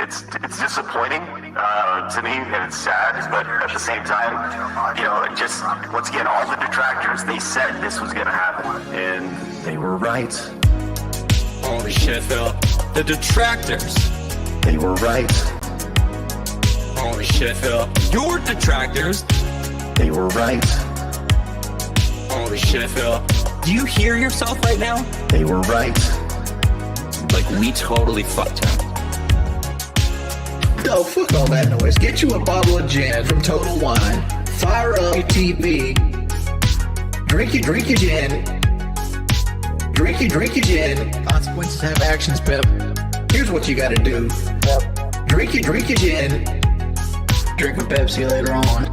It's disappointing to me, and it's sad, but at the same time, just once again, all the detractors, they said this was gonna happen, and they were right. Holy shit, Phil. The detractors. They were right. Holy shit, Phil. Your detractors. They were right. Holy shit, Phil. Do you hear yourself right now? They were right. Like, we totally fucked him. Oh, fuck all that noise. Get you a bottle of gin from Total Wine. Fire up your TV. Drink your gin. Drink your gin. Consequences have actions, Pep. Here's what you gotta do. Drink your gin. Drink a Pepsi later on.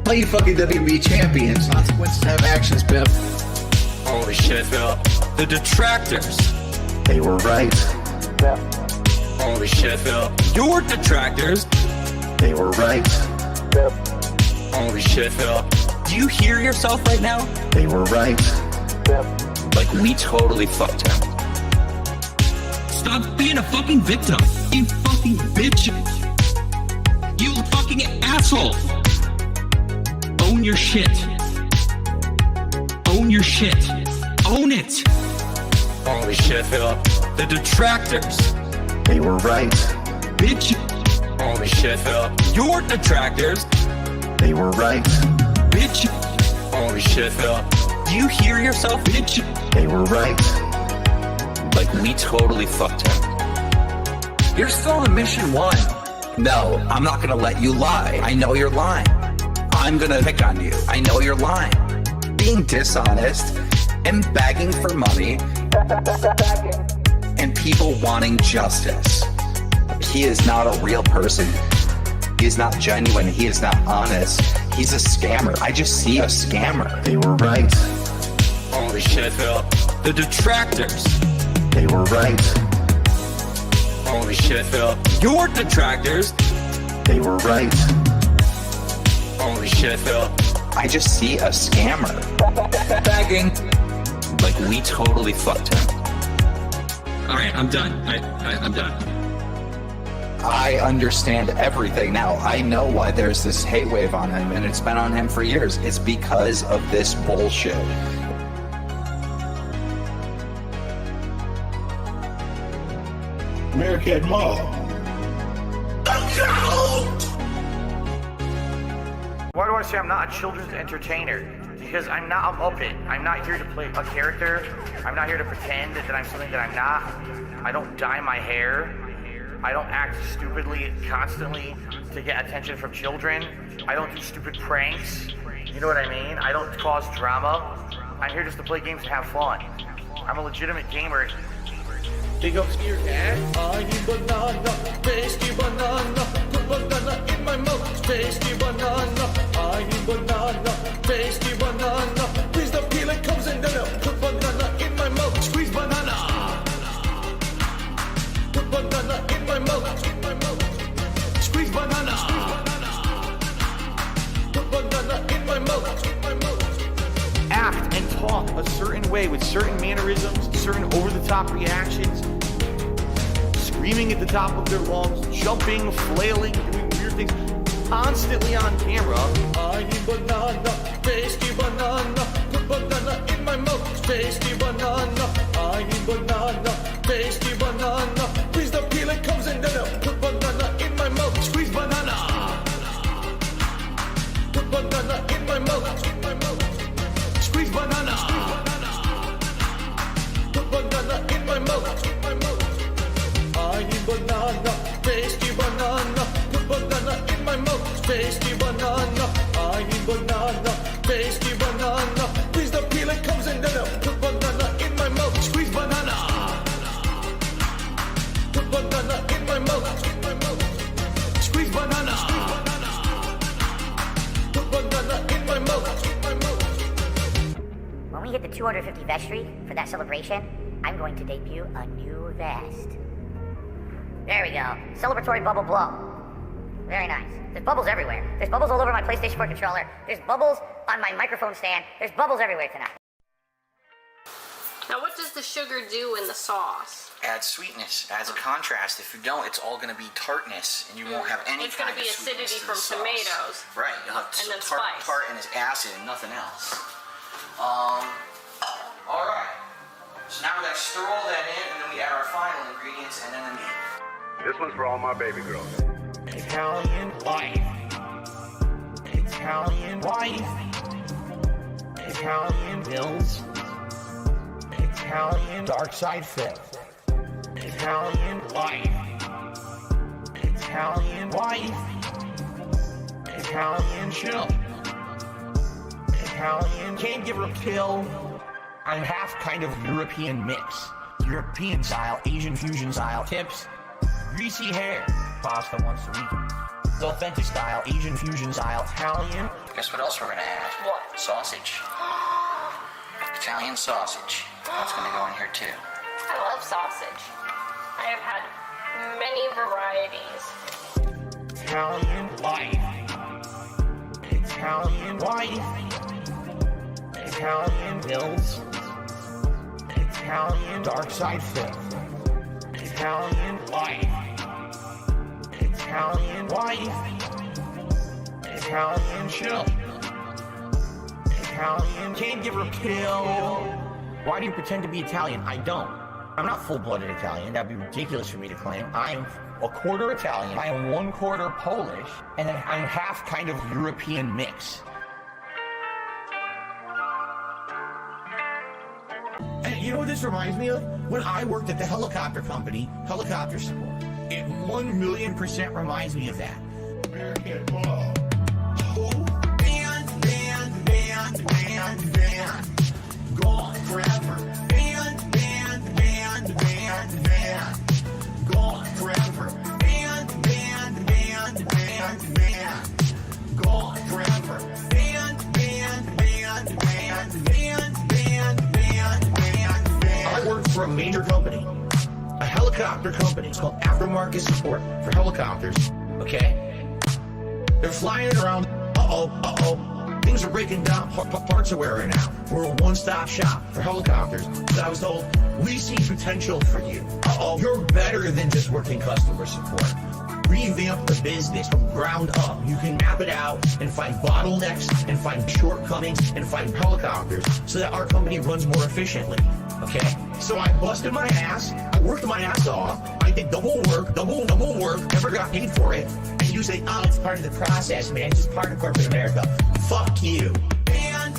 Play your fucking WB champions. Consequences have actions, Pep. Holy shit, Phil. The detractors. They were right. Holy shit, Phil. Your detractors. They were right. Holy shit, Phil. Do you hear yourself right now? They were right. Like, we totally fucked him. Stop being a fucking victim. You fucking bitch. You fucking asshole. Own your shit. Own your shit. Own it. Holy shit, Phil. The detractors. They were right. Bitch. Holy shit, Phil. Your detractors. They were right. Bitch. Holy shit, Phil. Do you hear yourself, bitch? They were right. Like, we totally fucked him. You're still on mission 1. No, I'm not gonna let you lie. I know you're lying. I'm gonna pick on you. I know you're lying. Being dishonest and begging for money and people wanting justice. He is not a real person. He is not genuine. He is not honest. He's a scammer. I just see a scammer. They were right. Holy shit, Phil. The detractors. They were right. Holy shit, Phil. Your detractors. They were right. Holy shit, Phil. I just see a scammer. Begging. Like, we totally fucked him. Alright, I'm done. I'm done. I understand everything now. I know why there's this hate wave on him, and it's been on him for years. It's because of this bullshit. American Mall. Why do I say I'm not a children's entertainer? Because I'm not a Muppet. I'm not here to play a character. I'm not here to pretend that I'm something that I'm not. I don't dye my hair. I don't act stupidly constantly to get attention from children. I don't do stupid pranks. You know what I mean? I don't cause drama. I'm here just to play games and have fun. I'm a legitimate gamer. Big ups to your dad. I eat banana, tasty banana. Put banana in my mouth, tasty banana. I eat banana, tasty banana. Please the peel it comes in there. Put banana in my mouth, squeeze banana. Put banana in my mouth, squeeze banana. Put banana in my mouth. Act and talk a certain way with certain mannerisms, certain over-the-top reactions, screaming at the top of their lungs, jumping, flailing, doing weird things, constantly on camera. I eat banana, tasty banana. Put banana in my mouth, tasty banana. I eat banana, tasty banana. Please the peel it comes in there. Put banana in my mouth, squeeze banana. Put banana in my mouth, squeeze banana. Put banana in my mouth. I eat banana, tasty banana. Put banana in my mouth, tasty banana. I eat banana, tasty banana. Please the peel it comes in there. Put banana in my mouth, squeeze banana. Put banana in my mouth, squeeze banana. Put banana in my mouth. When we hit the 250 vestry for that celebration, I'm going to debut a new vest. There we go. Celebratory bubble blow. Very nice. There's bubbles everywhere. There's bubbles all over my PlayStation 4 controller. There's bubbles on my microphone stand. There's bubbles everywhere tonight. Now what does the sugar do in the sauce? Adds sweetness, adds a contrast. If you don't, it's all going to be tartness, and you won't have any It's kind going to of be sweetness acidity to from the sauce. tomatoes. Right, you'll have And then tart, spice. tart and it's acid and nothing else. All right. So now we got to stir all that in, and then we add our final ingredients, and then the meat. This one's for all my baby girls. Italian wife. Italian wife. Italian Bills. Italian Dark Side Fifth. Italian wife. Italian wife. Italian chill. Italian can't give her a pill. I'm half kind of European mix. European style, Asian fusion style tips. Greasy hair. Pasta once a week. Authentic style, Asian fusion style, Italian. Guess what else we're going to add? What? Sausage. Italian sausage. That's going to go in here too. I love sausage. I have had many varieties. Italian wife. Italian wife. Italian Bills. Italian Dark Side Fifth. Italian wife. Italian wife. Italian chill. Italian can't give her a pill. Why do you pretend to be Italian? I don't. I'm not full-blooded Italian. That'd be ridiculous for me to claim. I'm a quarter Italian. I am 1/4 Polish, and then I'm half kind of European mix. And you know what this reminds me of? When I worked at the helicopter company, helicopter support. It 1,000,000% reminds me of that. American Whoa. Band. Gone forever. Band. Gone forever. Band. Gone forever. Band. I worked for a major company, a helicopter company. It's called Aftermarket Support for Helicopters. Okay? They're flying around. Things are breaking down. Parts are wearing out. We're a one-stop shop for helicopters. So I was told, we see potential for you. You're better than just working customer support. Revamp the business from ground up. You can map it out and find bottlenecks and find shortcomings and find helicopters so that our company runs more efficiently. Okay? So I busted my ass. I worked my ass off. I did double work, never got paid for it. And you say, oh, it's part of the process, man. It's just part of corporate America. Fuck you. Band.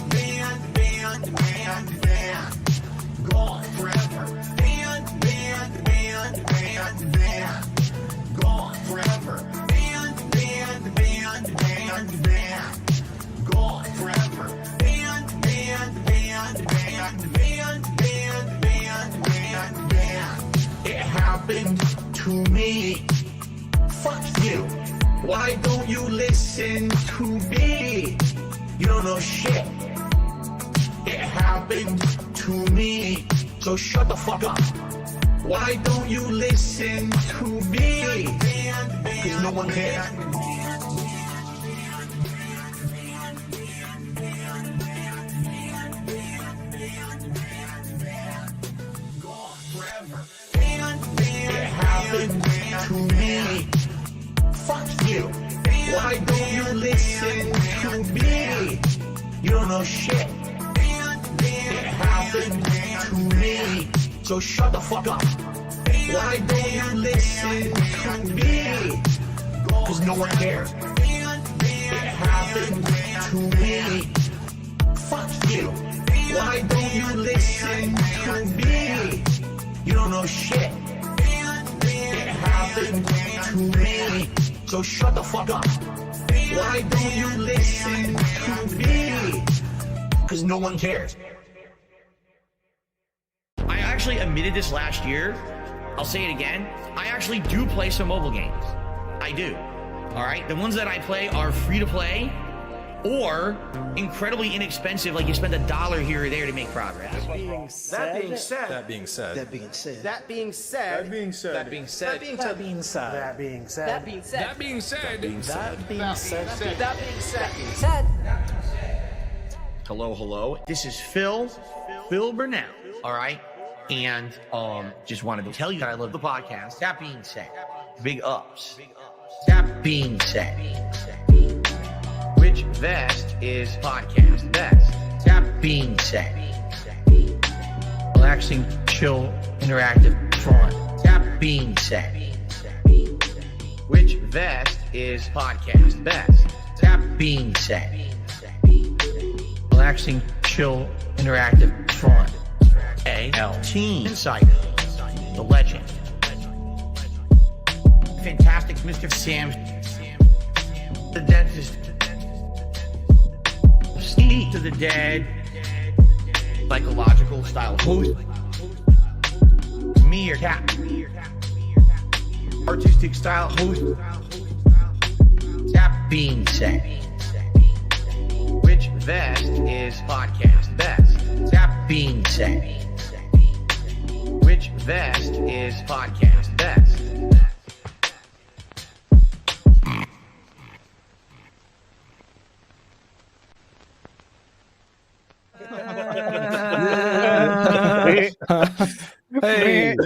Gone forever. Band. Gone forever. Band. Gone forever. Band. It happened to me. Fuck you. Why don't you listen to me? You don't know shit. It happened to me. So shut the fuck up. Why don't you listen to me? Because no one cares. It happened to me. Fuck you. Why don't you listen to me? You don't know shit. It happened to me. So shut the fuck up. Why don't you listen to me? Because no one cares. It happened to me. Fuck you. Why don't you listen to me? You don't know shit. It happened to me. So shut the fuck up. Why don't you listen to me? Because no one cares. I actually admitted this last year. I'll say it again. I actually do play some mobile games. I do. Alright? The ones that I play are free to play or incredibly inexpensive, like you spend $1 here or there to make progress. That being said. Hello. This is Phil Burnell. Alright? And just wanted to tell you that I love the podcast. That being said, big ups. That being said, which vest is podcast best? That being said, relaxing, chill, interactive, fun. That being said, which vest is podcast best? That being said, relaxing, chill, interactive, fun. Team Insider, the legend, Fantastic Mr. Sam, the dentist, Speak to the Dead, psychological style host, Meerkat, artistic style host. That being said, which vest is podcast best? That being said, which vest is podcast best? Hey.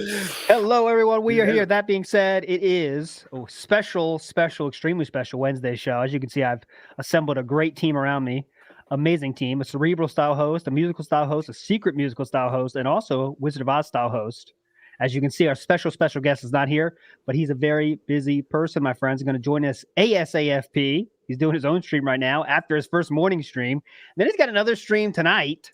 Hello, everyone. We are here. That being said, it is a special, extremely special Wednesday show. As you can see, I've assembled a great team around me. Amazing team. A cerebral style host, a musical style host, a secret musical style host, and also a Wizard of Oz style host. As you can see, our special guest is not here, but he's a very busy person, my friends. He's going to join us ASAFP. He's doing his own stream right now after his first morning stream. And then he's got another stream tonight.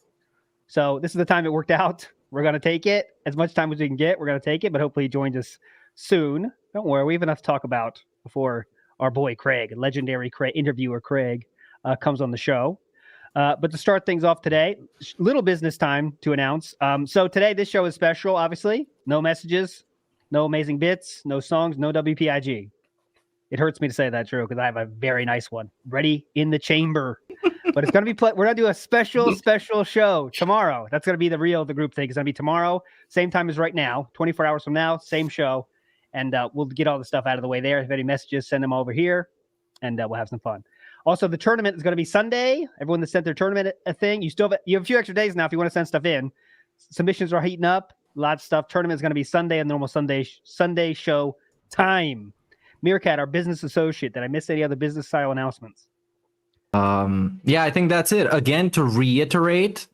So this is the time it worked out. We're going to take it. As much time as we can get, we're going to take it, but hopefully he joins us soon. Don't worry, we have enough to talk about before our boy Craig, legendary interviewer Craig, comes on the show. But to start things off today, little business time to announce. So today, this show is special, obviously. No messages, no amazing bits, no songs, no WPIG. It hurts me to say that, Drew, because I have a very nice one ready in the chamber. But it's going to be we're going to do a special show tomorrow. That's going to be the group thing. It's going to be tomorrow, same time as right now, 24 hours from now, same show. And we'll get all the stuff out of the way there. If any messages, send them over here, and we'll have some fun. Also, the tournament is going to be Sunday. Everyone that sent their tournament thing, you have a few extra days now if you want to send stuff in. Submissions are heating up. Lots of stuff. Tournament is going to be Sunday and normal Sunday show time. Meerkat, our business associate. Did I miss any other business style announcements? Yeah, I think that's it. Again, to reiterate,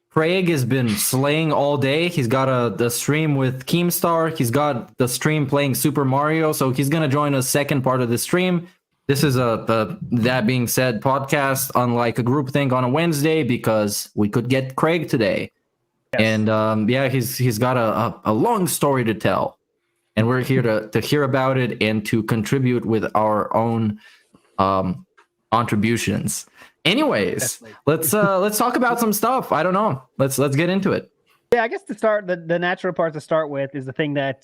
Craig has been slaying all day. He's got the stream with Keemstar. He's got the stream playing Super Mario. So he's going to join us second part of the stream. This is that being said podcast, unlike a group thing on a Wednesday, because we could get Craig today. Yes. And yeah, he's got a long story to tell. And we're here to hear about it and to contribute with our own contributions. Anyways, let's talk about some stuff. I don't know. Let's get into it. Yeah, I guess to start, the natural part to start with is the thing that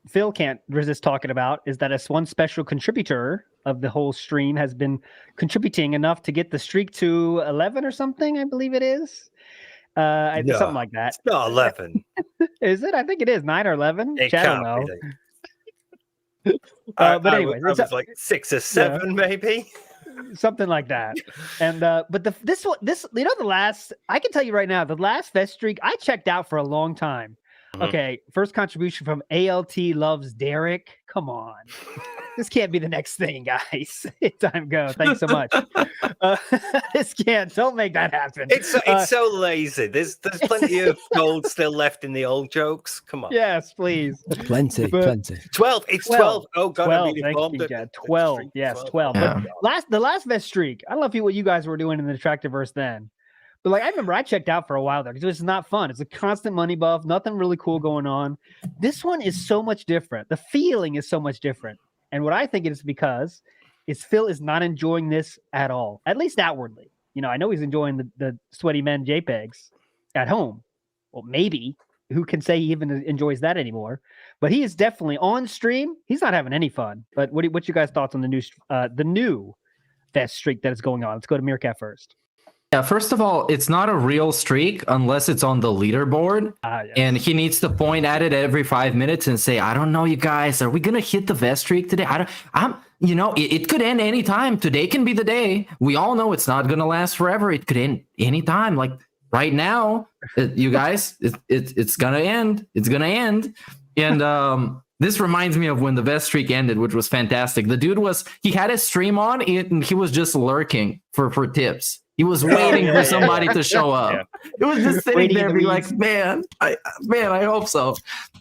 Phil can't resist talking about, is that as one special contributor of the whole stream has been contributing enough to get the streak to 11 or something, I believe it is. Something like that. It's not 11. Is it? I think it is 9 or 11. It can't be. But anyway, it was like 6 or 7, maybe. Something like that. And but this the last, I can tell you right now, the last vest streak, I checked out for a long time. Okay, first contribution from ALT Loves Derek. Come on. This can't be the next thing, guys. Time go. Thanks so much. Don't make that happen. It's so lazy. There's plenty of gold still left in the old jokes. Come on. Yes, please. Plenty. 12. It's 12. Oh, God. 12. Thank you, 12. Yes, 12. Yeah. But the last vest streak, I don't know what you guys were doing in the Detractiverse then. But like I remember I checked out for a while there because it's not fun. It's a constant money buff, nothing really cool going on. This one is so much different. The feeling is so much different. And what I think it is because Phil is not enjoying this at all, at least outwardly. You know, I know he's enjoying the sweaty men JPEGs at home. Well, maybe. Who can say he even enjoys that anymore? But he is definitely on stream. He's not having any fun. But what's your guys' thoughts on the new vest streak that is going on? Let's go to Meerkat first. Yeah, first of all, it's not a real streak unless it's on the leaderboard. Yes. And he needs to point at it every 5 minutes and say, I don't know, you guys, are we going to hit the vest streak today? It could end anytime. Today can be the day. We all know it's not going to last forever. It could end anytime. Like, right now, you guys, it's gonna end. It's gonna end. And this reminds me of when the vest streak ended, which was fantastic. The dude he had his stream on, and he was just lurking for tips. He was waiting for somebody to show up. It was just sitting there, being like, "Man, I hope so."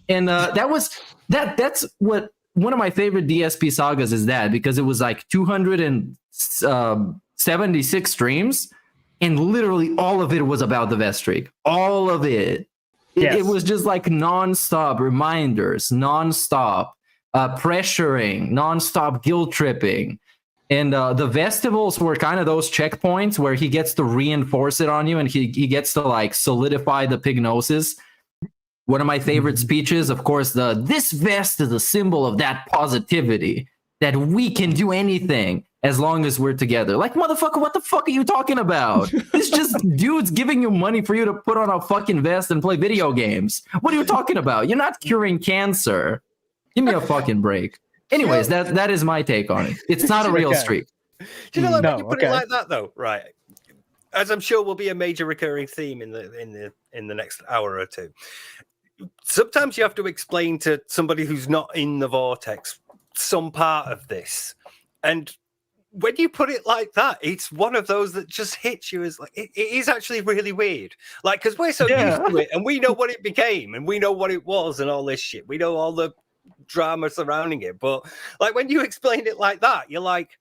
And that's what one of my favorite DSP sagas is, that because it was like 276 streams, and literally all of it was about the vest streak. All of it. It was just like nonstop reminders, nonstop pressuring, nonstop guilt tripping. And the festivals were kind of those checkpoints where he gets to reinforce it on you, and he gets to like solidify the pignosis. One of my favorite speeches, of course, this vest is a symbol of that positivity, that we can do anything as long as we're together. Like, motherfucker, what the fuck are you talking about? It's just dudes giving you money for you to put on a fucking vest and play video games. What are you talking about? You're not curing cancer. Give me a fucking break. Anyways, that is my take on it. It's not a real streak. Do you know, like, when you put it like that, though, right? As I'm sure will be a major recurring theme in the next hour or two. Sometimes you have to explain to somebody who's not in the vortex some part of this, and when you put it like that, it's one of those that just hits you as like it is actually really weird. Like, because we're so used to it, and we know what it became, and we know what it was, and all this shit. We know all the drama surrounding it, but like when you explain it like that, you're like,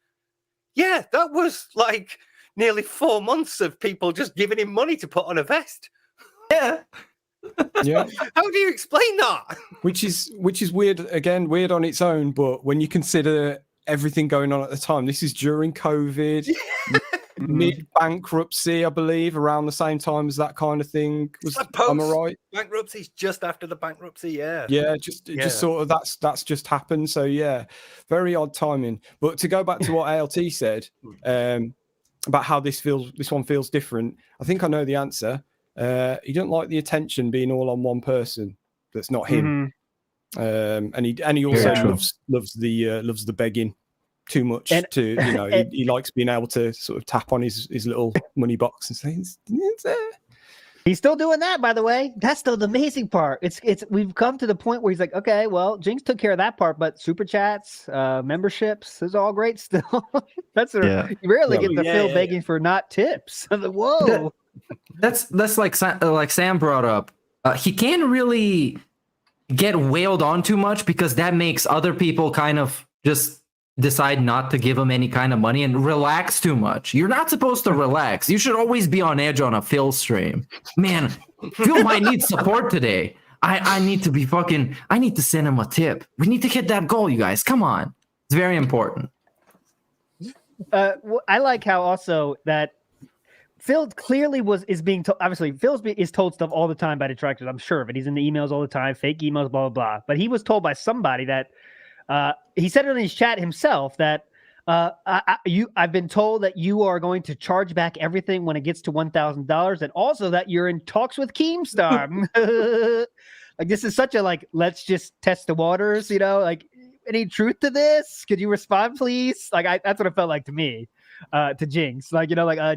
yeah, that was like nearly 4 months of people just giving him money to put on a vest. Yeah. Yeah. How do you explain that? Which is weird, again, weird on its own, but when you consider everything going on at the time, this is during COVID, mid bankruptcy, I believe, around the same time as that kind of thing. Am I right? Bankruptcy's just after the bankruptcy, yeah. Yeah, just sort of that's just happened. So yeah, very odd timing. But to go back to what ALT said, about how this one feels different, I think I know the answer. He don't like the attention being all on one person that's not him. And he also loves the begging too much, and he likes being able to sort of tap on his little money box and say it's there. He's still doing that, by the way. That's the amazing part. It's we've come to the point where he's like, okay, well, Jinx took care of that part, but super chats, memberships is all great still. You rarely get the Phil begging for not tips. I'm like, whoa. That's like Sam brought up. He can't really get wailed on too much because that makes other people kind of just decide not to give him any kind of money and relax too much. You're not supposed to relax. You should always be on edge on a Phil stream. Man, Phil might need support today. I need to send him a tip. We need to hit that goal, you guys. Come on. It's very important. I like how also that Phil clearly is being told. Obviously, Phil is told stuff all the time by detractors. I'm sure of it. He's in the emails all the time, fake emails, blah, blah, blah. But he was told by somebody that he said it in his chat himself that I've been told that you are going to charge back everything when it gets to $1,000, and also that you're in talks with Keemstar. Like, this is such a let's just test the waters, like, any truth to this? Could you respond, please? Like, that's what it felt like to me. To Jinx,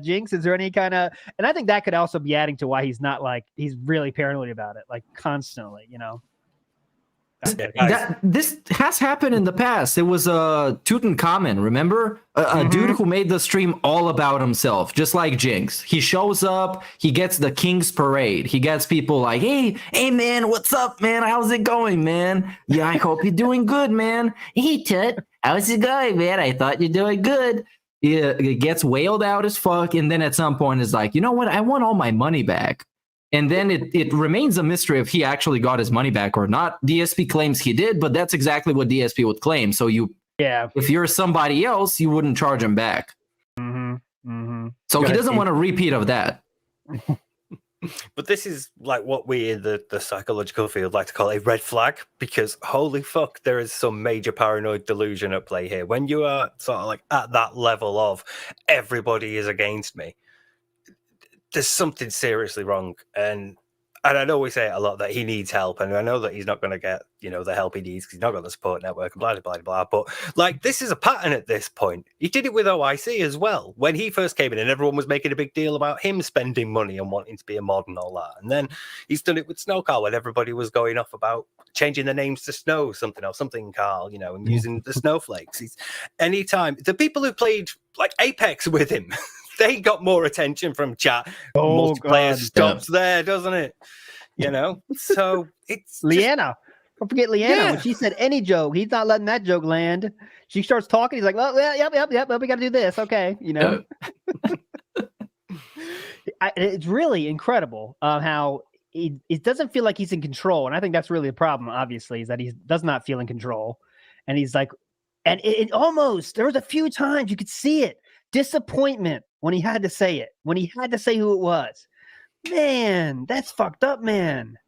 Jinx, is there any kind of, and I think that could also be adding to why he's not he's really paranoid about it, constantly, This has happened in the past. It was Tutankhamun, remember? A dude who made the stream all about himself, just like Jinx. He shows up, he gets the King's Parade. He gets people like, hey man, what's up, man? How's it going, man? Yeah, I hope you're doing good, man. Hey, Tut, how's it going, man? I thought you're doing good. It gets wailed out as fuck, and then at some point is like, you know what? I want all my money back. And then it remains a mystery if he actually got his money back or not. DSP claims he did, but that's exactly what DSP would claim. So if you're somebody else, you wouldn't charge him back. So he doesn't want a repeat of that. But this is like what we in the psychological field like to call a red flag, because holy fuck, there is some major paranoid delusion at play here. When you are sort of like at that level of everybody is against me, there's something seriously wrong. And And I know we say it a lot that he needs help, and I know that he's not going to get, the help he needs because he's not got the support network and blah, blah, blah, blah. But this is a pattern at this point. He did it with OIC as well. When he first came in and everyone was making a big deal about him spending money and wanting to be a mod and all that. And then he's done it with Snowcarl when everybody was going off about changing the names to Snow something Carl, and using the snowflakes. Anytime the people who played like Apex with him, they got more attention from chat. Multiplayer stops there, doesn't it? So it's Leanna. Don't forget Leanna. When she said any joke, he's not letting that joke land. She starts talking. He's like, well, yep. Well, we got to do this. Okay. It's really incredible how it doesn't feel like he's in control. And I think that's really a problem, obviously, is that he does not feel in control. And he's like, and it almost, there was a few times you could see it. Disappointment when he had to say it, when he had to say who it was. Man, that's fucked up, man.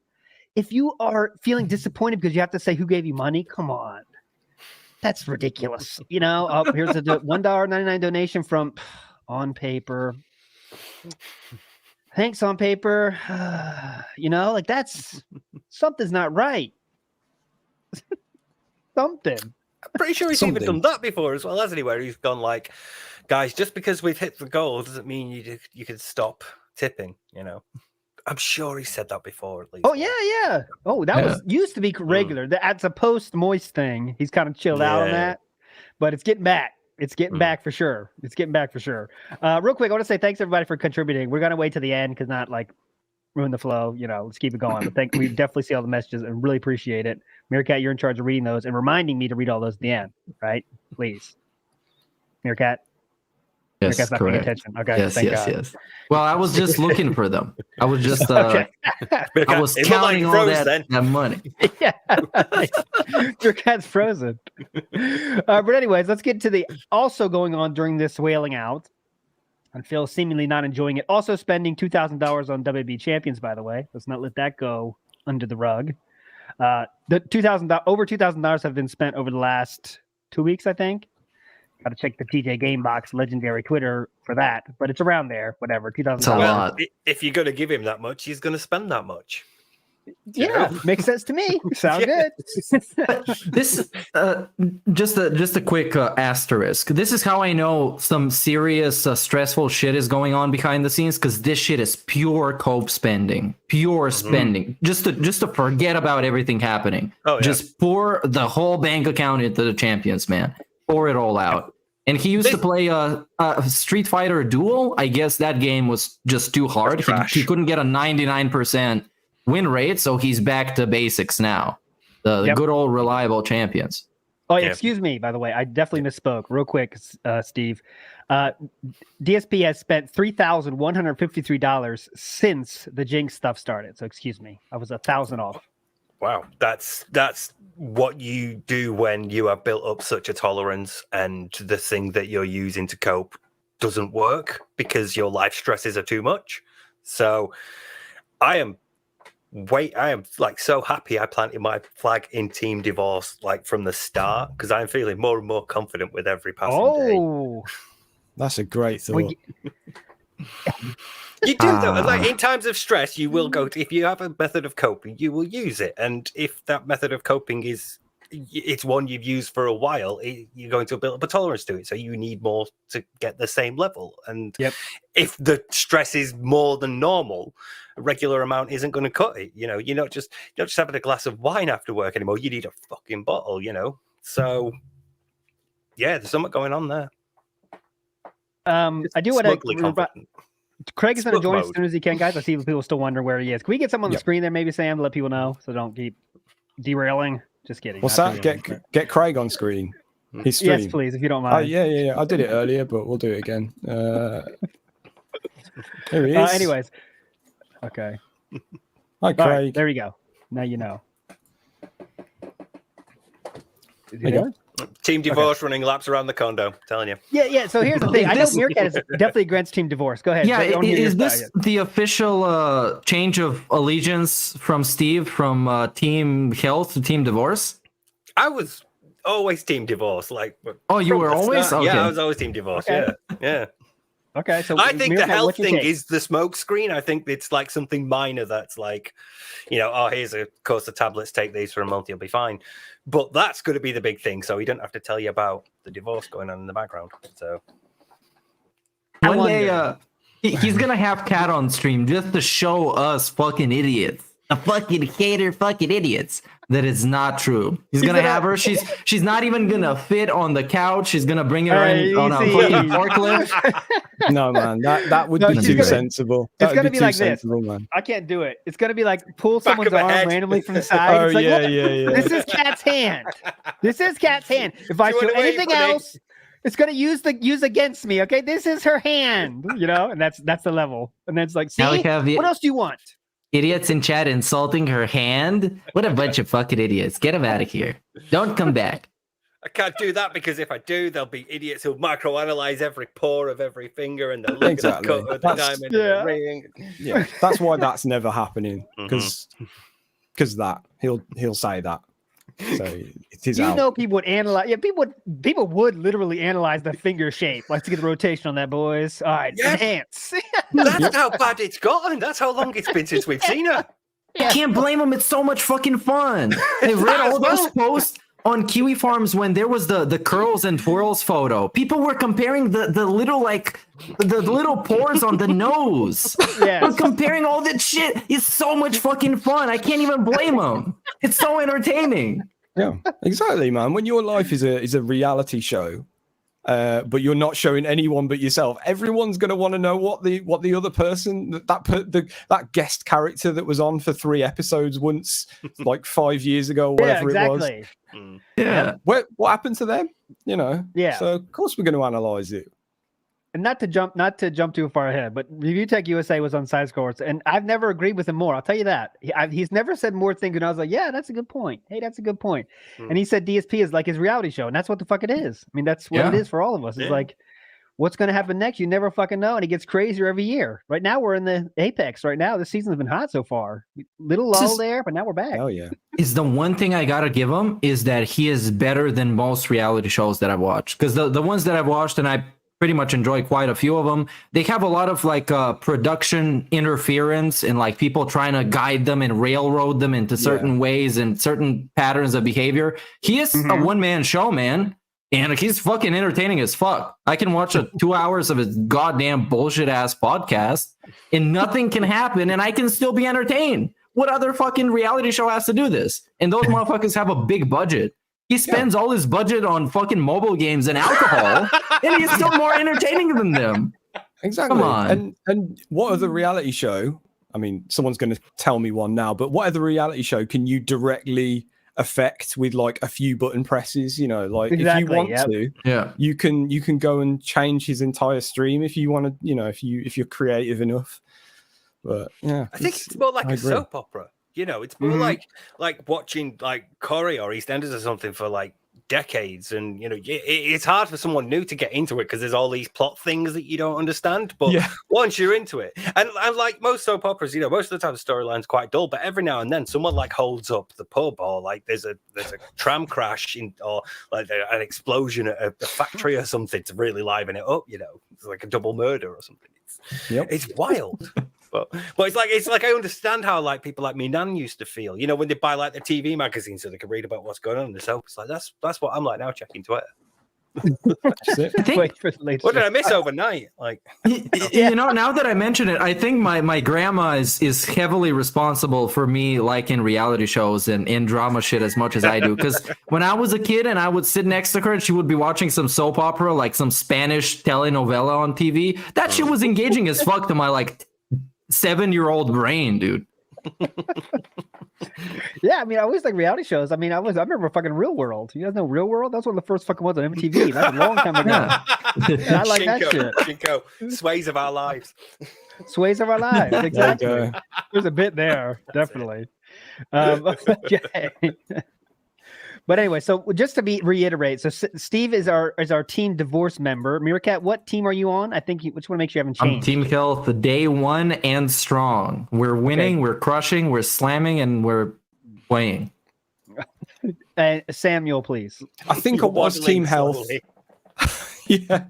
If you are feeling disappointed because you have to say who gave you money, come on. That's ridiculous. Here's a $1.99 donation from On Paper. Thanks, On Paper. That's something's not right. Something. I'm pretty sure he's even done that before as well, hasn't he? Where he's gone like, guys, just because we've hit the goal doesn't mean you can stop tipping, I'm sure he said that before at least. Oh, yeah. Oh, that was used to be regular. That's a post-Moist thing. He's kind of chilled out on that, but it's getting back. It's getting back for sure. Real quick, I want to say thanks everybody for contributing. We're going to wait to the end because not like ruin the flow. Let's keep it going. But we definitely see all the messages and really appreciate it. Meerkat, you're in charge of reading those and reminding me to read all those at the end, right? Please. Meerkat? Yes, Meerkat's not paying attention. Okay, yes. Well, I was just looking for them. I was just I was counting all that money. Yeah. Meerkat's frozen. But anyways, let's get to the also going on during this wailing out. And Phil seemingly not enjoying it. Also spending $2,000 on WB champions, by the way. Let's not let that go under the rug. The over $2,000 have been spent over the last 2 weeks, I think. Got to check the TJ Gamebox legendary Twitter for that, but it's around there. Whatever, $2,000. If you're going to give him that much, he's going to spend that much. Yeah, makes sense to me. Sound good. This just a quick asterisk. This is how I know some serious stressful shit is going on behind the scenes, because this shit is pure cope spending, just to forget about everything happening. Just pour the whole bank account into the champions, man. Pour it all out. And he used to play a Street Fighter Duel. I guess that game was just too hard. He couldn't get a 99% win rate, so he's back to basics now. The good old reliable champions. Oh, yeah, excuse me, by the way. I definitely misspoke. Real quick, Steve. DSP has spent $3,153 since the Jinx stuff started. So excuse me. I was 1,000 off. Wow. That's what you do when you have built up such a tolerance and the thing that you're using to cope doesn't work because your life stresses are too much. So I am like so happy I planted my flag in Team Divorce like from the start, because I'm feeling more and more confident with every passing day. That's a great thought. You do though. Like in times of stress, you will go to, if you have a method of coping, you will use it. And if that method of coping it's one you've used for a while, you're going to build up a tolerance to it. So you need more to get the same level. And if the stress is more than normal, a regular amount isn't going to cut it. You're not just having a glass of wine after work anymore. You need a fucking bottle, So yeah, there's something going on there. I do want to. Craig is going to join as soon as he can, guys. I see people still wondering where he is. Can we get someone on the screen there, maybe, Sam, to let people know, so don't keep derailing? Just kidding. What's that? Get Craig on screen. His stream. Yes, please, if you don't mind. Yeah. I did it earlier, but we'll do it again. Here he is. Anyways. Okay. Hi, Craig. Right, there you go. Now you know. Is he there? Team Divorce running laps around the condo, telling you. Yeah. So here's the thing. I know Meerkat is definitely against Team Divorce. Go ahead. Yeah, is this the official change of allegiance from Steve from Team Health to Team Divorce? I was always Team Divorce. You were always? Okay. Yeah, I was always Team Divorce. Okay. Yeah. Okay, so I think the Meerkat, health what's your thing take? is the smoke screen. I think it's like something minor that's like, here's a course of tablets, take these for a month, you'll be fine. But that's going to be the big thing. So he don't have to tell you about the divorce going on in the background. So One day, he's gonna have Cat on stream just to show us fucking idiots, the fucking hater fucking idiots, that it's not true. He's gonna have her. She's not even gonna fit on the couch. She's gonna bring her in on a fucking forklift. No, man, that would be too sensible. It's gonna That would be too like this. sensible, man. I can't do it. It's gonna be like pull Back someone's of a arm head. randomly from the side. Oh, It's like, yeah, look, yeah. this is Cat's hand. This is Cat's hand. If I Do you show wanna wait anything for me? else, it's gonna use against me. Okay, this is her hand. And that's the level. And then it's like, see, Now we have the- what else do you want? Idiots in chat insulting her hand. What a bunch of fucking idiots. Get them out of here. Don't come back. I can't do that because if I do, there'll be idiots who'll microanalyze every pore of every finger and they'll look Exactly. at the cut of the diamond and the ring. Yeah, that's why that's never happening. Because that he'll say that. So it is out. People would analyze. Yeah, people would literally analyze the finger shape. Let's get the rotation on that, boys. All right, enhance. That's how bad it's gotten. That's how long it's been since we've seen her. I can't blame them. It's so much fucking fun. I read all those posts on Kiwi Farms when there was the curls and twirls photo. People were comparing the little the little pores on the nose. Yeah, we're comparing all that shit. It's so much fucking fun. I can't even blame them. It's so entertaining. Yeah, exactly, man. When your life is a reality show, but you're not showing anyone but yourself, everyone's going to want to know what the other person, that guest character that was on for 3 episodes once, like 5 years ago, or whatever it was. Yeah. What happened to them? Yeah. So of course we're going to analyze it. And not to jump too far ahead, but Review Tech USA was on Side Scores, and I've never agreed with him more. I'll tell you that. He's never said more things, and I was like, yeah, that's a good point. Hey, that's a good point. And he said DSP is like his reality show, and that's what the fuck it is. I mean, that's what it is for all of us. It's like, what's going to happen next? You never fucking know, and it gets crazier every year. Right now, we're in the apex. Right now, this season's been hot so far. Little lull there, but now we're back. Oh, yeah. Is the one thing I gotta give him is that he is better than most reality shows that I've watched. Because the ones that I've watched, and I pretty much enjoy quite a few of them, they have a lot of production interference and like people trying to guide them and railroad them into certain ways and certain patterns of behavior. He is a one-man show, man. And he's fucking entertaining as fuck. I can watch 2 hours of his goddamn bullshit ass podcast and nothing can happen and I can still be entertained. What other fucking reality show has to do this? And those motherfuckers have a big budget. He spends all his budget on fucking mobile games and alcohol, and he's still more entertaining than them. Exactly. Come on. And what other reality show? I mean, someone's going to tell me one now, but what other reality show can you directly affect with like a few button presses? If you want to, you can go and change his entire stream if you want to. If you're creative enough. But yeah, I think it's more like a soap opera. It's more like watching like Corey or EastEnders or something for like decades, and it's hard for someone new to get into it because there's all these plot things that you don't understand. But once you're into it, and like most soap operas, most of the time the storyline's quite dull, but every now and then someone like holds up the pub, or like there's a tram crash or like an explosion at a factory or something to really liven it up. It's like a double murder or something. It's wild. But it's like I understand how like people like me nan used to feel, when they buy like the TV magazine so they can read about what's going on in the soap. It's like that's what I'm like now checking Twitter. What did I miss overnight? Like, now that I mention it, I think my grandma is heavily responsible for me liking reality shows and drama shit as much as I do. Because when I was a kid and I would sit next to her and she would be watching some soap opera, like some Spanish telenovela on TV, that shit was engaging as fuck to my like 7-year-old brain, dude. Yeah, I mean, I always like reality shows. I mean, I remember fucking Real World. You guys know Real World? That's one of the first fucking ones on MTV. That's a long time ago. And I like that shit. Shinko, Sways of Our Lives. Sways of Our Lives, exactly. There's a bit there, definitely. Okay. But anyway, so just to reiterate, so Steve is our team divorce member. Meerkat, what team are you on? I think which one makes you haven't changed? I'm Team Health, the day one and strong. We're winning, we're crushing, we're slamming, and we're playing. Samuel, please. I think I was Team Health. Yeah,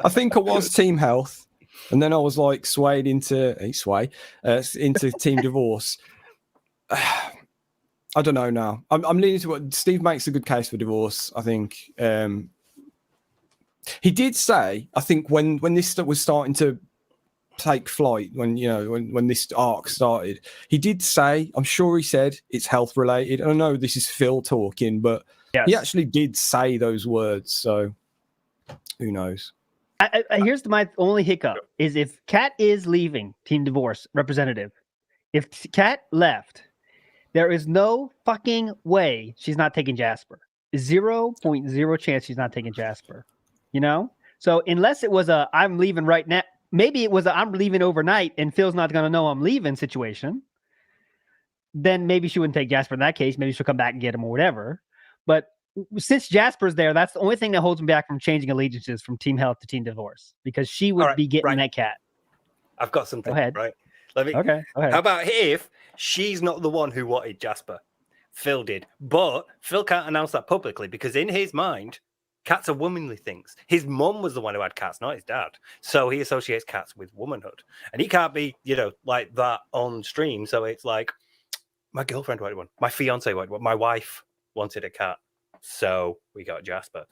I think I was Team Health. And then I was like swayed into Team Divorce. I don't know now. I'm leaning to what Steve makes a good case for Divorce. I think he did say. I think when this was starting to take flight, when this arc started, he did say. I'm sure he said it's health related. I know this is Phil talking, but he actually did say those words. So who knows? Here's my only hiccup: is if Kat is leaving Team Divorce representative. If Kat left, there is no fucking way she's not taking Jasper. 0.0 chance she's not taking Jasper. So unless it was a I'm leaving right now, maybe it was a I'm leaving overnight and Phil's not going to know I'm leaving situation. Then maybe she wouldn't take Jasper in that case. Maybe she'll come back and get him or whatever. But since Jasper's there, that's the only thing that holds me back from changing allegiances from Team Health to Team Divorce, because she would be getting that Cat. I've got something. Go ahead. Right. Let me. Okay. Go ahead. How about if she's not the one who wanted Jasper? Phil did. But Phil can't announce that publicly because in his mind, cats are womanly things. His mum was the one who had cats, not his dad. So he associates cats with womanhood. And he can't be, like that on stream. So it's like, my girlfriend wanted one. My fiance wanted one. My wife wanted a cat. So we got Jasper.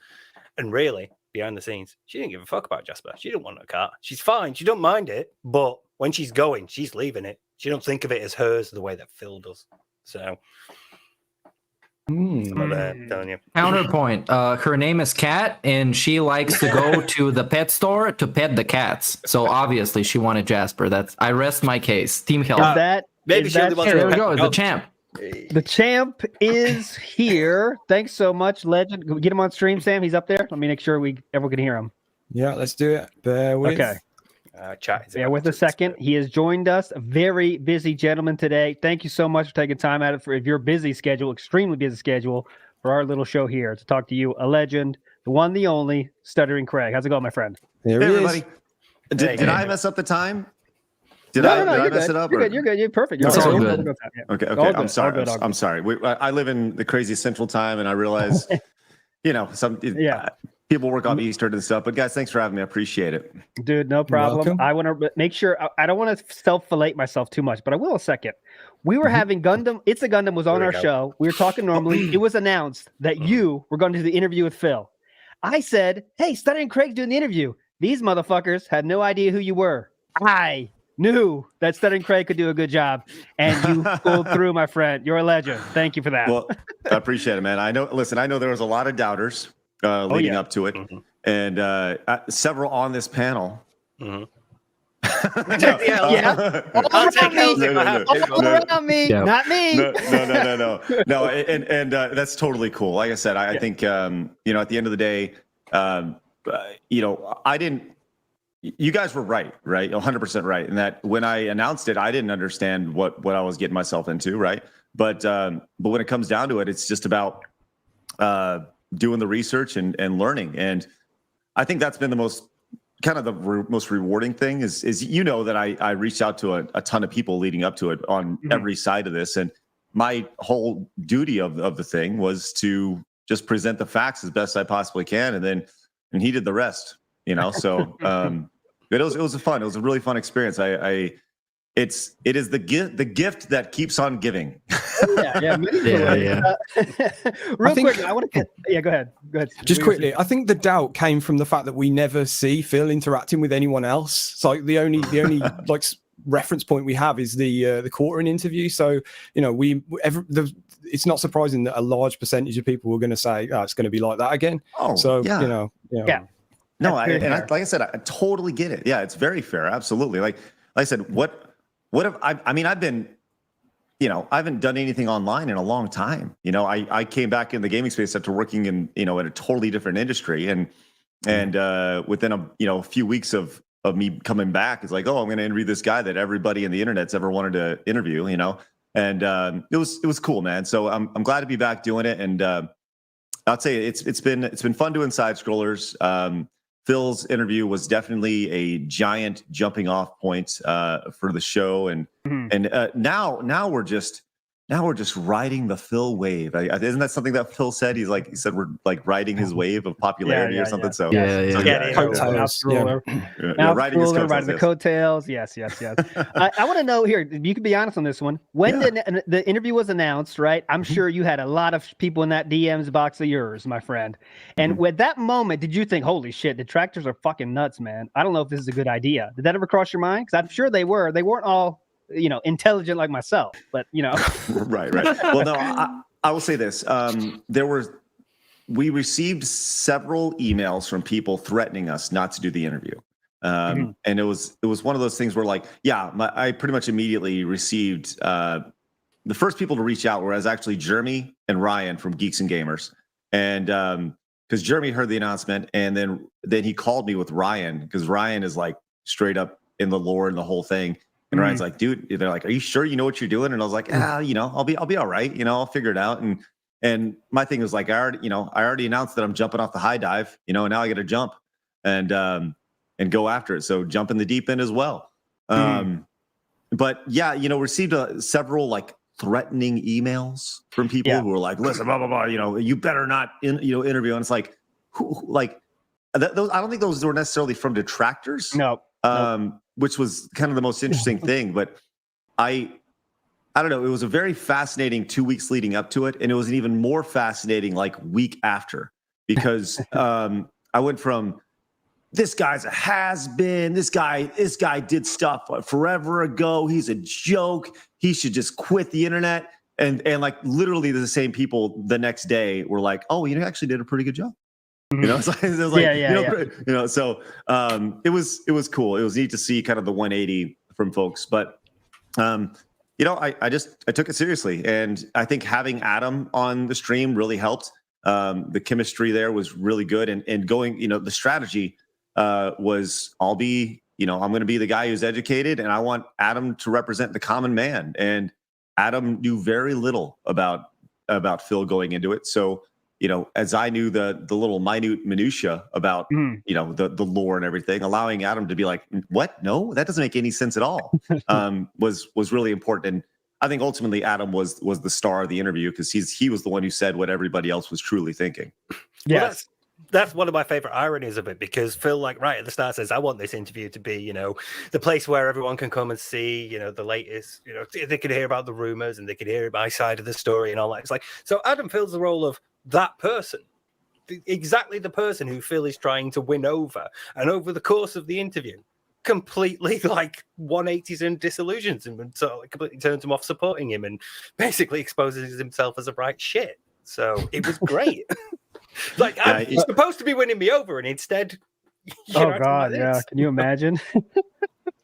And really, behind the scenes, she didn't give a fuck about Jasper. She didn't want a cat. She's fine. She don't mind it. But when she's going, she's leaving it. She don't think of it as hers the way that Phil does. So... I'm telling you. Counterpoint. Her name is Kat, and she likes to go to the pet store to pet the cats. So obviously, she wanted Jasper. I rest my case. Team Health. Maybe she only wants there we go. The champ. The champ is here. Thanks so much, Legend. Get him on stream, Sam. He's up there. Let me make sure everyone can hear him. Yeah, let's do it. Bear with. Okay. Bear with a second. He has joined us. A very busy gentleman today. Thank you so much for taking time out of your busy schedule, extremely busy schedule, for our little show here to talk to you, a legend, the one, the only, Stuttering Craig. How's it going, my friend? There hey, he everybody. is. Did I mess up the time? Did I mess good. it up? You're good. You're good. You're perfect. It's all good. Okay. All I'm good. sorry. All good. I'm sorry. I live in the crazy Central Time, and I realize, people work off Eastern and stuff. But guys, thanks for having me. I appreciate it. Dude, no problem. I want to make sure I don't want to self-fillet myself too much, but I will a second. We were having Gundam. It's a Gundam was on our show. We were talking normally. It was announced that you were going to do the interview with Phil. I said, "Hey, Stuttering Craig's doing the interview." These motherfuckers had no idea who you were. I knew that Stuttering Craig could do a good job, and you pulled through, my friend. You're a legend. Thank you for that. Well, I appreciate it, man. I know there was a lot of doubters leading up to it, and several on this panel. I'll take around me, not me. No, and that's totally cool. Like I said, I think at the end of the day, I didn't. You guys were right, 100% right. And that when I announced it, I didn't understand what I was getting myself into, right? But when it comes down to it, it's just about doing the research and learning. And I think that's been the most most rewarding thing is that I reached out to a ton of people leading up to it on every side of this. And my whole duty of the thing was to just present the facts as best I possibly can. And he did the rest, so it was a really fun experience. It is the gift that keeps on giving. Yeah. Real quick, I want to. Yeah, go ahead. Just quickly, I think the doubt came from the fact that we never see Phil interacting with anyone else. It's like the only like reference point we have is the quartering interview. So it's not surprising that a large percentage of people were going to say, "Oh, it's going to be like that again." Oh, so yeah. No, like I said, I totally get it. Yeah, it's very fair. Absolutely. Like I said, what have I've been, I haven't done anything online in a long time. I came back in the gaming space after working in, in a totally different industry. And within a few weeks of me coming back, it's like, oh, I'm going to interview this guy that everybody in the internet's ever wanted to interview, and it was cool, man. So I'm glad to be back doing it. And I'd say it's been fun doing side scrollers. Phil's interview was definitely a giant jumping off point for the show, and now we're just now we're just riding the Phil wave. Isn't that something that Phil said? He said we're like riding his wave of popularity or something. So riding his coattails, riding the coattails. Yes. I want to know here. You can be honest on this one. When the interview was announced, right? I'm sure you had a lot of people in that DMs box of yours, my friend. And with that moment, did you think, "Holy shit, detractors are fucking nuts, man. I don't know if this is a good idea." Did that ever cross your mind? Because I'm sure they were. They weren't all, intelligent like myself, but right. Well, no, I will say this. We received several emails from people threatening us not to do the interview. And it was one of those things where I pretty much immediately received the first people to reach out were actually Jeremy and Ryan from Geeks and Gamers. And because Jeremy heard the announcement and then he called me with Ryan, because Ryan is like straight up in the lore and the whole thing. And Ryan's like, dude, they're like, "Are you sure you know what you're doing?" And I was like, I'll be all right. I'll figure it out. And my thing was like, I already announced that I'm jumping off the high dive, now I got to jump and go after it. So jump in the deep end as well. But received several like threatening emails from people who were like, "Listen, blah, blah, blah, you better not interview." And it's like, those, I don't think those were necessarily from detractors. No. Which was kind of the most interesting thing. But I don't know. It was a very fascinating 2 weeks leading up to it. And it was an even more fascinating like week after, because I went from, this guy's a has-been, this guy did stuff forever ago, he's a joke, he should just quit the internet. And like literally the same people the next day were like, "Oh, you actually did a pretty good job." So it was cool. It was neat to see kind of the 180 from folks, but I took it seriously, and I think having Adam on the stream really helped. The chemistry there was really good, and going, the strategy was, I'm going to be the guy who's educated, and I want Adam to represent the common man. And Adam knew very little about Phil going into it, so. As I knew the little minute minutia about, the lore and everything, allowing Adam to be like, "What? No, that doesn't make any sense at all," was really important. And I think ultimately Adam was the star of the interview, because he was the one who said what everybody else was truly thinking. Yes. Well, that's one of my favorite ironies of it, because Phil, like right at the start, says, "I want this interview to be, the place where everyone can come and see, the latest, they could hear about the rumors and they could hear my side of the story and all that." It's like, so Adam fills the role of that person, exactly the person who Phil is trying to win over, and over the course of the interview completely like 180s and disillusions him, and so completely turns him off supporting him, and basically exposes himself as a bright shit. So it was great. Like, he's supposed to be winning me over, and instead oh god, can you imagine?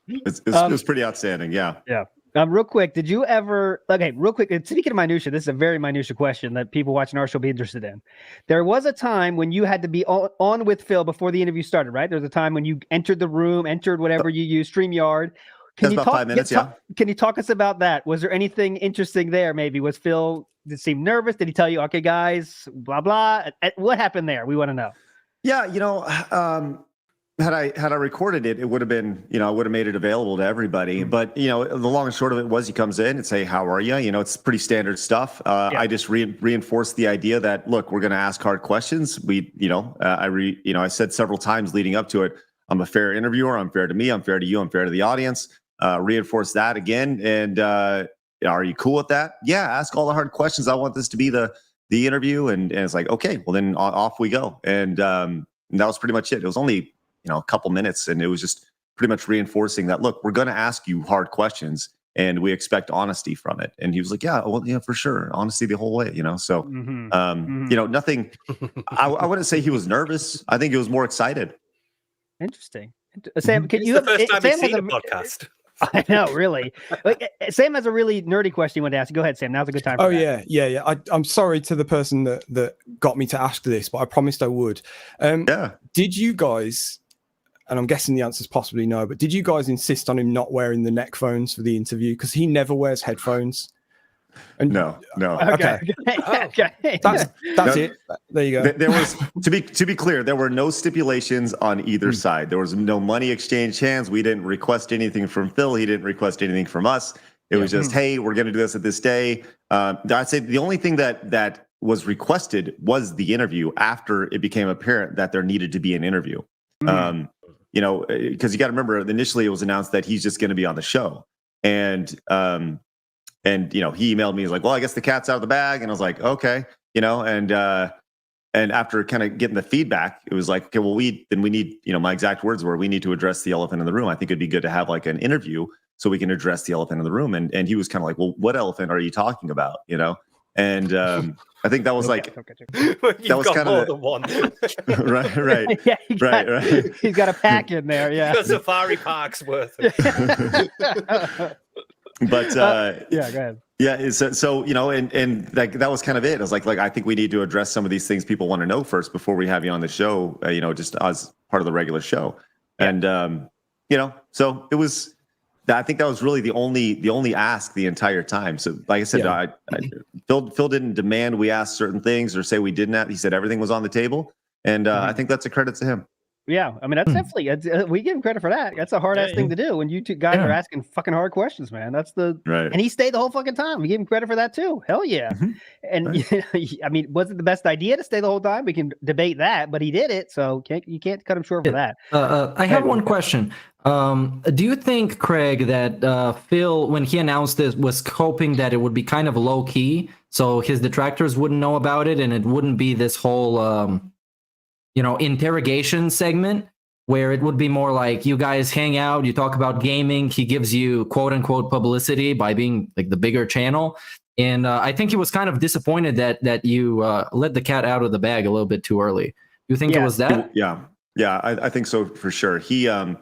It was pretty outstanding. Yeah. Real quick, did you ever, real quick, speaking of minutia, this is a very minutia question that people watching our show will be interested in. There was a time when you had to be on with Phil before the interview started, right? There was a time when you entered the room, whatever you use, StreamYard. Can you talk 5 minutes, Can you talk us about that? Was there anything interesting there? Maybe was Phil, did he seem nervous? Did he tell you, "Okay, guys, blah, blah"? What happened there? We want to know. Yeah, had I recorded it, it would have been, I would have made it available to everybody. But, the long and short of it was, he comes in and say, "How are you?" It's pretty standard stuff. I just reinforced the idea that, look, we're going to ask hard questions. I said several times leading up to it, I'm a fair interviewer. I'm fair to me. I'm fair to you. I'm fair to the audience. Reinforce that again. And are you cool with that? Yeah. Ask all the hard questions. I want this to be the interview. And it's like, okay, well then off we go. And that was pretty much it. It was only, a couple minutes, and it was just pretty much reinforcing that, look, we're going to ask you hard questions and we expect honesty from it. And he was like, "Yeah, well, for sure. Honesty the whole way," so, nothing, I wouldn't say he was nervous. I think he was more excited. Interesting. Sam, can you, the first time Sam he's seen has a podcast. I know, really. Sam has a really nerdy question he wanted to ask. Go ahead, Sam. Now's a good time for that. Yeah. I'm sorry to the person that got me to ask this, but I promised I would. Did you guys, and I'm guessing the answer is possibly no, but did you guys insist on him not wearing the neck phones for the interview? Because he never wears headphones. And no. Okay. That's it. There you go. There was, to be clear, there were no stipulations on either side. There was no money exchange hands. We didn't request anything from Phil. He didn't request anything from us. It was just, hey, we're going to do this at this day. I'd say the only thing that was requested was the interview after it became apparent that there needed to be an interview. You know, because you got to remember, initially it was announced that he's just going to be on the show, and you know, he emailed me, he's like, well, I guess the cat's out of the bag, and I was like, okay, you know, and after kind of getting the feedback, it was like, okay, well, we need, you know, my exact words were, we need to address the elephant in the room. I think it'd be good to have like an interview so we can address the elephant in the room. And he was kind of like, well, what elephant are you talking about? You know? And I think that was like, that was kind of than one. right. Yeah, right. He's got a pack in there. Yeah. The safari park's worth. But yeah, go ahead. Yeah, so you know, and like that was kind of it. I was like I think we need to address some of these things people want to know first before we have you on the show. You know, just as part of the regular show. And you know, so it was. I think that was really the only ask the entire time. So, like I said, Phil didn't demand we ask certain things or say we didn't. He said everything was on the table, and I think that's a credit to him. Yeah, I mean that's definitely we give him credit for that. That's a hard ass thing to do when you two guys are asking fucking hard questions, man. That's the right. And he stayed the whole fucking time. We give him credit for that too. Hell yeah. And I mean, was it the best idea to stay the whole time? We can debate that, but he did it, so you can't cut him short for that. I have one question. Do you think, Craig, that Phil, when he announced this, was hoping that it would be kind of low key, so his detractors wouldn't know about it, and it wouldn't be this whole you know, interrogation segment where it would be more like you guys hang out, you talk about gaming, he gives you quote unquote publicity by being like the bigger channel. And I think he was kind of disappointed that you let the cat out of the bag a little bit too early. Do you think it was that? Yeah, I think so for sure. He, you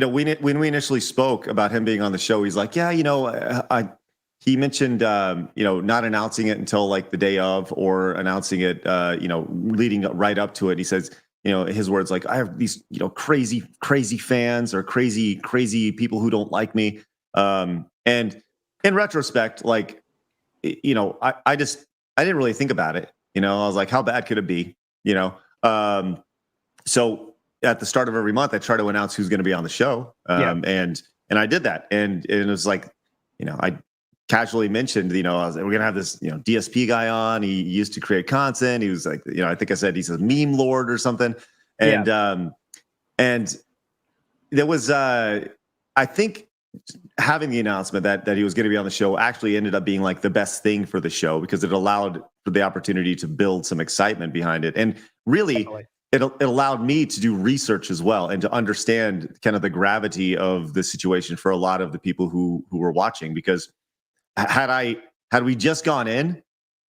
know, when we initially spoke about him being on the show, he's like, yeah, you know, he mentioned, you know, not announcing it until like the day of, or announcing it, you know, leading right up to it. He says, you know, his words like, I have these, you know, crazy fans or crazy people who don't like me. And in retrospect, like, you know, I didn't really think about it. You know, I was like, how bad could it be? You know, so at the start of every month, I try to announce who's going to be on the show. And I did that, and it was like, you know, I casually mentioned, you know, we're gonna have this, you know, DSP guy on. He used to create content. He was like, you know, I think I said he's a meme lord or something. And and there was I think having the announcement that he was going to be on the show actually ended up being like the best thing for the show, because it allowed for the opportunity to build some excitement behind it. And really it allowed me to do research as well and to understand kind of the gravity of the situation for a lot of the people who were watching, because had we just gone in,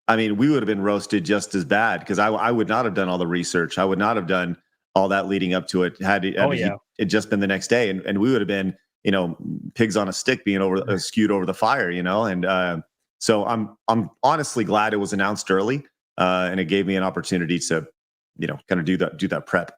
I mean, we would have been roasted just as bad, because I would not have done all the research. I would not have done all that leading up to it had it just been the next day, and we would have been, you know, pigs on a stick being skewed over the fire, you know. And so I'm honestly glad it was announced early, and it gave me an opportunity to, you know, kind of do that prep.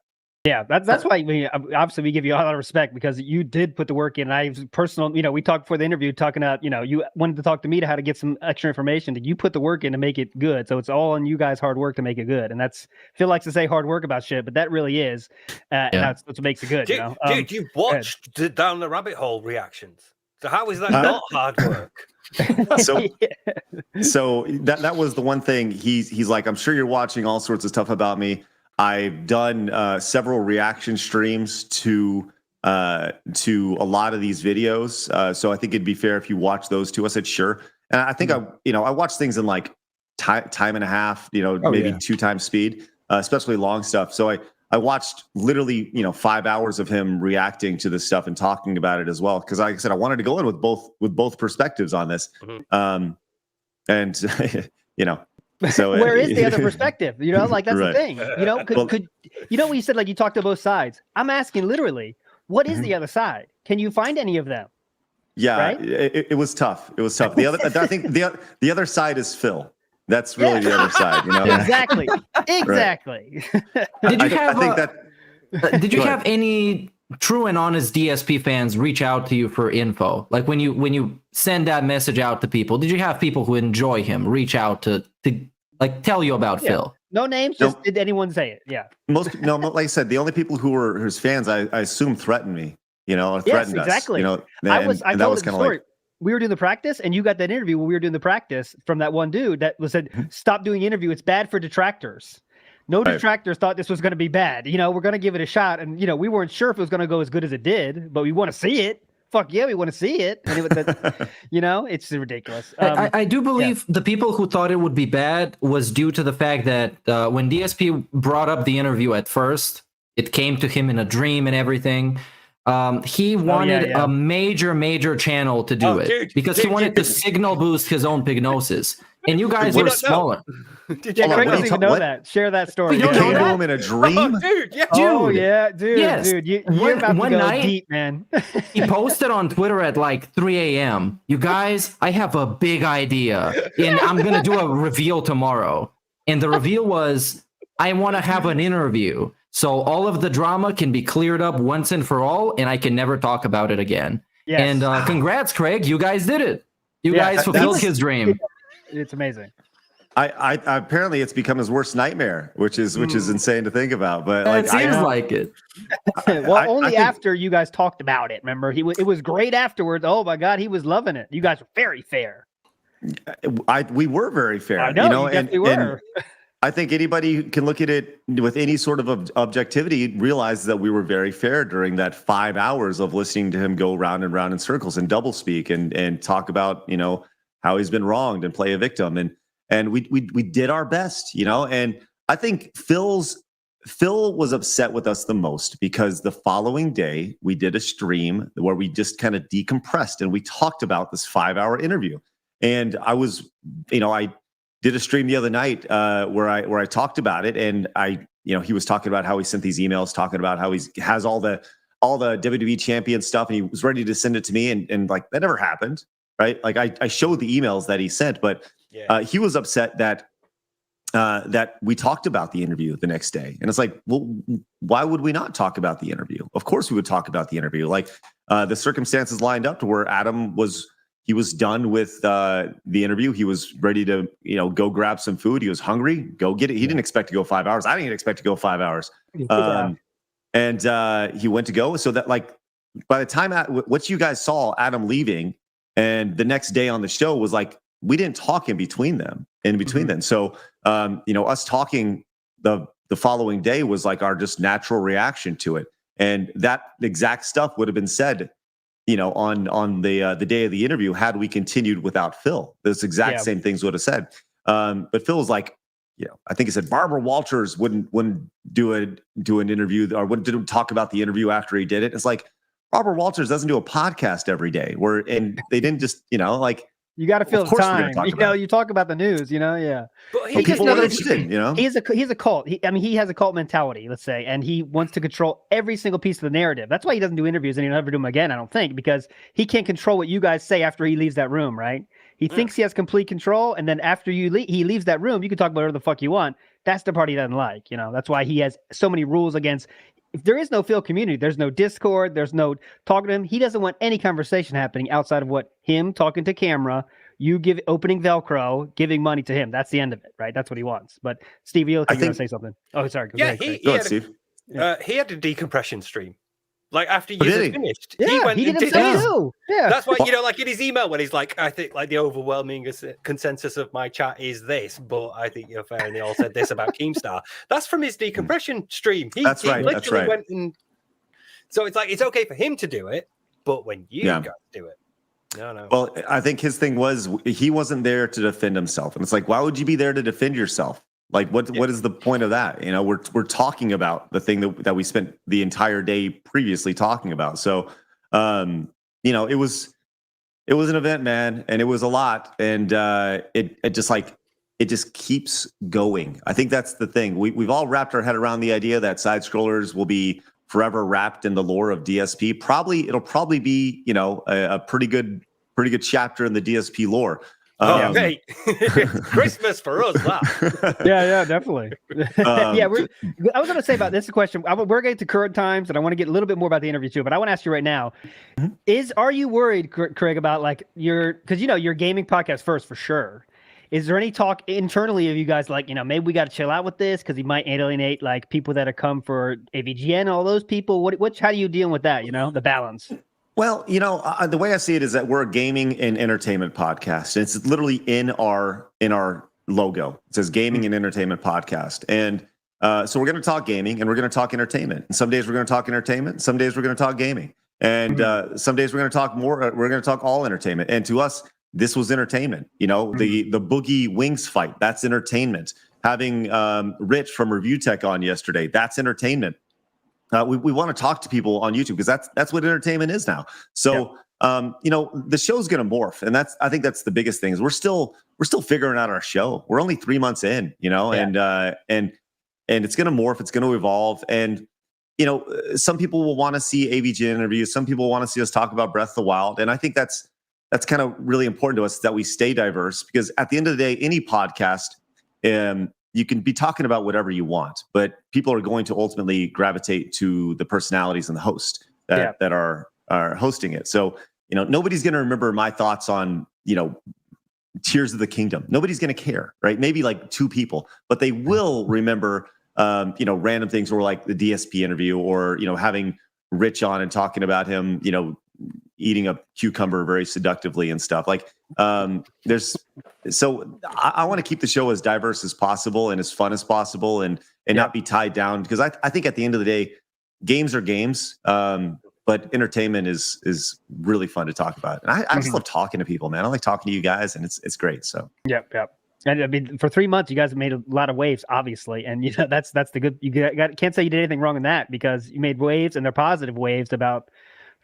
Yeah, that's why obviously we give you a lot of respect, because you did put the work in. I personal, you know, we talked before the interview talking about, you know, you wanted to talk to me to how to get some extra information. Did you put the work in to make it good? So it's all on you guys' hard work to make it good. And that's, Phil likes to say hard work about shit, but that really is, and that's what makes it good. Dude, you know? Dude, you watched the Down the Rabbit Hole reactions. So how is that not hard work? So that was the one thing he's like, I'm sure you're watching all sorts of stuff about me. I've done several reaction streams to a lot of these videos, so I think it'd be fair if you watch those too. I said sure, and I think I watch things in like time and a half, you know, maybe 2 times speed, especially long stuff. So I watched literally, you know, 5 hours of him reacting to this stuff and talking about it as well, because like I said, I wanted to go in with both perspective on this, and you know. So where is the other perspective? You know, like that's the thing. You know, could you know when you said like you talked to both sides? I'm asking literally, what is the other side? Can you find any of them? Yeah, right? it was tough. It was tough. The other, I think the other side is Phil. That's really the other side. You know, exactly. Did you did you have any true and honest DSP fans reach out to you for info? Like when you send that message out to people, did you have people who enjoy him reach out to like tell you about Phil? No names, just did anyone say it? Yeah. Like I said, the only people who were his fans, I assume threatened me, you know, or threatened us. Exactly. You know, I told the story. we were doing the practice, and you got that interview when we were doing the practice from that one dude that said, "Stop doing interview. It's bad for detractors." No detractors thought this was going to be bad. You know, we're going to give it a shot, and you know, we weren't sure if it was going to go as good as it did, but we want to see it. Fuck yeah, we want to see it. And you know, it's ridiculous. I do believe the people who thought it would be bad was due to the fact that when DSP brought up the interview at first, it came to him in a dream and everything. He wanted a major channel to do it because he wanted to signal boost his own Pignosis. And you guys were smaller. Craig doesn't even know that. Share that story. You don't know him in a dream? Dude. You're about to go deep, man. He posted on Twitter at like 3 a.m. You guys, I have a big idea, and I'm going to do a reveal tomorrow. And the reveal was, I want to have an interview. So all of the drama can be cleared up once and for all, and I can never talk about it again. Yes. And congrats, Craig. You guys did it. You guys fulfilled his dream. It's amazing. I apparently it's become his worst nightmare, which is insane to think about. But like, it seems like it. Well, only after you guys talked about it. Remember, it was great afterwards. Oh my God, he was loving it. You guys were very fair. We were very fair. I know, you know, you definitely were. I think anybody who can look at it with any sort of objectivity realizes that we were very fair during that 5 hours of listening to him go round and round in circles and doublespeak and talk about, you know, how he's been wronged and play a victim. And we did our best, you know, and I think Phil was upset with us the most because the following day we did a stream where we just kind of decompressed and we talked about this 5-hour interview. And I was, you know, I did a stream the other night where I talked about it, and he was talking about how he sent these emails talking about how he has all the WWE champion stuff, and he was ready to send it to me, and like that never happened, right? Like I showed the emails that he sent, but he was upset that we talked about the interview the next day, and it's like, well, why would we not talk about the interview? Of course we would talk about the interview. Like the circumstances lined up to where Adam was done with the interview. He was ready to, you know, go grab some food. He was hungry, go get it. He didn't expect to go 5 hours. I didn't expect to go 5 hours. And he went to go. So that, like, by the time what you guys saw Adam leaving and the next day on the show was like, we didn't talk in between them. Then. So, you know, us talking the following day was like our just natural reaction to it. And that exact stuff would have been said, you know, on the day of the interview, had we continued without Phil. Those exact same things would have said. But Phil was like, you know, I think he said Barbara Walters wouldn't do an interview or didn't talk about the interview after he did it. It's like Barbara Walters doesn't do a podcast every day and they didn't just, you know, like, you got to fill the time. You know, you talk about the news, you know, But people are interested, you know. He's a cult. He has a cult mentality, let's say, and he wants to control every single piece of the narrative. That's why he doesn't do interviews, and he'll never do them again, I don't think, because he can't control what you guys say after he leaves that room, right? He thinks he has complete control, and then after he leaves that room, you can talk about whatever the fuck you want. That's the part he doesn't like, you know. That's why he has so many rules against. If there is no Phil community, there's no Discord, there's no talking to him. He doesn't want any conversation happening outside of him talking to camera. You opening Velcro, giving money to him. That's the end of it, right? That's what he wants. But Steve, you're going to say something. Oh, sorry. Go ahead, Steve. He had a decompression stream. Like after you finished, he did himself too. Yeah, that's why, you know, like in his email when he's like, I think like the overwhelming consensus of my chat is this, but I think you're fair, and they all said this about Keemstar. That's from his decompression stream. He literally went and so it's like it's okay for him to do it, but when you guys do it. No. Well, I think his thing was he wasn't there to defend himself, and it's like, why would you be there to defend yourself? Like, what is the point of that? You know, we're talking about the thing that we spent the entire day previously talking about. So, you know, it was an event, man, and it was a lot, and it just keeps going. I think that's the thing. We've all wrapped our head around the idea that side scrollers will be forever wrapped in the lore of DSP. It'll probably be, you know, a pretty good chapter in the DSP lore. Hey, it's Christmas for us. Wow. Yeah, definitely. I was going to say about this question. We're getting to current times, and I want to get a little bit more about the interview too. But I want to ask you right now: are you worried, Craig, about like because you know your gaming podcast first for sure? Is there any talk internally of you guys like, you know, maybe we got to chill out with this because he might alienate like people that have come for AVGN, all those people? How do you deal with that? You know, the balance. Well, the way I see it is that we're a gaming and entertainment podcast. It's literally in our logo. It says gaming and entertainment podcast. And so we're going to talk gaming and we're going to talk entertainment. And some days we're going to talk entertainment. Some days we're going to talk gaming. And some days we're going to talk more. We're going to talk all entertainment. And to us, this was entertainment. The Boogie Wings fight, that's entertainment. Having Rich from Review Tech on yesterday, that's entertainment. We want to talk to people on YouTube because that's what entertainment is now. So the show's going to morph, and I think that's the biggest thing. Is we're still figuring out our show. We're only 3 months in, and it's going to morph. It's going to evolve, and some people will want to see AVG interviews. Some people want to see us talk about Breath of the Wild, and I think that's kind of really important to us that we stay diverse because at the end of the day, any podcast. You can be talking about whatever you want, but people are going to ultimately gravitate to the personalities and the host that are hosting it. So, nobody's going to remember my thoughts on, Tears of the Kingdom. Nobody's going to care, right? Maybe like 2 people, but they will remember, random things or like the DSP interview or, having Rich on and talking about him, eating a cucumber very seductively and stuff like I want to keep the show as diverse as possible and as fun as possible and not be tied down because I think at the end of the day, games are games. But entertainment is really fun to talk about. And I just love talking to people, man. I like talking to you guys and it's great. So Yep. And I mean, for 3 months, you guys have made a lot of waves, obviously, and that's the good. Can't say you did anything wrong in that because you made waves and they're positive waves about.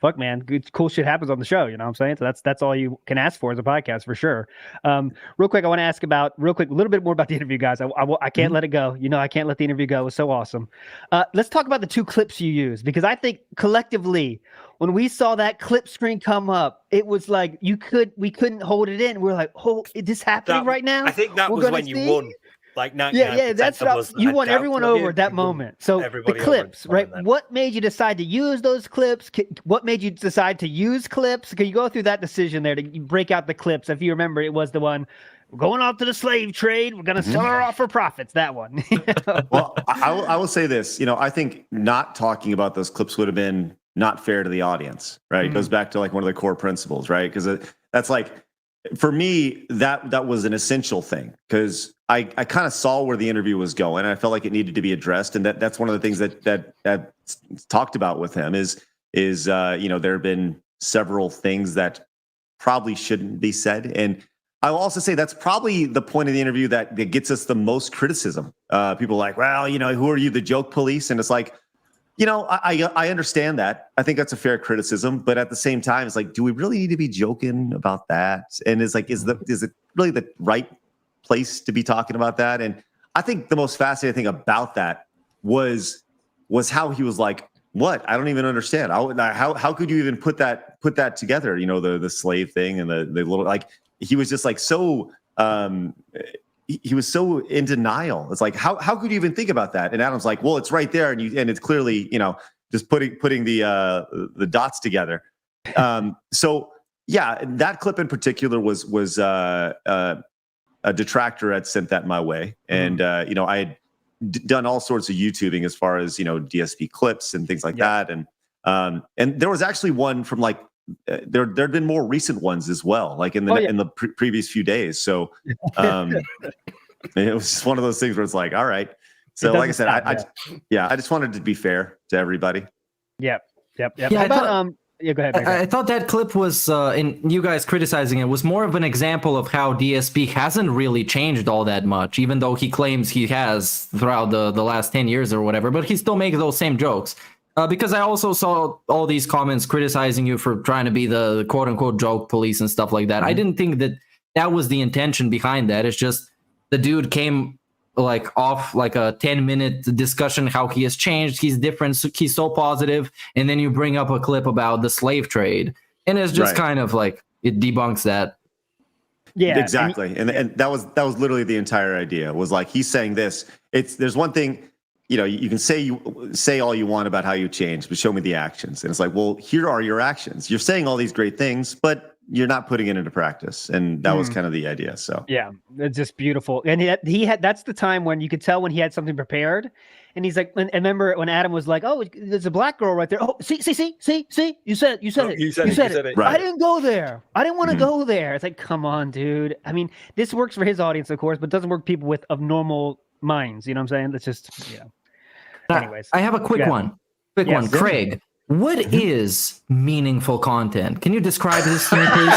Fuck, man, good, cool shit happens on the show. You know what I'm saying? So that's all you can ask for as a podcast for sure. Real quick, I want to ask a little bit more about the interview, guys. I can't let it go. I can't let the interview go. It was so awesome. Let's talk about the 2 clips you used because I think collectively, when we saw that clip screen come up, it was like we couldn't hold it in. We're like, oh, is this happening right now? I think that was when you won. Like 99% that's what you won everyone over at that moment. So the clips, right? What made you decide to use those clips? What made you decide to use clips? Can you go through that decision there to break out the clips? If you remember, it was the one we're going off to the slave trade. We're going to sell her off for profits. That one. Well, I will say this. I think not talking about those clips would have been not fair to the audience, right? It goes back to like one of the core principles, right? Because that's like. For me, that was an essential thing because I kind of saw where the interview was going and I felt like it needed to be addressed. And that's one of the things that talked about with him is there have been several things that probably shouldn't be said. And I will also say that's probably the point of the interview that gets us the most criticism. People are like, well, who are you, the joke police? And it's like, I understand that. I think that's a fair criticism, but at the same time, it's like, do we really need to be joking about that? And it's like, is it really the right place to be talking about that? And I think the most fascinating thing about that was how he was like, what? I don't even understand. How could you even put that together? The slave thing and the little, like, he was just like, so, he was so in denial. It's like, how could you even think about that? And Adam's like, well, it's right there. And it's clearly, just putting the dots together. So yeah, that clip in particular was a detractor had sent that my way. And, I had done all sorts of YouTubing as far as, DSP clips and things like that. And there was actually one from like, there'd been more recent ones as well, like in the previous few days. So it was just one of those things where it's like, all right. So like I said, I just wanted to be fair to everybody. Yep. Yeah, How about, go ahead. I thought that clip was, and you guys criticizing it, was more of an example of how DSP hasn't really changed all that much, even though he claims he has throughout the last 10 years or whatever, but he still makes those same jokes. Because I also saw all these comments criticizing you for trying to be the quote unquote joke police and stuff like that. I didn't think that was the intention behind that. It's just the dude came like off like a 10-minute discussion, how he has changed. He's different. He's so positive. And then you bring up a clip about the slave trade. And it's just kind of like, it debunks that. Yeah, exactly. And that was literally the entire idea was like, he's saying this, there's one thing, you can say all you want about how you changed, but show me the actions. And it's like, well, here are your actions. You're saying all these great things, but you're not putting it into practice, and that was kind of the idea. So yeah, it's just beautiful. And he had that's the time when you could tell when he had something prepared. And he's like, and remember when Adam was like, "Oh, there's a black girl right there. Oh, see, you said it. You said it. Right. I didn't go there. I didn't want to go there." It's like, come on, dude. I mean, this works for his audience, of course, but doesn't work for people of normal minds. You know what I'm saying? That's just, Anyways, I have a quick one. Yes. Craig, what is meaningful content? Can you describe this to me, please?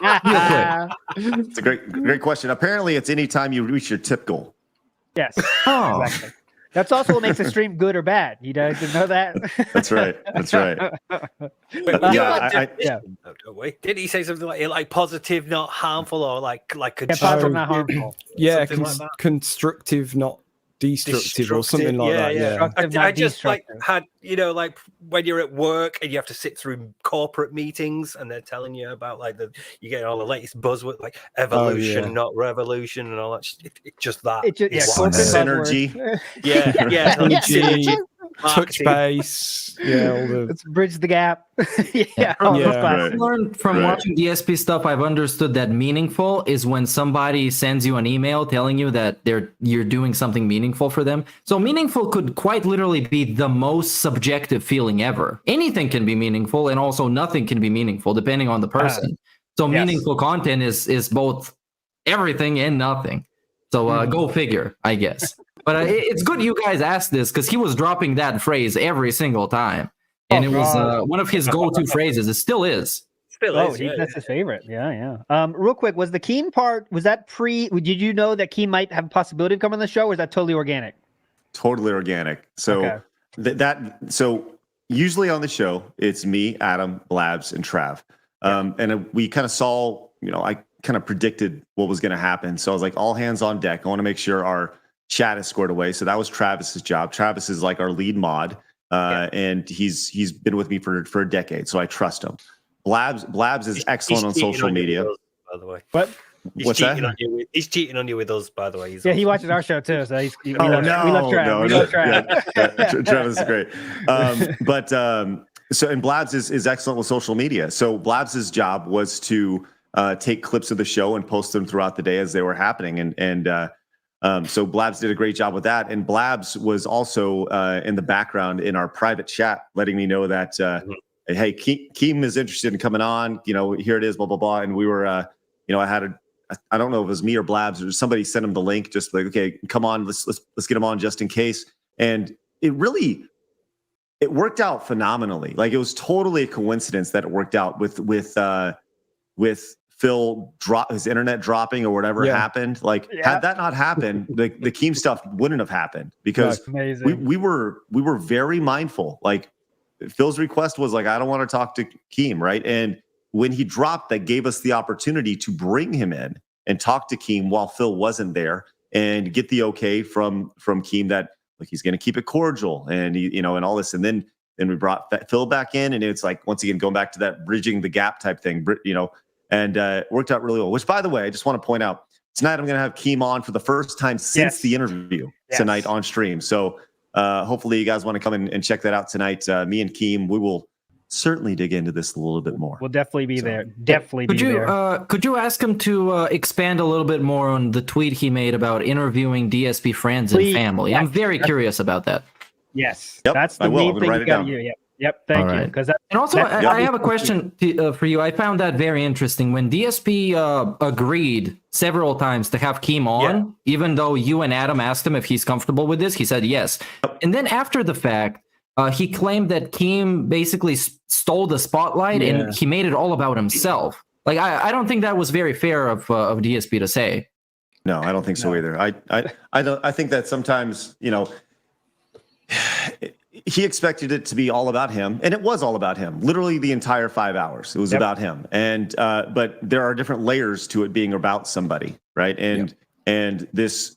Real quick. it's a great question. Apparently, it's anytime you reach your tip goal. Yes. Oh. Exactly. That's also what makes a stream good or bad. You guys didn't know that? That's right. Did he say something like positive, not harmful, or like positive, not harmful? Yeah, Something like that. constructive, not destructive, or something like that. Yeah. I just had like when you're at work and you have to sit through corporate meetings and they're telling you about you get all the latest buzzword like evolution, not revolution, and all that. Just that. Synergy. Synergy. Touch base, all the let's bridge the gap. I've learned from watching DSP stuff. I've understood that meaningful is when somebody sends you an email telling you that you're doing something meaningful for them. So meaningful could quite literally be the most subjective feeling ever. Anything can be meaningful, and also nothing can be meaningful depending on the person. So meaningful content is both everything and nothing. So go figure, I guess. But it's good you guys asked this because he was dropping that phrase every single time. And it was one of his go-to phrases. It still is. That's his favorite. Yeah. Real quick, was the Keem part, was that did you know that Keem might have a possibility of coming on the show, or is that totally organic? Totally organic. So so usually on the show, it's me, Adam, Blabs, and Trav. And we kind of saw, I kind of predicted what was going to happen. So I was like, all hands on deck. I want to make sure our chat is squared away. So that was Travis's job. Travis is like our lead mod. And he's been with me for a decade, so I trust him. Blabs is excellent on social media. By the way, what's that? He's cheating on you with us, by the way. He watches our show too, so we love Travis. Travis is great. And Blabs is excellent with social media. So Blabs's job was to take clips of the show and post them throughout the day as they were happening, so Blabs did a great job with that. And Blabs was also in the background in our private chat, letting me know that, hey, Keem is interested in coming on. Here it is, blah, blah, blah. And we were, I don't know if it was me or Blabs or somebody sent him the link, just like, okay, come on, let's get him on just in case. And it worked out phenomenally. Like, it was totally a coincidence that it worked out with Phil his internet dropping or whatever happened. Had that not happened, the Keem stuff wouldn't have happened, because we were very mindful. Like, Phil's request was like, I don't want to talk to Keem, right? And when he dropped, that gave us the opportunity to bring him in and talk to Keem while Phil wasn't there, and get the okay from Keem that he's going to keep it cordial and and all this. And then we brought Phil back in, and it's like, once again, going back to that bridging the gap type thing, and it worked out really well. Which, by the way, I just want to point out, tonight I'm going to have Keem on for the first time since the interview tonight on stream. So hopefully you guys want to come and check that out tonight. Me and Keem, we will certainly dig into this a little bit more. We'll definitely be there. Definitely be there. Could you ask him to expand a little bit more on the tweet he made about interviewing DSP friends and family? I'm very curious about that. Yes. That's the main thing you got to do. Yep. Thank you. Because and also, I have a question for you. I found that very interesting when DSP agreed several times to have Keem on, even though you and Adam asked him if he's comfortable with this. He said yes. And then after the fact, he claimed that Keem basically stole the spotlight and he made it all about himself. Like, I don't think that was very fair of DSP to say. No, I don't think so either. I think that sometimes, he expected it to be all about him, and it was all about him. Literally the entire 5 hours, it was about him. And but there are different layers to it being about somebody, right? And this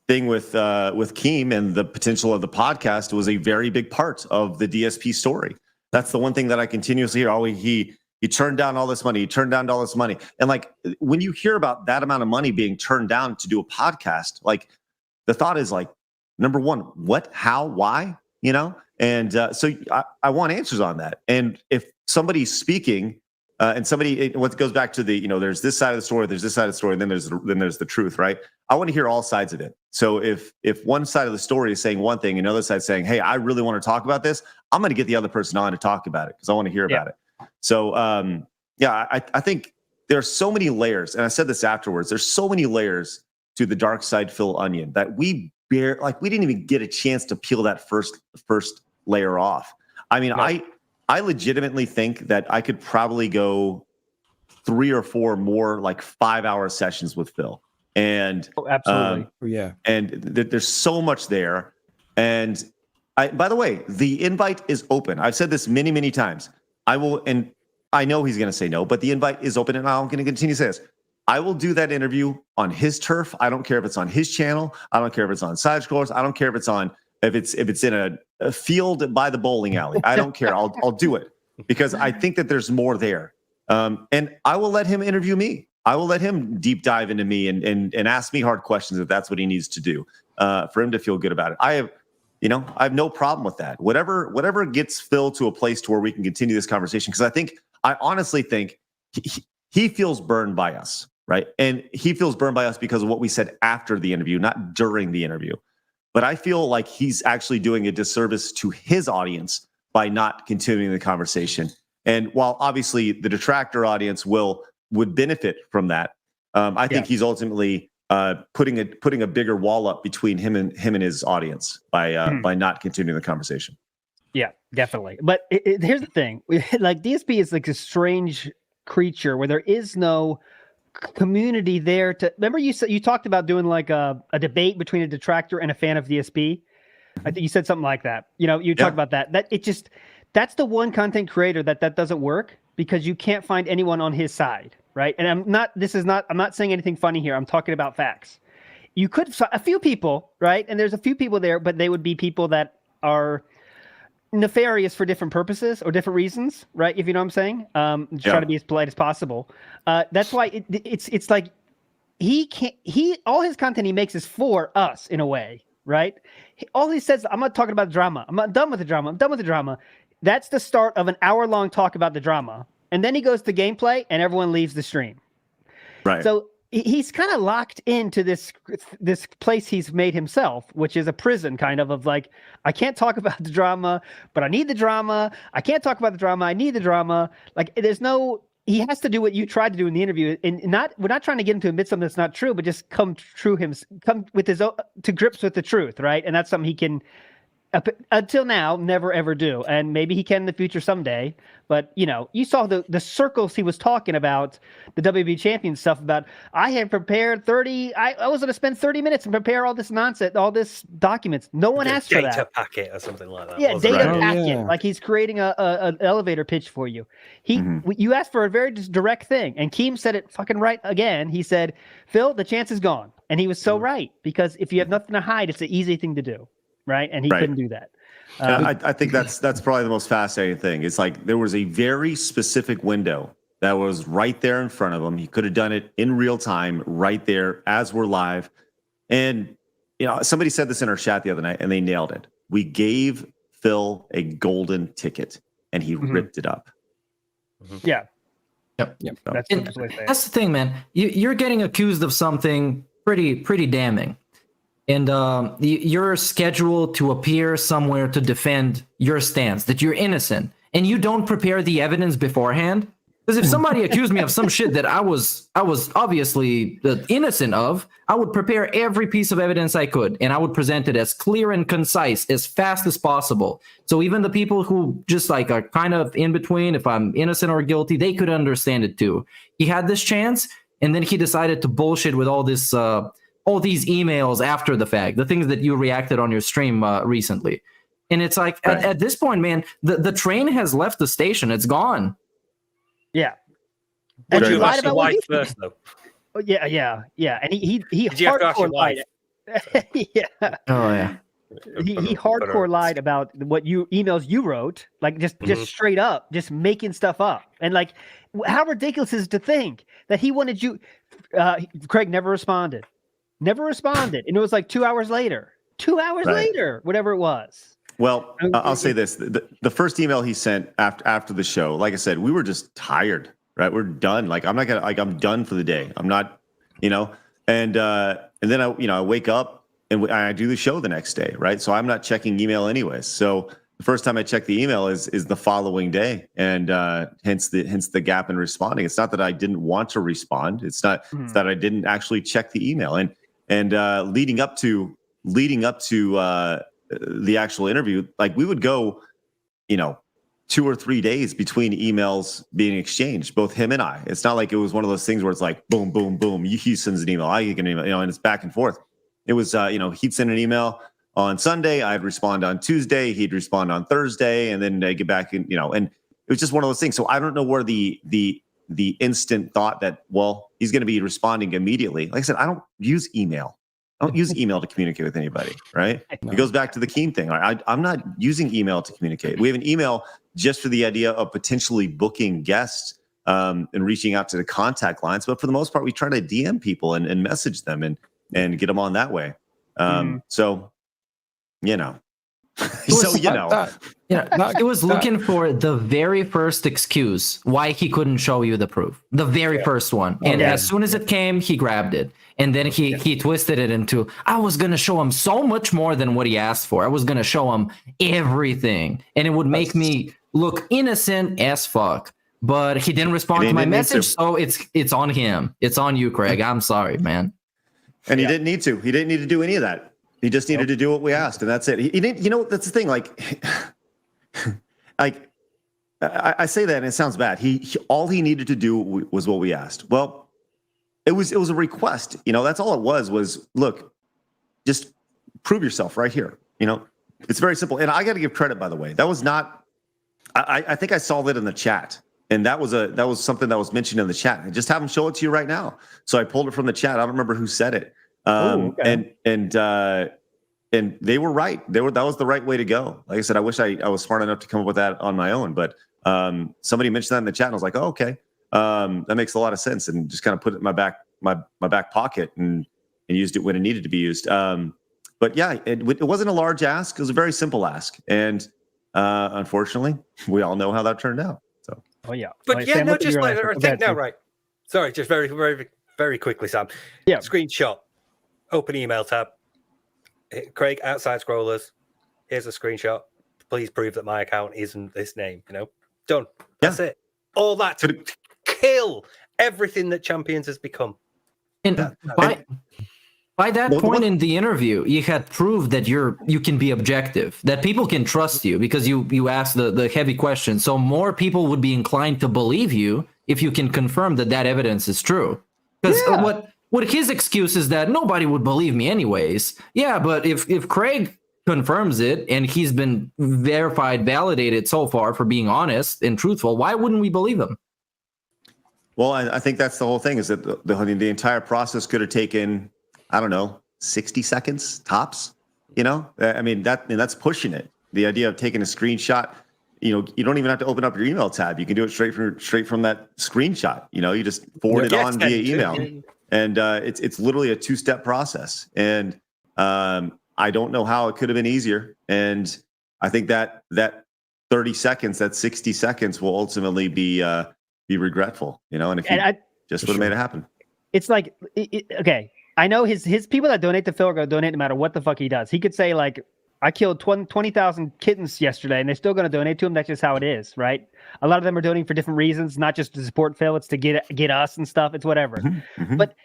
thing with Keem and the potential of the podcast was a very big part of the DSP story. That's the one thing that I continuously hear. Oh, he turned down all this money. He turned down all this money. And like, when you hear about that amount of money being turned down to do a podcast, like, the thought is like, number one, what, how, why? And so I want answers on that. And if somebody's speaking and somebody, what goes back to the, there's this side of the story, there's this side of the story, and then there's the truth, right? I want to hear all sides of it. So if one side of the story is saying one thing and another side saying, hey, I really want to talk about this, I'm going to get the other person on to talk about it because I want to hear about it. So I think there are so many layers, and I said this afterwards, there's so many layers to the dark side Phil onion that we didn't even get a chance to peel that first layer off. I mean, I legitimately think that I could probably go 3 or 4 more 5-hour sessions with Phil. And absolutely. And there's so much there. And by the way, the invite is open. I've said this many, many times. I will, and I know he's going to say no, but the invite is open, and I'm going to continue to say this. I will do that interview on his turf. I don't care if it's on his channel. I don't care if it's on Side Scrollers. I don't care if it's in a field by the bowling alley. I don't care. I'll do it because I think that there's more there. And I will let him interview me. I will let him deep dive into me and ask me hard questions if that's what he needs to do for him to feel good about it. I have no problem with that. Whatever gets Phil to a place to where we can continue this conversation, because I honestly think he feels burned by us, right? And he feels burned by us because of what we said after the interview, not during the interview. But I feel like he's actually doing a disservice to his audience by not continuing the conversation. And while obviously the detractor audience would benefit from that, I think he's ultimately putting a bigger wall up between him and his audience by not continuing the conversation. Yeah, definitely. But here's the thing: DSP is like a strange creature where there is no community there to. Remember, you talked about doing like a debate between a detractor and a fan of DSP. I think you said something like that. You talked about that. That's the one content creator that doesn't work because you can't find anyone on his side, right? And I'm not saying anything funny here. I'm talking about facts. You could a few people, right? And there's a few people there, but they would be people that are nefarious for different purposes or different reasons, right? If you know what I'm saying. Try to be as polite as possible. That's why it's like all his content he makes is for us in a way, right? All he says, I'm not talking about drama. I'm not done with the drama. I'm done with the drama. That's the start of an hour-long talk about the drama. And then he goes to gameplay and everyone leaves the stream. Right. So he's kind of locked into this place he's made himself, which is a prison of like, I can't talk about the drama, but I need the drama. I can't talk about the drama. I need the drama. Like he has to do what you tried to do in the interview, and we're not trying to get him to admit something that's not true, but just come with his own, to grips with the truth, right? And that's something he can, until now, never ever do, and maybe he can in the future someday. But you saw the circles he was talking about, the WB champion stuff about. I had prepared 30. I was going to spend 30 minutes and prepare all this nonsense, all this documents. No one asked for that. Data packet or something like that. Yeah, data packet. Yeah. Like he's creating an elevator pitch for you. You asked for a very direct thing, and Keem said it fucking right again. He said, "Phil, the chance is gone," and he was so right, because if you have nothing to hide, it's an easy thing to do. Right, and he couldn't do that. I think that's probably the most fascinating thing. It's like there was a very specific window that was right there in front of him. He could have done it in real time, right there as we're live. And somebody said this in our chat the other night, and they nailed it. We gave Phil a golden ticket, and he ripped it up. Yeah. Yep. That's the thing, man. You're getting accused of something pretty damning. And you're scheduled to appear somewhere to defend your stance, that you're innocent, and you don't prepare the evidence beforehand. Because if somebody accused me of some shit that I was obviously innocent of, I would prepare every piece of evidence I could, and I would present it as clear and concise, as fast as possible. So even the people who just are kind of in between, if I'm innocent or guilty, they could understand it too. He had this chance, and then he decided to bullshit with all this. All these emails after the fact, the things that you reacted on your stream recently. And it's like, at this point, man, the train has left the station. It's gone. Yeah. And you lied about what first, though. Yeah. And he Did you have to ask your wife? Yeah. Oh, yeah. He hardcore lied about what emails you wrote, just straight up, just making stuff up. And how ridiculous is it to think that he wanted you, Craig never responded. And it was 2 hours later. 2 hours later, whatever it was. Well, I'll say this. The first email he sent after the show, like I said, we were just tired, right? We're done. Like I'm not gonna like I'm done for the day. I'm not, and then I wake up and I do the show the next day, right? So I'm not checking email anyways. So the first time I check the email is the following day, and hence the gap in responding. It's not that I didn't want to respond. It's it's that I didn't actually check the email. And leading up to the actual interview, like we would go, 2 or 3 days between emails being exchanged, both him and I. It's not like it was one of those things where it's like boom, boom, boom. He sends an email, I get an email, and it's back and forth. It was, he'd send an email on Sunday, I'd respond on Tuesday, he'd respond on Thursday, and then I get back and it was just one of those things. So I don't know where the instant thought that, well, he's going to be responding immediately. Like I said, I don't use email. I don't use email to communicate with anybody, right? No. It goes back to the Keem thing. I'm not using email to communicate. We have an email just for the idea of potentially booking guests and reaching out to the contact lines. But for the most part, we try to DM people and message them and get them on that way. So, it was looking for the very first excuse why he couldn't show you the proof, the very first one. And as soon as it came, he grabbed it. And then he twisted it into, I was going to show him so much more than what he asked for. I was going to show him everything. And it would make me look innocent as fuck. But he didn't respond to my message, so it's on him. It's on you, Craig. I'm sorry, man. And he didn't need to. He didn't need to do any of that. He just needed to do what we asked, and that's it. He didn't. That's the thing. Like, I say that, and it sounds bad. All he needed to do was what we asked. Well, it was a request. That's all it was. Was look, just prove yourself right here. It's very simple. And I got to give credit, by the way. That was not. I think I saw that in the chat, and that was something that was mentioned in the chat. I just have him show it to you right now. So I pulled it from the chat. I don't remember who said it. And they were right. That was the right way to go. Like I said, I wish I was smart enough to come up with that on my own, but somebody mentioned that in the chat and I was like, oh, okay. That makes a lot of sense, and just kind of put it in my back pocket and used it when it needed to be used. But yeah, it wasn't a large ask. It was a very simple ask. And unfortunately, we all know how that turned out. So, but yeah, no, just like I think now, right. Sorry, just very, very, very quickly, Sam. Yeah. Screenshot. Open email tab. Craig, outside scrollers. Here's a screenshot. Please prove that my account isn't this name. Done. That's it. All that to kill everything that Champions has become. And by that point in the interview, you had proved that you can be objective, that people can trust you because you asked the heavy questions. So more people would be inclined to believe you if you can confirm that evidence is true. Because what his excuse is that nobody would believe me anyways. Yeah, but if Craig confirms it and he's been verified, validated so far for being honest and truthful, why wouldn't we believe him? Well, I think that's the whole thing, is that the entire process could have taken, I don't know, 60 seconds tops. I mean, that's pushing it. The idea of taking a screenshot, you don't even have to open up your email tab. You can do it straight from that screenshot. You just forward it on via email. And it's literally a 2-step process. And I don't know how it could have been easier. And I think that 30 seconds, that 60 seconds will ultimately be regretful, and if he just would have made it happen. It's like, okay, I know his people that donate to Phil are going to donate no matter what the fuck he does. He could say, like, I killed 20,000 kittens yesterday, and they're still going to donate to him. That's just how it is, right? A lot of them are donating for different reasons, not just to support Phil. It's to get us and stuff. It's whatever. But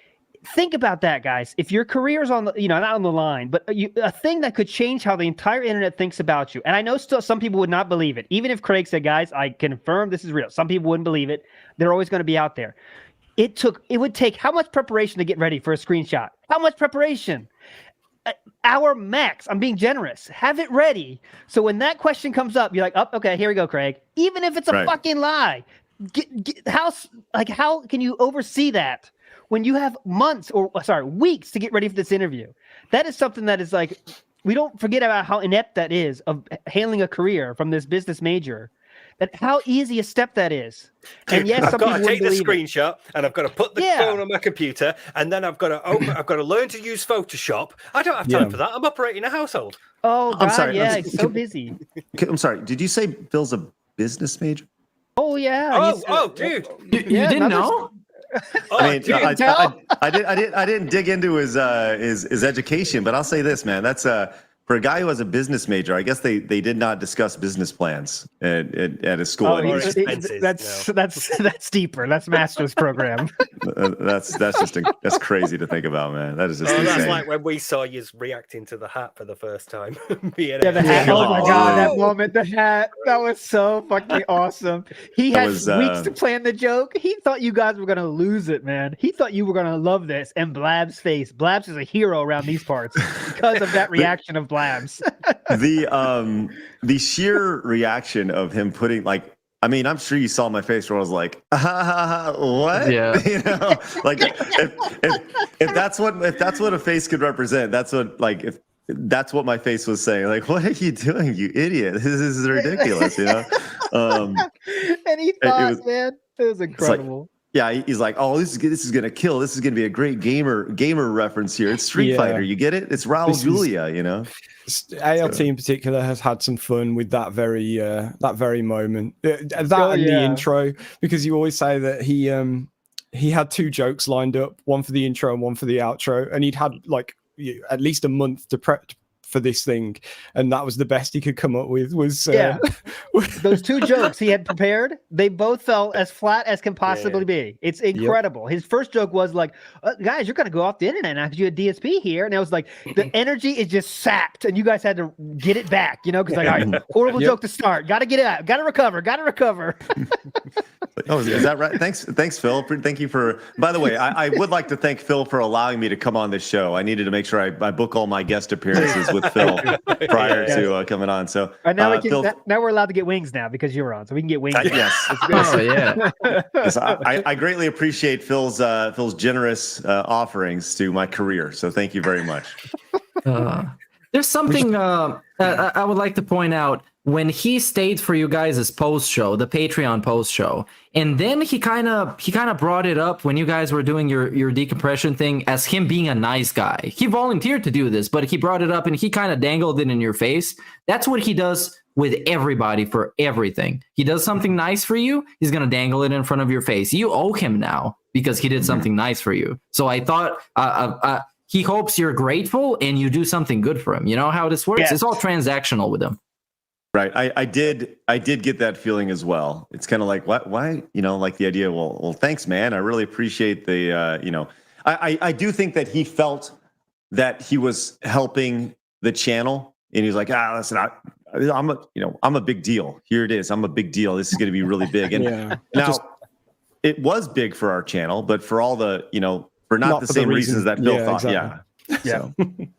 think about that, guys. If your career's on the, not on the line, but a thing that could change how the entire internet thinks about you. And I know still some people would not believe it. Even if Craig said, guys, I confirm this is real. Some people wouldn't believe it. They're always going to be out there. It would take how much preparation to get ready for a screenshot? How much preparation? Hour max. I'm being generous. Have it ready. So when that question comes up, you're like, oh, okay, here we go, Craig. Even if it's a fucking lie, how can you oversee that when you have weeks to get ready for this interview? That is something that is like, we don't forget about how inept that is of handling a career from this business major. That how easy a step that is. And yes, I've got to take the screenshot and I've got to put the phone on my computer, and then I've got to learn to use Photoshop. I don't have time for that. I'm operating a household. Oh, God, I'm sorry. Yeah, he's so busy. I'm sorry. Did you say Bill's a business major? Oh yeah. Dude. You didn't know? I mean, you didn't tell? I didn't dig into his education, but I'll say this, man. That's for a guy who has a business major. I guess they did not discuss business plans at his school. Oh, And he's- that's deeper. That's master's program. that's that's crazy to think about, man. That is just That's insane. like when we saw you reacting to the hat for the first time. Yeah, the hat. Oh my god, that moment, the hat. That was so fucking awesome. He That had was, weeks to plan the joke. He thought you guys were gonna lose it, man. He thought you were gonna love this. And Blab's face. Blabs is a hero around these parts because of that reaction of Blabs. The sheer reaction of him putting like, I mean, I'm sure you saw my face where I was like, what? Yeah. You know, like if that's what a face could represent, that's what my face was saying. Like, what are you doing, you idiot? This is ridiculous, you know? And he thought, man, it was incredible. Yeah, he's like, oh, this is gonna kill. This is gonna be a great gamer reference here. It's Street Fighter, you get it? It's Raul Julia, you know. ALT in particular has had some fun with that very moment. The intro, because you always say that he had two jokes lined up, one for the intro and one for the outro, and he'd had like at least a month to prep for this thing, and that was the best he could come up with. Was those two jokes he had prepared, they both fell as flat as can possibly be. It's incredible. His first joke was like, guys, you're gonna go off the internet now because you had DSP here, and I was like, the energy is just sapped, and you guys had to get it back, you know, because like, all right, horrible joke to start, gotta get it out, gotta recover. Oh, is that right? Thanks, Phil. Thank you for. By the way, I would like to thank Phil for allowing me to come on this show. I needed to make sure I book all my guest appearances with Phil prior to coming on. So now now we're allowed to get wings now because you're on, so we can get wings. Yes. Oh yeah. Yes, I greatly appreciate Phil's generous offerings to my career. So thank you very much. There's something I would like to point out. When he stayed for you guys' post show, the Patreon post show, and then he kind of brought it up when you guys were doing your decompression thing as him being a nice guy. He volunteered to do this, but he brought it up and he kind of dangled it in your face. That's what he does with everybody for everything. He does something nice for you, he's gonna dangle it in front of your face. You owe him now because he did something nice for you. So I thought he hopes you're grateful and you do something good for him. You know how this works? Yes. It's all transactional with him. Right. I did get that feeling as well. It's kind of like, why, you know, like the idea, well, thanks, man. I really appreciate the, you know, I do think that he felt that he was helping the channel, and he's like, listen, I'm a big deal. Here it is. I'm a big deal. This is going to be really big. And now it was big for our channel, but for all the, you know, for not the same reasons that Phil thought. Exactly. Yeah. Yeah,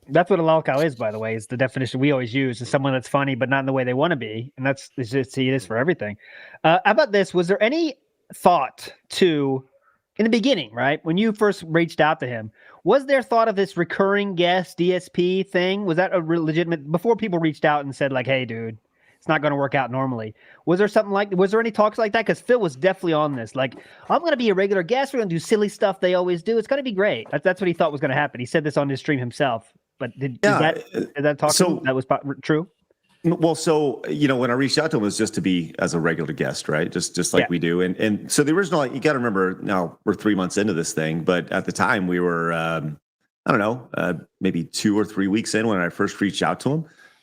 that's what a lolcow is, by the way. Is the definition we always use is someone that's funny but not in the way they want to be, and that's just see this for everything. How about this? Was there any thought to in the beginning, right when you first reached out to him? Was there thought of this recurring guest DSP thing? Was that a legitimate before people reached out and said like, "Hey, dude, it's not going to work out normally"? Was there something like? Was there any talks like that? Because Phil was definitely on this. Like, I'm going to be a regular guest. We're going to do silly stuff they always do. It's going to be great. That's what he thought was going to happen. He said this on his stream himself. But did that talk? So that was true. Well, so you know, when I reached out to him, it was just to be as a regular guest, right? Just like we do. And so the original, you got to remember. Now we're 3 months into this thing, but at the time we were, I don't know, maybe 2 or 3 weeks in when I first reached out to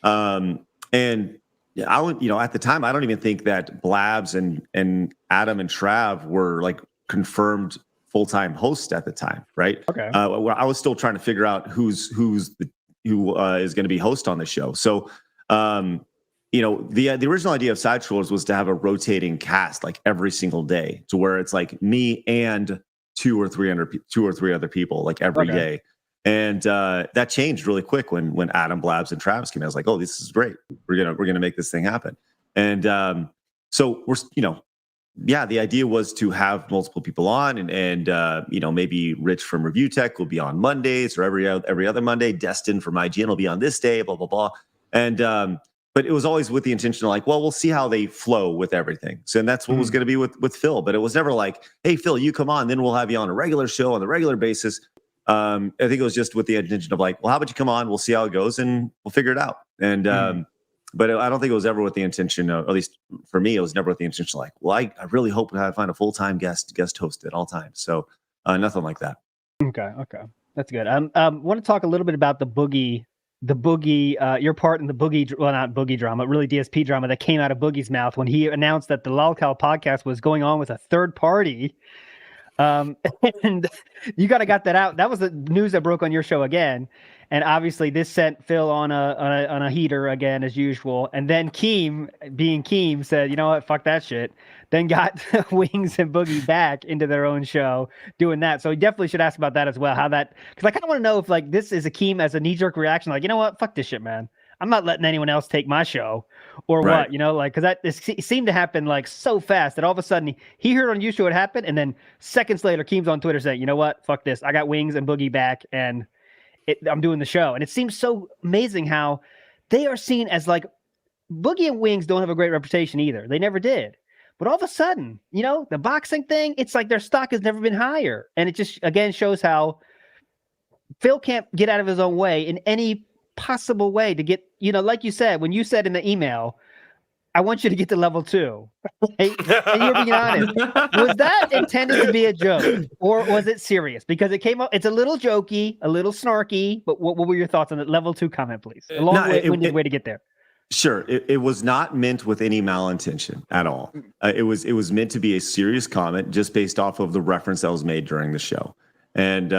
him, and. Yeah, I would, you know, at the time, I don't even think that Blabs and Adam and Trav were like confirmed full-time hosts at the time, right? Okay. I was still trying to figure out who is going to be host on the show. So, you know, the original idea of Side Trollers was to have a rotating cast like every single day, to where it's like me and two or three other people like every day. And that changed really quick when Adam, Blabs, and Travis came in. I was like, "Oh, this is great. We're gonna make this thing happen." And so we're, you know, the idea was to have multiple people on, and you know, maybe Rich from Review Tech will be on Mondays or every other Monday. Destin from IGN will be on this day. Blah blah blah. And but it was always with the intention of like, well, we'll see how they flow with everything. So and that's what was going to be with Phil. But it was never like, "Hey, Phil, you come on, then we'll have you on a regular show on the regular basis." I think it was just with the intention of like, well, how about you come on? We'll see how it goes and we'll figure it out. And but I don't think it was ever with the intention of, at least for me, it was never with the intention like, well, I really hope to find a full-time guest host at all times. So nothing like that. Okay. That's good. Want to talk a little bit about the boogie, your part in the boogie, well, not boogie drama, really DSP drama that came out of Boogie's mouth when he announced that the Lolcow podcast was going on with a third party. And you got that out. That was the news that broke on your show again. And obviously this sent Phil on a heater again, as usual. And then Keem, being Keem, said, you know what, fuck that shit. Then got Wings and Boogie back into their own show doing that. So he definitely should ask about that as well. How that, because I kind of want to know if like this is a Keem as a knee-jerk reaction, like, you know what, fuck this shit, man. I'm not letting anyone else take my show or Right. what, you know, like, because it seemed to happen like so fast that all of a sudden he heard on your show it happened. And then seconds later, Keem's on Twitter saying, you know what, fuck this. I got Wings and Boogie back and I'm doing the show. And it seems so amazing how they are seen as like Boogie and Wings don't have a great reputation either. They never did. But all of a sudden, you know, the boxing thing, it's like their stock has never been higher. And it just, again, shows how Phil can't get out of his own way in any possible way to get, you know, like you said, when you said in the email, I want you to get to level 2. And you're being honest. Was that intended to be a joke or was it serious? Because it came up, it's a little jokey, a little snarky, but what were your thoughts on the level 2 comment, please? A long way to get there. Sure. It was not meant with any malintention at all. It was meant to be a serious comment just based off of the reference that was made during the show. And,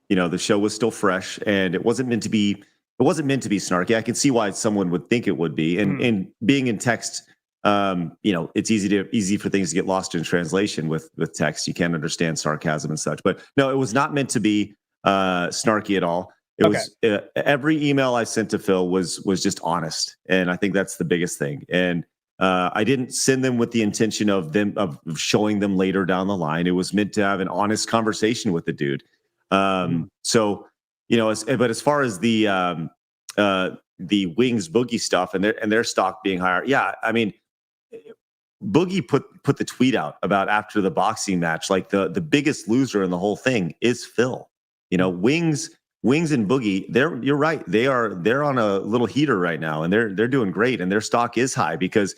you know, the show was still fresh and it wasn't meant to be snarky. I can see why someone would think it would be. And being in text, you know, it's easy for things to get lost in translation with text. You can't understand sarcasm and such. But no, it was not meant to be snarky at all. It was every email I sent to Phil was just honest, and I think that's the biggest thing. And I didn't send them with the intention of showing them later down the line. It was meant to have an honest conversation with the dude. So. You know, but as far as the Wings Boogie stuff and their stock being higher, yeah, I mean, Boogie put the tweet out about after the boxing match, like the biggest loser in the whole thing is Phil. You know, Wings and Boogie, you're right, they're on a little heater right now, and they're doing great, and their stock is high because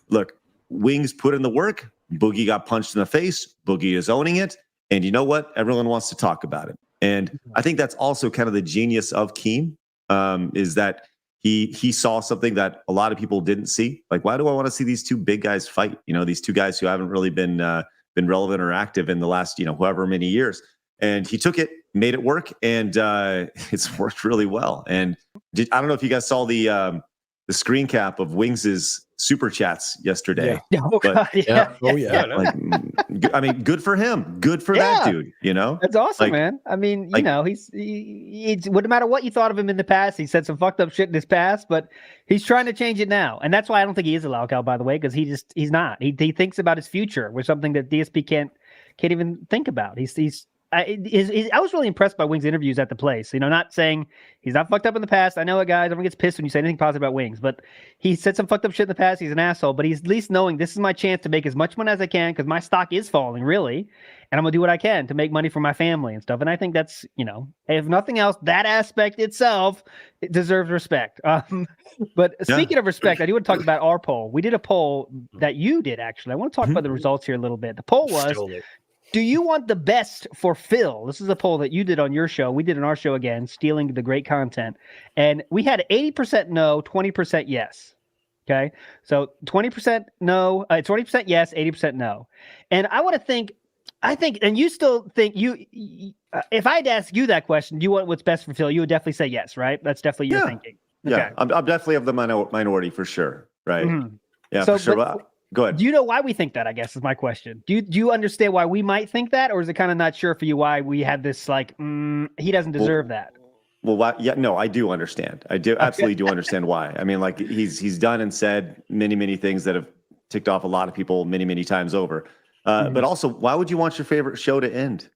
look, Wings put in the work, Boogie got punched in the face, Boogie is owning it, and you know what? Everyone wants to talk about it. And I think that's also kind of the genius of Keem, is that he saw something that a lot of people didn't see. Like, why do I want to see these two big guys fight? You know, these two guys who haven't really been relevant or active in the last, you know, however many years. And he took it, made it work, and it's worked really well. And I don't know if you guys saw the screen cap of Wings's super chats yesterday. Yeah. Oh, God, yeah. Oh yeah. Like, I mean, good for him. Good for that dude. You know, that's awesome, like, man. I mean, you know, he's no matter what you thought of him in the past, he said some fucked up shit in his past, but he's trying to change it now, and that's why I don't think he is a Lolcow, by the way, because he's not. He thinks about his future, which is something that DSP can't even think about. I was really impressed by Wings' interviews at the place. You know, not saying he's not fucked up in the past. I know a guy, everyone gets pissed when you say anything positive about Wings, but he said some fucked up shit in the past. He's an asshole, but he's at least knowing this is my chance to make as much money as I can because my stock is falling, really. And I'm going to do what I can to make money for my family and stuff. And I think that's, you know, if nothing else, that aspect itself, it deserves respect. But speaking of respect, I do want to talk about our poll. We did a poll that you did, actually. I want to talk about the results here a little bit. The poll was, do you want the best for Phil? This is a poll that you did on your show. We did on our show again, stealing the great content. And we had 80% no, 20% yes. Okay. So 20% no, 20% yes, 80% no. And I think, and you still think if I had to ask you that question, do you want what's best for Phil? You would definitely say yes, right? That's definitely your thinking. Okay. Yeah. I'm definitely of the minority for sure. Right. Mm-hmm. Yeah, for sure. Go ahead. Do you know why we think that, I guess, is my question. Do you understand why we might think that, or is it kind of not sure for you why we had this, like, he doesn't deserve that? Well, yeah, no, I do understand. I do absolutely do understand why. I mean, like, he's done and said many, many things that have ticked off a lot of people many, many times over. But also, why would you want your favorite show to end?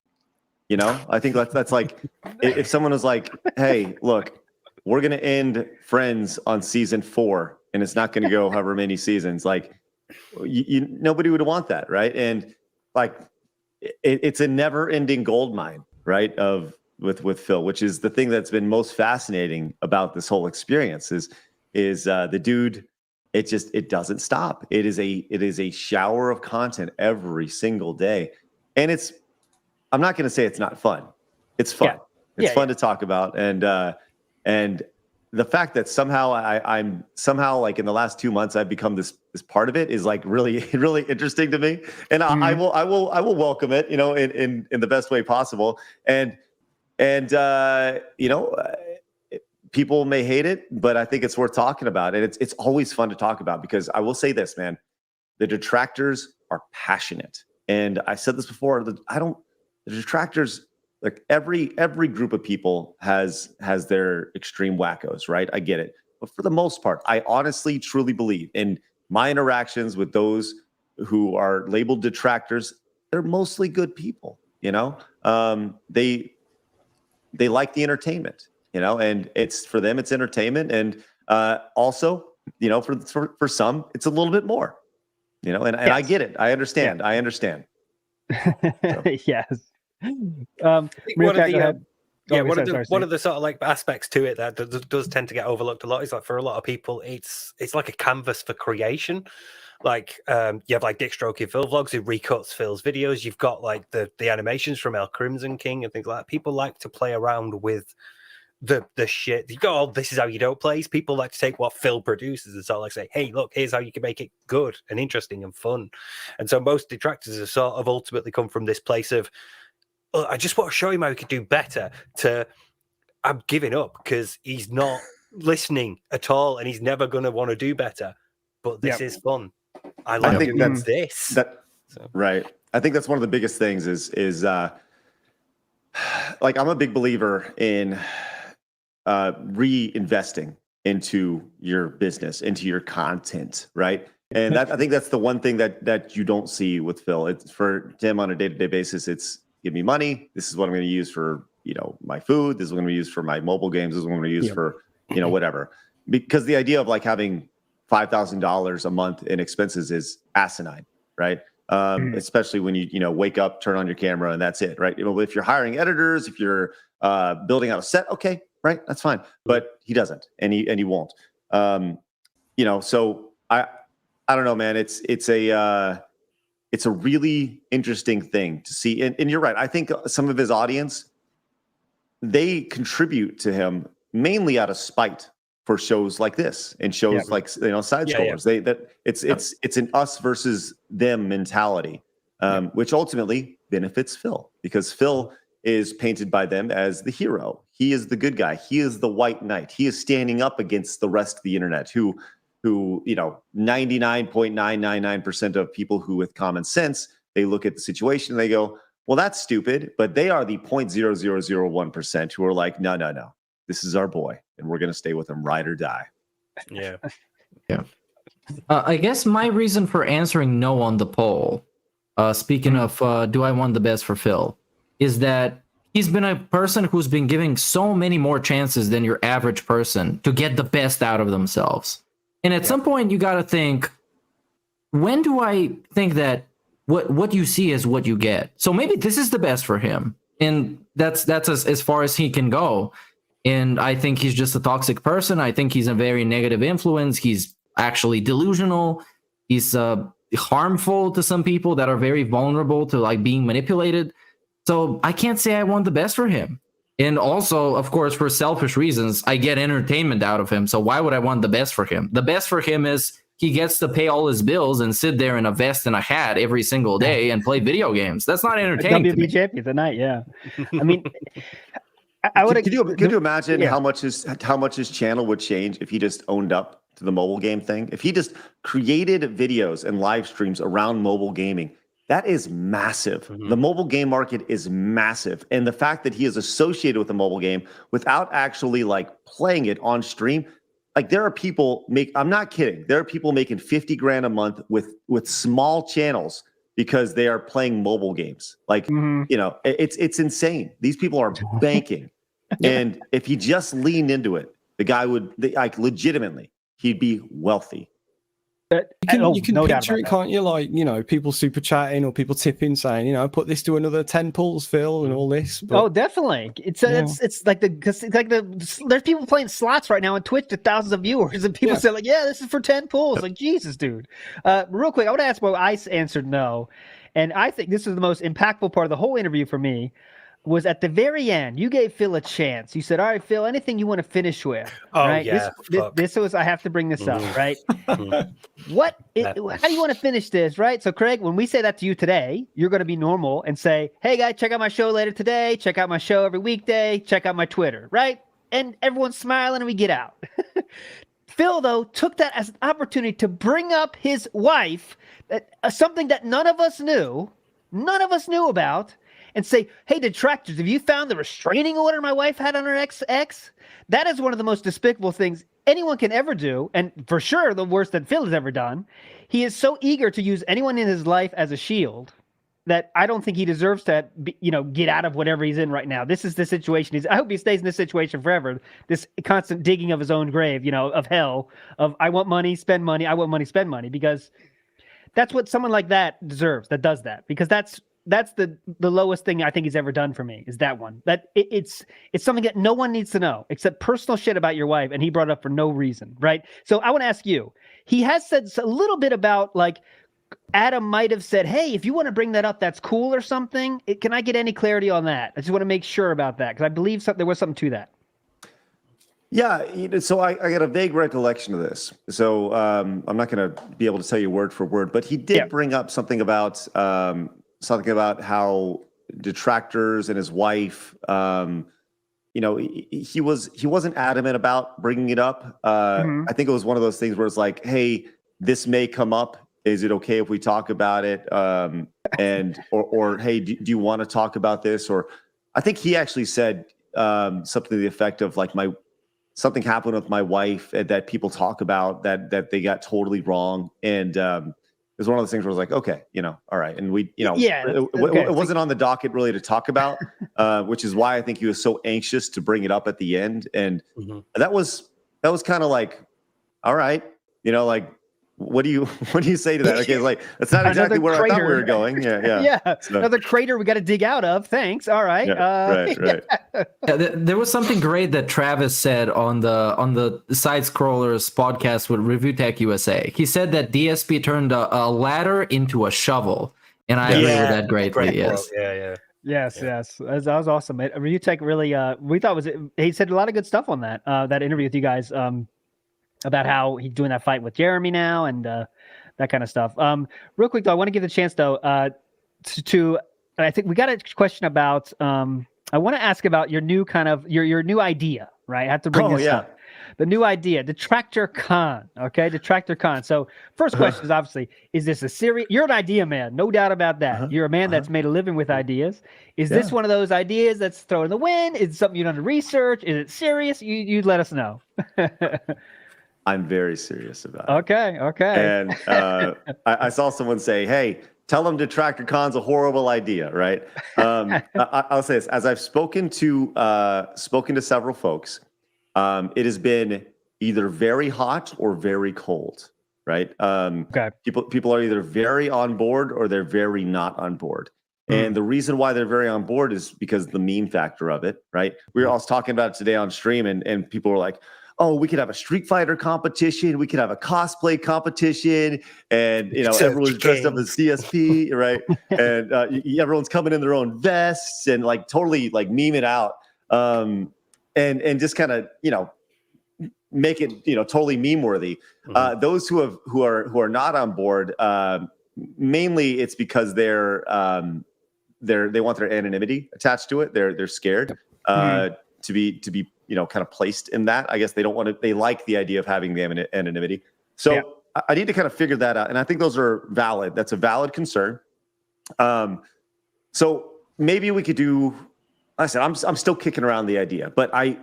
You know, I think that's like, if someone was like, hey, look, we're going to end Friends on season 4, and it's not going to go however many seasons, like, nobody would want that, right? And like, it's a never-ending gold mine, right? With Phil, which is the thing that's been most fascinating about this whole experience is the dude it doesn't stop. It is a shower of content every single day. And I'm not going to say it's not fun. It's fun. It's fun to talk about. And the fact that somehow I'm somehow like in the last 2 months I've become this part of it is like really really interesting to me, and I will welcome it, in the best way possible. And people may hate it, but I think it's worth talking about, and it's always fun to talk about, because I will say this, man, the detractors are passionate, and I said this before. The detractors. Like every group of people has their extreme wackos, right? I get it. But for the most part, I honestly, truly believe in my interactions with those who are labeled detractors, they're mostly good people, They like the entertainment, and it's for them, it's entertainment. And also, for some, it's a little bit more, and I get it. I understand. Yeah. I understand. So. Yes. One of the sort of like aspects to it that does tend to get overlooked a lot is like, for a lot of people, it's like a canvas for creation. Like you have like Dick Strokey Phil Vlogs who recuts Phil's videos. You've got like the animations from El Crimson King and things like that. People like to play around with the shit. You go, this is how you don't play. People like to take what Phil produces and sort of like say, hey, look, here's how you can make it good and interesting and fun. And so most detractors have sort of ultimately come from this place of, I just want to show him how he could do better, to I'm giving up because he's not listening at all and he's never going to want to do better. But this is fun. I think that's this. Right. I think that's one of the biggest things is like, I'm a big believer in reinvesting into your business, into your content, right? And I think that's the one thing that you don't see with Phil. It's for him on a day-to-day basis. It's give me money. This is what I'm going to use for, my food. This is what I'm going to use for my mobile games. This is what I'm going to use for, whatever. Because the idea of like having $5,000 a month in expenses is asinine, right? Especially when you wake up, turn on your camera, and that's it, right? If you're hiring editors, if you're building out a set, okay, right, that's fine. But he doesn't, and he won't. So I don't know, man. It's a really interesting thing to see. And you're right. I think some of his audience, they contribute to him mainly out of spite for shows like this and shows like, side scrollers. It's an us versus them mentality, which ultimately benefits Phil, because Phil is painted by them as the hero. He is the good guy. He is the white knight. He is standing up against the rest of the internet, who 99.999% of people who with common sense, they look at the situation and they go, well, that's stupid. But they are the 0.0001% who are like, no, this is our boy, and we're going to stay with him, ride or die. Yeah. I guess my reason for answering no on the poll, speaking of do I want the best for Phil, is that he's been a person who's been giving so many more chances than your average person to get the best out of themselves. And at some point, you got to think, when do I think that what you see is what you get? So maybe this is the best for him. And that's as far as he can go. And I think he's just a toxic person. I think he's a very negative influence. He's actually delusional. He's harmful to some people that are very vulnerable to like being manipulated. So I can't say I want the best for him. And also, of course, for selfish reasons, I get entertainment out of him. So why would I want the best for him? The best for him is he gets to pay all his bills and sit there in a vest and a hat every single day and play video games. That's not entertaining. WB champion tonight, yeah. I mean, I would. Could you imagine how much his channel would change if he just owned up to the mobile game thing? If he just created videos and live streams around mobile gaming? That is massive. The mobile game market is massive. And the fact that he is associated with the mobile game without actually like playing it on stream, like there are people I'm not kidding. There are people making 50 grand a month with small channels because they are playing mobile games. Like, it's insane. These people are banking. And if he just leaned into it, the guy would, like, legitimately, he'd be wealthy. You can picture it, can't you? Like, people super chatting or people tipping saying, put this to another 10 pulls, Phil, and all this. But, definitely. It's like there's people playing slots right now on Twitch to thousands of viewers, and people say like, yeah, this is for 10 pulls. Like, Jesus, dude. Real quick, I want to ask why I answered no, and I think this is the most impactful part of the whole interview for me. Was at the very end, you gave Phil a chance. You said, all right, Phil, anything you want to finish with. Oh, right? yeah. This was, I have to bring this up, right? How do you want to finish this, right? So, Craig, when we say that to you today, you're going to be normal and say, hey, guys, check out my show later today. Check out my show every weekday. Check out my Twitter, right? And everyone's smiling and we get out. Phil, though, took that as an opportunity to bring up his wife, something that none of us knew about, and say, hey, detractors, have you found the restraining order my wife had on her ex? That is one of the most despicable things anyone can ever do, and for sure the worst that Phil has ever done. He is so eager to use anyone in his life as a shield that I don't think he deserves to, get out of whatever he's in right now. This is the situation. I hope he stays in this situation forever, this constant digging of his own grave, of hell, of I want money, spend money, I want money, spend money, because that's what someone like that deserves, that does that, because that's the lowest thing I think he's ever done for me, is that one. That it's something that no one needs to know except personal shit about your wife, and he brought it up for no reason, right? So I want to ask you, he has said a little bit about, like, Adam might have said, hey, if you want to bring that up, that's cool or something. Can I get any clarity on that? I just want to make sure about that, because I believe there was something to that. Yeah, so I got a vague recollection of this. So I'm not going to be able to tell you word for word, but he did bring up something about how detractors and his wife, he wasn't adamant about bringing it up. I think it was one of those things where it's like, hey, this may come up. Is it okay if we talk about it? Or hey, do you want to talk about this? Or I think he actually said something to the effect of like, something happened with my wife that people talk about that they got totally wrong. And it was one of those things where I was like, okay, all right. And we, it wasn't on the docket really to talk about, which is why I think he was so anxious to bring it up at the end. And that was kind of like, all right, like, what do you say to that? Okay, it's like, that's not exactly where I thought we were going. Yeah. So. Another crater we got to dig out of. Thanks. All right. Right. There was something great that Travis said on the Side Scrollers podcast with Review Tech USA. He said that DSP turned a ladder into a shovel, and I agree with that greatly. Yes. Yes. That was awesome. Review Tech really, we thought he said a lot of good stuff on that interview with you guys. About how he's doing that fight with Jeremy now and that kind of stuff. Real quick, though, I want to give the chance, though, to I think we got a question about, I want to ask about your new kind of, your new idea, right? I have to bring this up. The new idea, Detractor Con, okay? Detractor Con. So first question is obviously, is this a serious, you're an idea man, no doubt about that. You're a man that's made a living with ideas. Is this one of those ideas that's thrown in the wind? Is it something you've done to research? Is it serious? You'd let us know. I'm very serious about it. Okay. And I saw someone say, hey, tell them Detractor Con's a horrible idea, right? I'll say this. As I've spoken to several folks, it has been either very hot or very cold, right? People are either very on board or they're very not on board. And the reason why they're very on board is because the meme factor of it, right? We were all talking about it today on stream, and people were like, oh, we could have a Street Fighter competition. We could have a cosplay competition. And, everyone's dressed up as CSP, right? And everyone's coming in their own vests and like totally like meme it out. And just kind of, make it, totally meme worthy. Those who are not on board, mainly it's because they want their anonymity attached to it. They're scared to be kind of placed in that. I guess they don't want to, they like the idea of having the anonymity. So I need to kind of figure that out. And I think those are valid. That's a valid concern. So maybe we could do, like I said, I'm still kicking around the idea, but I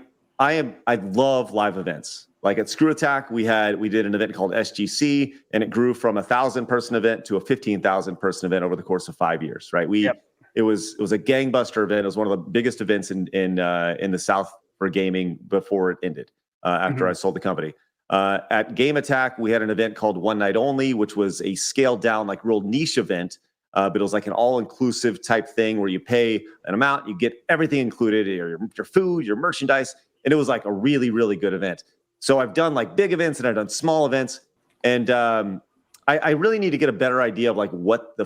love live events. Like at Screw Attack, we did an event called SGC, and it grew from 1,000-person event to a 15,000-person event over the course of 5 years, right? It was a gangbuster event. It was one of the biggest events in the South for gaming before it ended, after I sold the company. At Game Attack, we had an event called One Night Only, which was a scaled down, like real niche event. But it was like an all-inclusive type thing where you pay an amount, you get everything included, your food, your merchandise, and it was like a really, really good event. So I've done like big events and I've done small events, and I really need to get a better idea of like what the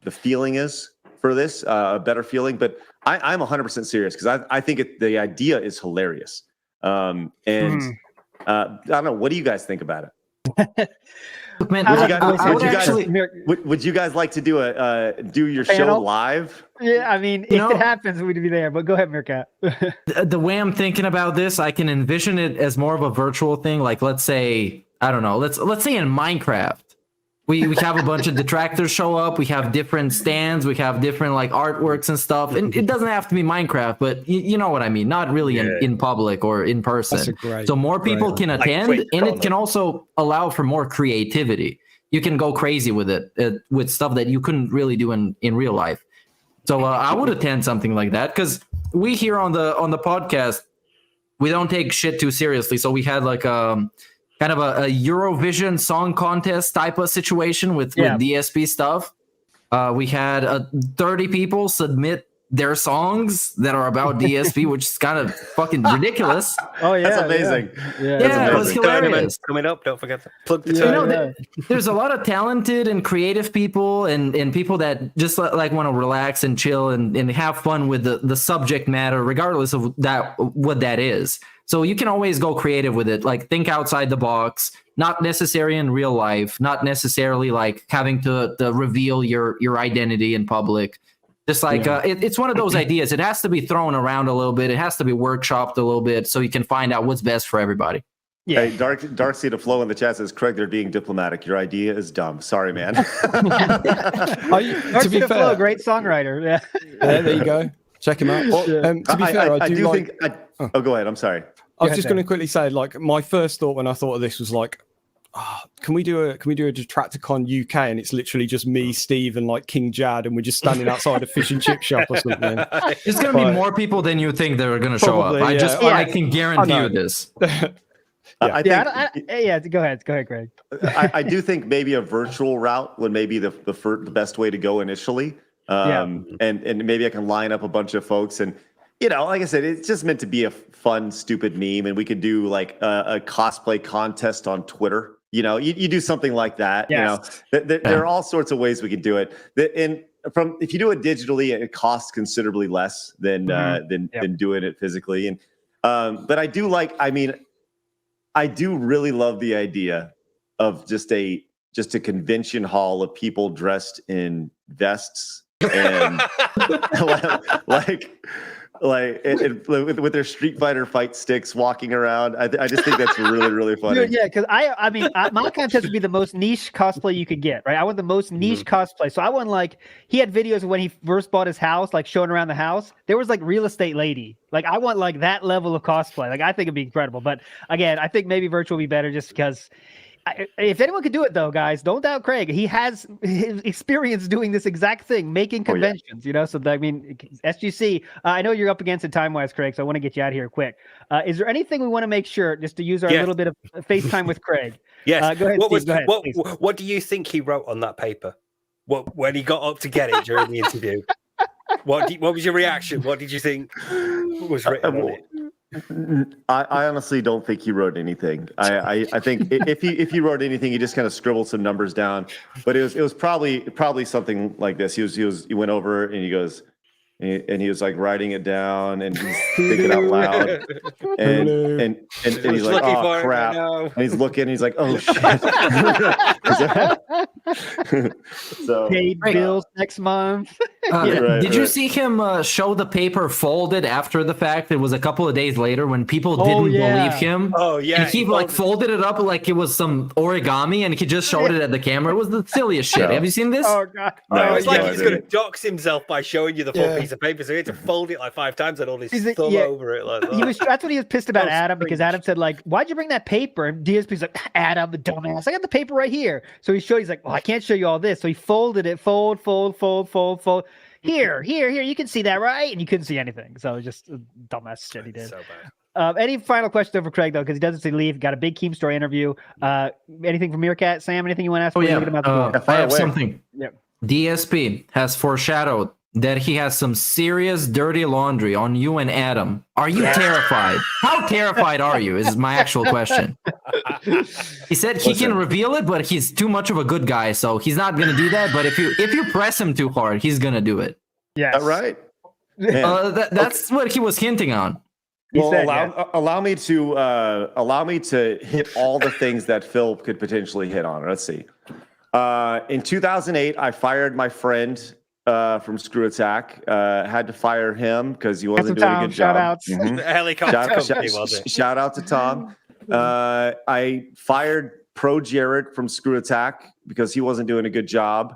feeling is for this, a better feeling. But I'm 100% serious because I think the idea is hilarious. I don't know. What do you guys think about it? Man, would you guys like to do your show Panel? live? Yeah, I mean, if it happens, we'd be there. But go ahead, Meerkat. The way I'm thinking about this, I can envision it as more of a virtual thing. Like, let's say, I don't know, let's say in Minecraft, we have a bunch of detractors show up. We have different stands. We have different like artworks and stuff. And it doesn't have to be Minecraft, but you know what I mean. Not really in public or in person. So more people can attend, and it can also allow for more creativity. You can go crazy with it with stuff that you couldn't really do in real life. So I would attend something like that because we here on the podcast, we don't take shit too seriously. So we had like kind of a Eurovision song contest type of situation with DSP stuff. We had 30 people submit their songs that are about DSP, which is kind of fucking ridiculous. Oh yeah, that's amazing. Yeah, it was hilarious. Coming up, don't forget to plug the There's a lot of talented and creative people and people that just like want to relax and chill and have fun with the subject matter, regardless of what that is. So you can always go creative with it, like think outside the box, not necessarily in real life, not necessarily like having to reveal your identity in public. Just like it's one of those ideas. It has to be thrown around a little bit. It has to be workshopped a little bit so you can find out what's best for everybody. Yeah. Hey, Dark Seed of Flow in the chat says, Craig, they're being diplomatic. Your idea is dumb. Sorry, man. To be fair, Flow, great songwriter. Yeah. There you go. Check him out. Well, to be fair, I do think. Oh, go ahead. I'm sorry. I was just going to quickly say, like, my first thought when I thought of this was like, can we do a Detracticon UK, and it's literally just me, Steve, and like King Jad, and we're just standing outside a fish and chip shop or something. There's going to be more people than you think that are going to show up. I can guarantee you this. Go ahead, Greg. I do think maybe a virtual route would maybe the best way to go initially. And maybe I can line up a bunch of folks, and like I said, it's just meant to be a fun, stupid meme, and we could do like a cosplay contest on Twitter. You do something like that. Yes. There are all sorts of ways we can do it. If you do it digitally, it costs considerably less than doing it physically. And but I do really love the idea of just a convention hall of people dressed in vests and with their Street Fighter fight sticks walking around. I just think that's really, really funny. Yeah, because my contest would be the most niche cosplay you could get, right? I want the most niche cosplay. So I want he had videos of when he first bought his house, like showing around the house. There was like real estate lady. Like I want like that level of cosplay. Like I think it'd be incredible. But again, I think maybe virtual would be better just because. If anyone could do it, though, guys, don't doubt Craig. He has experience doing this exact thing, making conventions. So SGC. I know you're up against it time-wise, Craig. So I want to get you out of here quick. Is there anything we want to make sure, just to use our little bit of FaceTime with Craig? Yes. Go ahead, Steve. Go ahead, what do you think he wrote on that paper? When he got up to get it during the interview? What was your reaction? What did you think was written on it? I honestly don't think he wrote anything. I think if he wrote anything, he just kind of scribbled some numbers down. But it was probably something like this. He went over and he goes, and he was like writing it down and he's thinking out loud. And he's like, oh crap. And he's looking, and he's like, oh shit. So paid bills next month. Did you see him show the paper folded after the fact? It was a couple of days later when people didn't believe him. Oh yeah. And he folded it up like it was some origami, and he just showed it at the camera. It was the silliest shit. Have you seen this? Oh god. No, it's like he's going to dox himself by showing you the full piece of paper. So he had to fold it like 5 times and all his thumb over it. Like that. That's what he was pissed about Adam, because Adam said like, "Why'd you bring that paper?" And DSP's like, "Adam, the dumbass, I got the paper right here." So he's like, "Well, I can't show you all this." So he folded it, fold. Here, you can see that, right? And you couldn't see anything. So just dumbass shit he did. So bad. Any final questions over Craig though, because he doesn't say leave. Got a big Keemstar interview. Anything from Meerkat, Sam? Anything you want to ask? Oh yeah, Look at him out the door. I have something. Yeah. DSP has foreshadowed that he has some serious dirty laundry on you and Adam. Are you terrified? How terrified are you? Is my actual question. He said he can reveal it, but he's too much of a good guy, so he's not gonna do that. But if you press him too hard, he's gonna do it. Yes. Right. That's what he was hinting on. Well, allow me to hit all the things that Phil could potentially hit on. Let's see. In 2008, I fired my friend from Screw Attack. Had to fire him because he wasn't doing a good job. Shoutouts. Helicopter. Shout out to Tom. I fired Pro Jared from Screw Attack because he wasn't doing a good job.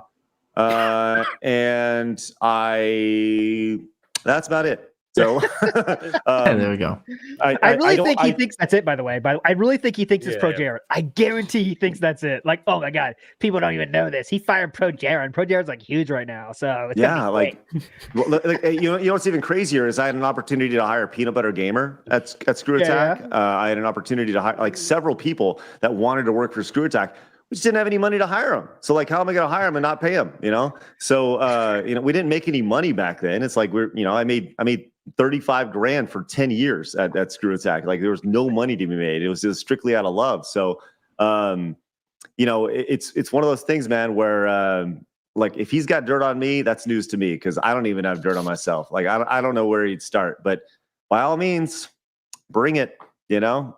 And that's about it. So there we go. I really think he thinks that's it, by the way. But I really think he thinks it's Pro Jared. I guarantee he thinks that's it. Like, oh my God, people don't even know this. He fired Pro Jared. Pro Jared's like huge right now. So it's you know what's even crazier is I had an opportunity to hire Peanut Butter Gamer at Screw Attack. I had an opportunity to hire like several people that wanted to work for Screw Attack. We just didn't have any money to hire him. So like, how am I going to hire him and not pay him? You know? So, we didn't make any money back then. It's like, I made 35 grand for 10 years at Screw Attack. Like there was no money to be made. It was just strictly out of love. So, it's one of those things, man, where, like if he's got dirt on me, that's news to me. Cause I don't even have dirt on myself. Like, I don't know where he'd start, but by all means bring it,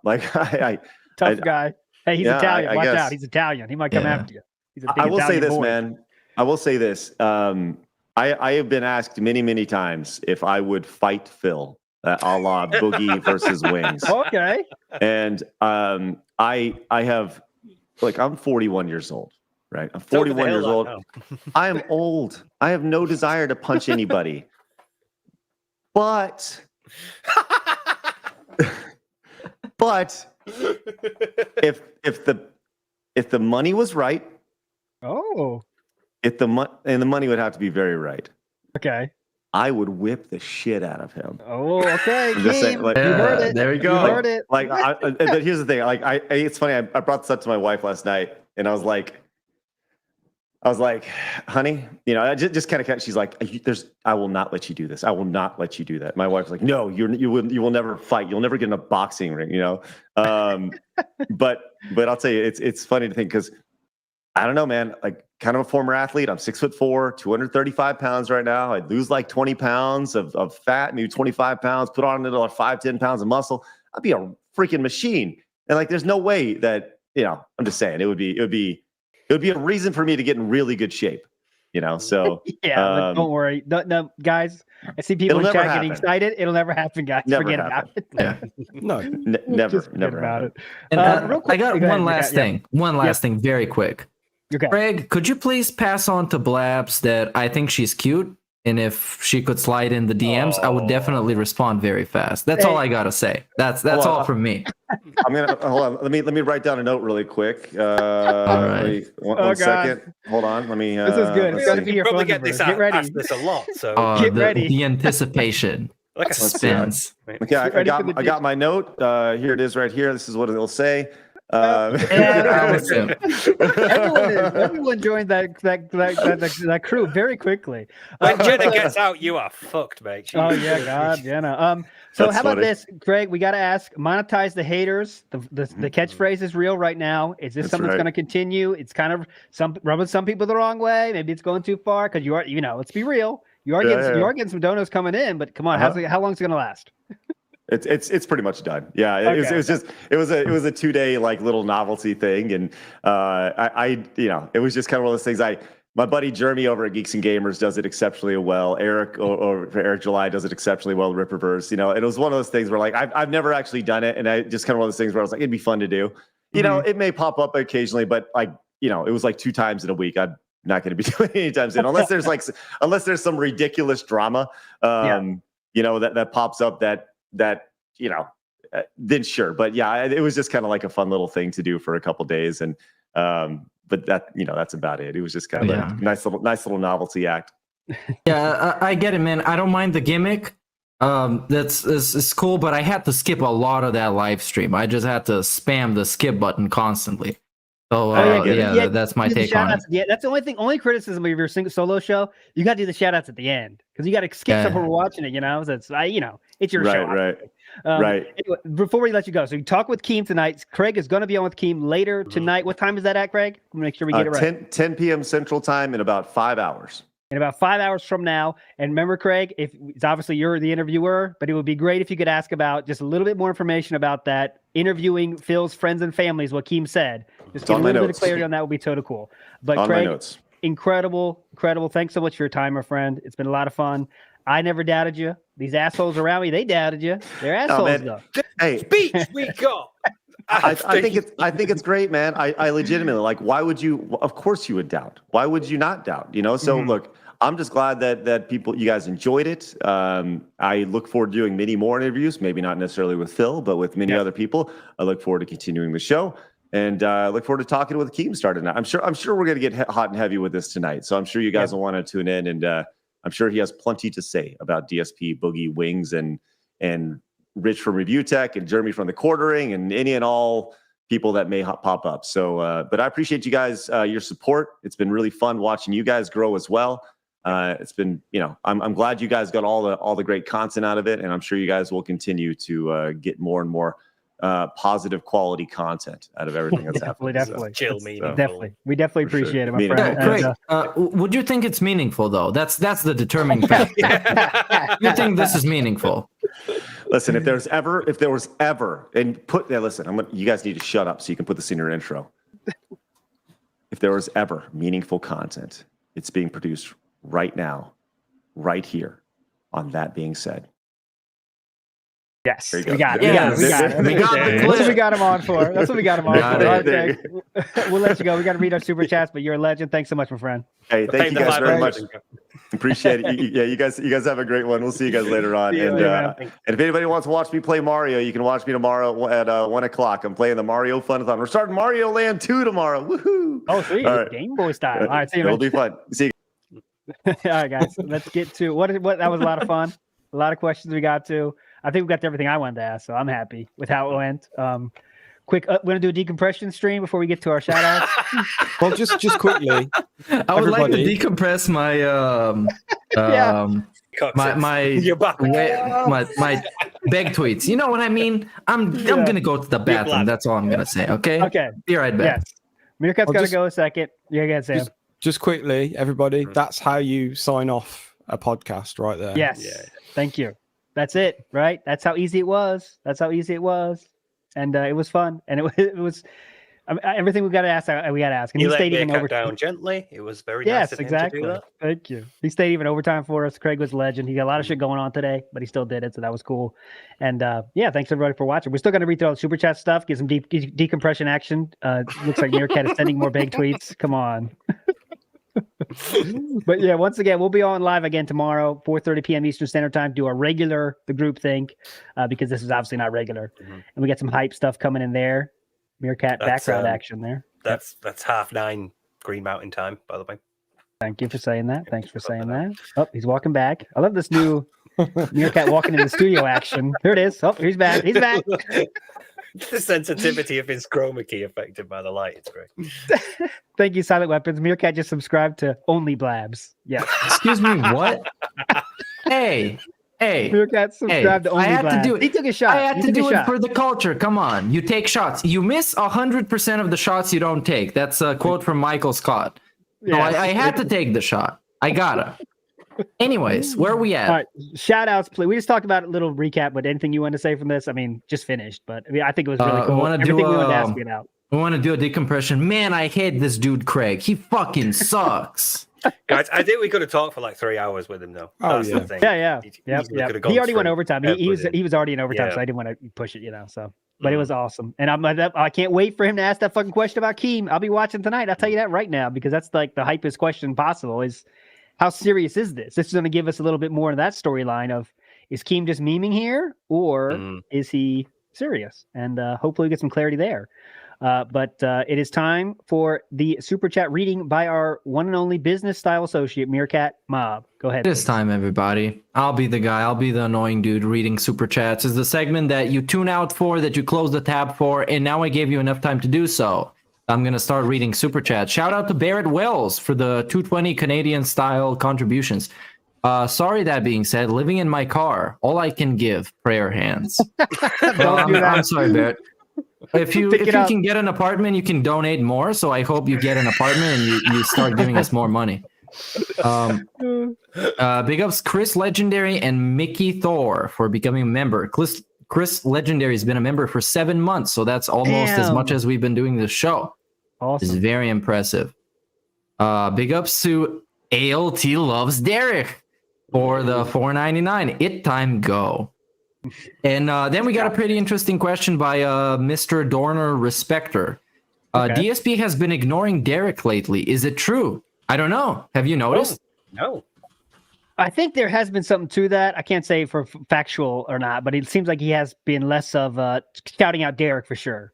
like tough guy. Hey, he's Italian. Watch guess. out. He's Italian. He might come after you. He's a big I will Italian say this, boy. man. I will say this. I have been asked many, many times if I would fight Phil, a la Boogie versus Wings. Okay. And I have, like, I'm 41 years old, right? I'm 41 years old. I am old. I have no desire to punch anybody. But if the money was right, the money would have to be very right. Okay. I would whip the shit out of him. Oh, okay. I'm just saying, like, you heard it. There you go. You heard it. Like, but here's the thing. Like, it's funny. I brought this up to my wife last night, and I was like, honey, just kind of. She's like, I will not let you do this. I will not let you do that. My wife's like, no, you will never fight. You'll never get in a boxing ring. But I'll tell you, it's funny to think because I don't know, man. Like, kind of a former athlete. I'm 6'4", 235 pounds right now. I'd lose like 20 pounds of fat, maybe 25 pounds, put on another 5-10 pounds of muscle. I'd be a freaking machine. And like, there's no way that, I'm just saying it would be a reason for me to get in really good shape, so. Yeah, don't worry. No, guys, I see people in chat getting excited. It'll never happen, guys. Forget about it. Yeah. No, never about it. And Real quick, I got one last thing. Yeah. One last thing, very quick. Okay. Greg, could you please pass on to Blabs that I think she's cute, and if she could slide in the DMs, I would definitely respond very fast. That's all I gotta say. That's all from me. I'm gonna hold on. Let me write down a note really quick. All right. One second. Hold on. Let me. This is good. It's gonna be your probably phone get number. this Get ready. asked this a lot. So Get ready. The anticipation. like a suspense. Okay, I got my note. Here it is, right here. This is what it'll say. Everyone joined that crew very quickly. When Jenna gets out, you are fucked, mate. Oh yeah, God, Jenna. So That's how about funny. this, Greg? We got to ask: monetize the haters. The catchphrase is real right now. Is this That's something that's right. going to continue? It's kind of rubbing some people the wrong way. Maybe it's going too far because you are, let's be real. You are getting some donos coming in, but come on, how long is it going to last? It's pretty much done. Yeah, it was a 2-day like little novelty thing, and it was just kind of one of those things. My buddy Jeremy over at Geeks and Gamers does it exceptionally well. Eric July does it exceptionally well. Ripperverse, it was one of those things where like I've never actually done it, and I just kind of one of those things where I was like, it'd be fun to do. It may pop up occasionally, but like it was like 2 times in a week. I'm not going to be doing it anytime soon, unless there's some ridiculous drama, that pops up that then sure. But yeah, it was just kind of like a fun little thing to do for a couple days, and but that that's about it. It was just kind of a nice little novelty act. Yeah, I get it, man. I don't mind the gimmick. That's it's cool, but I had to skip a lot of that live stream. I just had to spam the skip button constantly. So that's my take on it. Yeah, that's the only criticism of your single solo show. You got to do the shout outs at the end because you got to skip some when we're watching it. So it's your show. Right. Anyway, before we let you go, so you talk with Keem tonight. Craig is going to be on with Keem later tonight. What time is that at, Craig? Make sure we get it right. 10 p.m. Central Time in about 5 hours. In about 5 hours from now. And remember, Craig, it's obviously you're the interviewer, but it would be great if you could ask about just a little bit more information about that interviewing Phil's friends and families, what Keem said. Just get a little bit of clarity on that would be totally cool. But on Craig, my notes. Incredible. Thanks so much for your time, my friend. It's been a lot of fun. I never doubted you. These assholes around me, they doubted you. They're assholes, though. Hey, speech we got. I think it's great, man. I legitimately why would you? Of course you would doubt. Why would you not doubt? So look, I'm just glad that you guys enjoyed it. I look forward to doing many more interviews, maybe not necessarily with Phil, but with many other people. I look forward to continuing the show, and I look forward to talking with Keemstar tonight. I'm sure we're going to get hot and heavy with this tonight. So I'm sure you guys will want to tune in, and I'm sure he has plenty to say about DSP, Boogie, Wings, and Rich from Review Tech, and Jeremy from the Quartering, and any and all people that may pop up. So, but I appreciate you guys, your support. It's been really fun watching you guys grow as well. It's been, I'm glad you guys got all the great content out of it, and I'm sure you guys will continue to get more and more positive quality content out of everything that's happening. Definitely. Chill me. Definitely. We definitely appreciate it, my friend. Craig, would you think it's meaningful though? That's the determining factor. You think this is meaningful? Listen, if there was ever, and listen, you guys need to shut up so you can put this in your intro. If there was ever meaningful content, it's being produced right now, right here, on That Being Said. Yes, we got it. That's what we got him on for. Okay. We'll let you go. We got to read our super chats, but you're a legend. Thanks so much, my friend. Hey, thank you guys very much. Appreciate it. You guys have a great one. We'll see you guys later on. And if anybody wants to watch me play Mario, you can watch me tomorrow at 1:00. I'm playing the Mario Fun-a-thon. We're starting Mario Land 2 tomorrow. Woohoo! Oh, sweet. Right. Game Boy style. All right, see you. It'll be fun. See you. All right, guys. Let's get to what that was a lot of fun. A lot of questions we got to. I think we got to everything I wanted to ask, so I'm happy with how it went. Quick, we're gonna do a decompression stream before we get to our shout outs. Well, just quickly. I would like to decompress my my beg tweets. You know what I mean? I'm gonna go to the bathroom. That's all I'm gonna say. Okay. Okay. Be right back. Yes. Meerkat's gotta go a second. Yeah, again, Sam. Just quickly, everybody. That's how you sign off a podcast, right there. Yes. Yeah. Thank you. That's it, right? That's how easy it was. And it was fun. And it was everything we got to ask. We got to ask. And he stayed even overtime. Down gently. It was very nice of him to do that. Thank you. He stayed even overtime for us. Craig was a legend. He got a lot of shit going on today, but he still did it, so that was cool. And thanks everybody for watching. We're still going to read through all the super chat stuff, get some decompression action. Looks like Meerkat is sending more big tweets. Come on. But yeah, once again, we'll be on live again tomorrow, 4:30 p.m. Eastern Standard Time. Do the group think, because this is obviously not regular, and we got some hype stuff coming in there. Meerkat background action there. That's 9:30 Green Mountain time, by the way. Thank you for saying that. Thanks for saying that. Oh, he's walking back. I love this new Meerkat walking in the studio action. Here it is. Oh, he's back. He's back. The sensitivity of his chroma key affected by the light. It's great. Thank you, Silent Weapons. Meerkat just subscribed to Only Blabs. Yeah. Excuse me, what? Hey. Meerkat subscribed to Only Blabs. I had to do it. He took a shot. I had to do it for the culture. Come on. You take shots. You miss 100% of the shots you don't take. That's a quote from Michael Scott. Yes. No, I had to take the shot. I gotta. Anyways, where are we at? All right, shout outs, please. We just talked about a little recap, but anything you want to say from this? I mean, just finished, but I think it was really cool. Everything we wanted to ask you about. We want to do a decompression. Man, I hate this dude, Craig. He fucking sucks. Guys, I think we could have talked for like 3 hours with him, though. Oh, yeah. Yeah. He already went overtime. He was already in overtime, so I didn't want to push it, So, but it was awesome. And I can't wait for him to ask that fucking question about Keem. I'll be watching tonight. I'll tell you that right now, because that's like the hypest question possible is, how serious is this? This is going to give us a little bit more of that storyline of, is Keem just memeing here, or is he serious? And hopefully we get some clarity there. But it is time for the super chat reading by our one and only business style associate, Meerkat Mob. Go ahead. This time, everybody. I'll be the guy. I'll be the annoying dude reading super chats. It's the segment that you tune out for, that you close the tab for, and now I gave you enough time to do so. I'm going to start reading super chats. Shout out to Barrett Wells for the 220 Canadian style contributions. Sorry, that being said, living in my car, all I can give, prayer hands. I'm sorry, Barrett. If you can get an apartment, you can donate more. So I hope you get an apartment and you start giving us more money. Big ups Chris Legendary and Mickey Thor for becoming a member. Chris Legendary has been a member for 7 months, so that's almost as much as we've been doing this show. Awesome. It's very impressive. Big ups to ALT Loves Derek for the $4.99. It time go. And then we got a pretty interesting question by Mr. Dorner Respecter. DSP has been ignoring Derek lately. Is it true? I don't know. Have you noticed? No. I think there has been something to that. I can't say for factual or not, but it seems like he has been less of shouting out Derek for sure.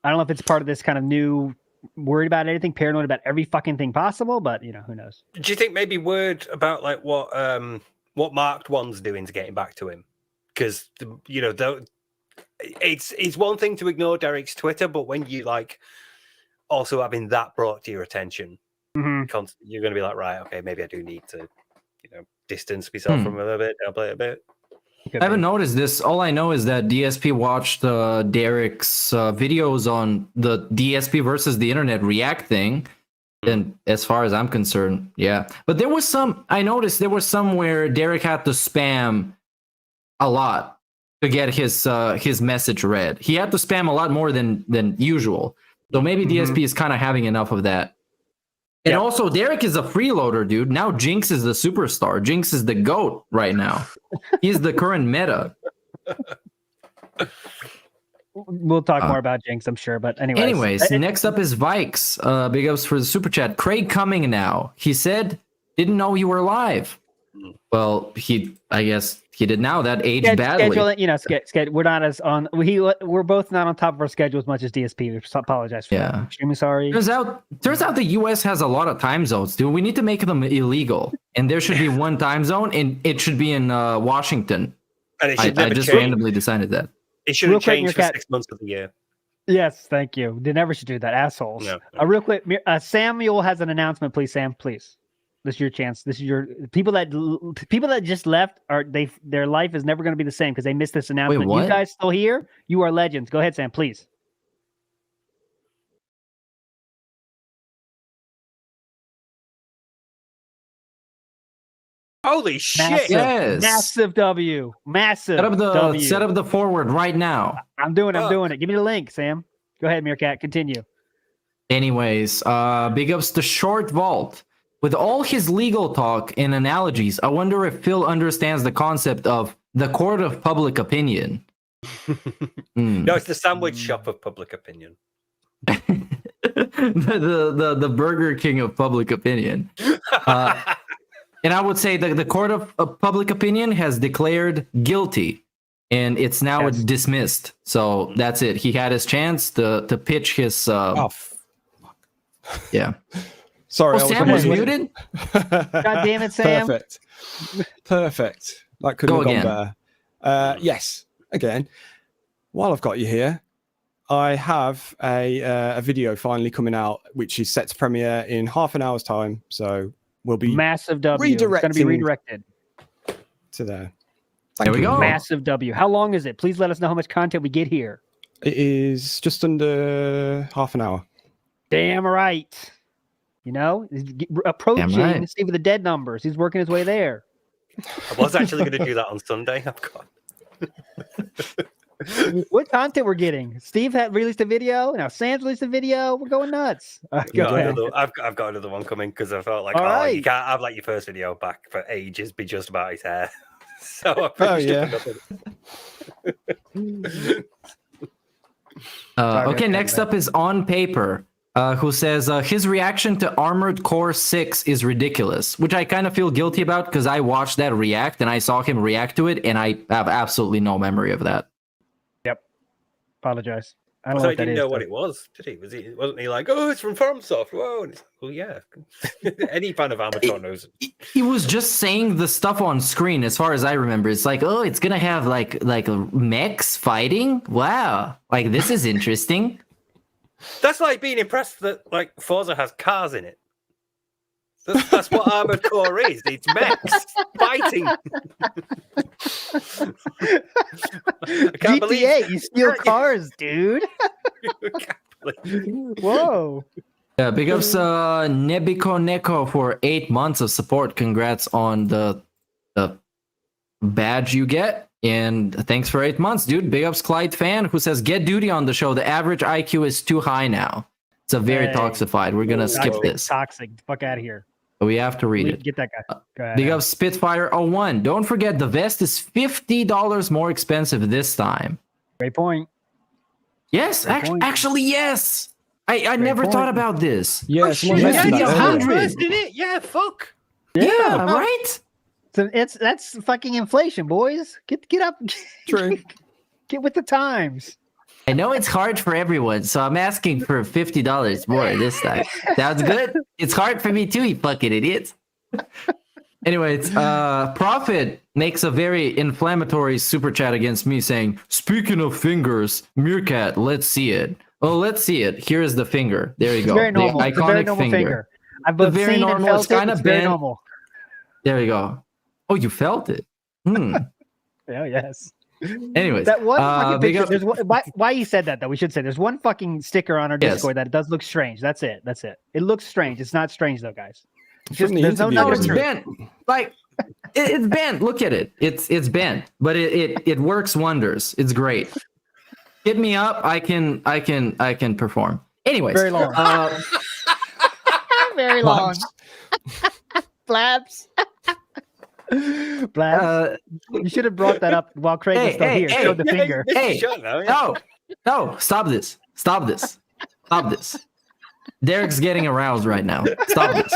I don't know if it's part of this kind of new worried about anything, paranoid about every fucking thing possible, but who knows? Do you think maybe word about like what Marked One's doing to getting back to him? Because it's one thing to ignore Derek's Twitter, but when you like also having that brought to your attention, you're going to be like, right, okay, maybe I do need to, distance myself from him a little bit, downplay it a bit. I haven't noticed this. All I know is that DSP watched Derek's videos on the DSP versus the internet React thing. And as far as I'm concerned, yeah. But there was I noticed there was some where Derek had to spam a lot to get his message read. He had to spam a lot more than usual. So maybe DSP is kind of having enough of that. And also, Derek is a freeloader, dude. Now Jinx is the superstar. Jinx is the GOAT right now. He's the current meta. We'll talk more about Jinx, I'm sure. But anyways, next up is Vikes. Big ups for the super chat. Craig Cumming now. He said, didn't know you were live. Well, I guess he did now. That aged badly. We're not as on. We're both not on top of our schedule as much as DSP. We apologize for that. Extremely sorry. Turns out the US has a lot of time zones, dude. We need to make them illegal, and there should be one time zone, and it should be in Washington. And it should I just randomly decided that. It shouldn't change for 6 months of the year. Yes, thank you. They never should do that, assholes. No. Real quick, Samuel has an announcement, please. Sam, please. This is your chance. This is your people that just left their life is never going to be the same because they missed this announcement. Wait, what? You guys still here? You are legends. Go ahead, Sam, please. Holy shit! Massive W. Massive. Set up the forward right now. I'm doing it. Give me the link, Sam. Go ahead, Meerkat. Continue. Anyways, big ups to Short Vault. With all his legal talk and analogies, I wonder if Phil understands the concept of the court of public opinion. No, it's the sandwich shop of public opinion. the Burger King of public opinion. And I would say that the court of public opinion has declared guilty, and it's now dismissed. So that's it. He had his chance to pitch his. Yeah. Sorry, Sam was muted. God damn it, Sam! Perfect. That could have gone better. Yes. Again, while I've got you here, I have a video finally coming out, which is set to premiere in half an hour's time. So we'll be massive W. It's going to be redirected to there. There we go. Massive W. How long is it? Please let us know how much content we get here. It is just under half an hour. Damn right. Approaching to see with the dead numbers. He's working his way there. I was actually going to do that on Sunday. I've got. What content we're getting? Steve had released a video. Now Sam's released a video. We're going nuts. I've got another one coming because I felt like, you can't have like your first video back for ages be just about his hair. So okay, next up is On Paper. Who says his reaction to Armored Core 6 is ridiculous, which I kind of feel guilty about because I watched that react and I saw him react to it, and I have absolutely no memory of that. Yep. Apologize. I don't know So what he that didn't is. know what it was, did he? Wasn't he like, oh, it's from FromSoft? Whoa! And it's like, well, yeah. Any fan of Avatar knows. He was just saying the stuff on screen, as far as I remember. It's like, oh, it's gonna have like mechs fighting. Wow, like this is interesting. That's like being impressed that like Forza has cars in it. That's what Armored Core is. It's mechs fighting. GTA, you steal cars, dude. Whoa. Yeah, big ups Nebiko Neko for 8 months of support. Congrats on the badge you get. And thanks for 8 months, dude. Big ups Clyde Fan, who says, get duty on the show. The average IQ is too high now. It's a very toxified. We're going to skip this. Toxic. Fuck out of here. We have to read it. Get that guy. Go ahead. Big up Spitfire 01. Don't forget, the vest is $50 more expensive this time. Great point. Yes, actually, yes. I never thought about this. Yeah, shit. Yeah, fuck. Yeah, right? So that's fucking inflation, boys. Get up. True. Get with the times. I know it's hard for everyone, so I'm asking for $50 more this time. Sounds good? It's hard for me too, you fucking idiots. Anyways, Prophet makes a very inflammatory super chat against me saying, speaking of fingers, Meerkat, let's see it. Oh, let's see it. Here is the finger. There you It's go. very normal. The It's a very iconic normal finger. I've The both very seen and normal. felt It's kind it. of It's very bent. normal. There you go. Oh, you felt it. Yeah, yes. Anyways, that one fucking big picture, up- there's one, why you said that though? We should say there's one fucking sticker on our Yes. Discord that does look strange. That's it. It looks strange. It's not strange though, guys. It's From the there's no interview, No, it's number. bent. Like it's bent. Look at it. It's bent, but it works wonders. It's great. Hit me up. I can perform. Anyways, Very long. Very long. Flaps. Flaps. You should have brought that up while Craig was still here. Showed the finger. Hey, no, stop this. Derek's getting aroused right now. Stop this.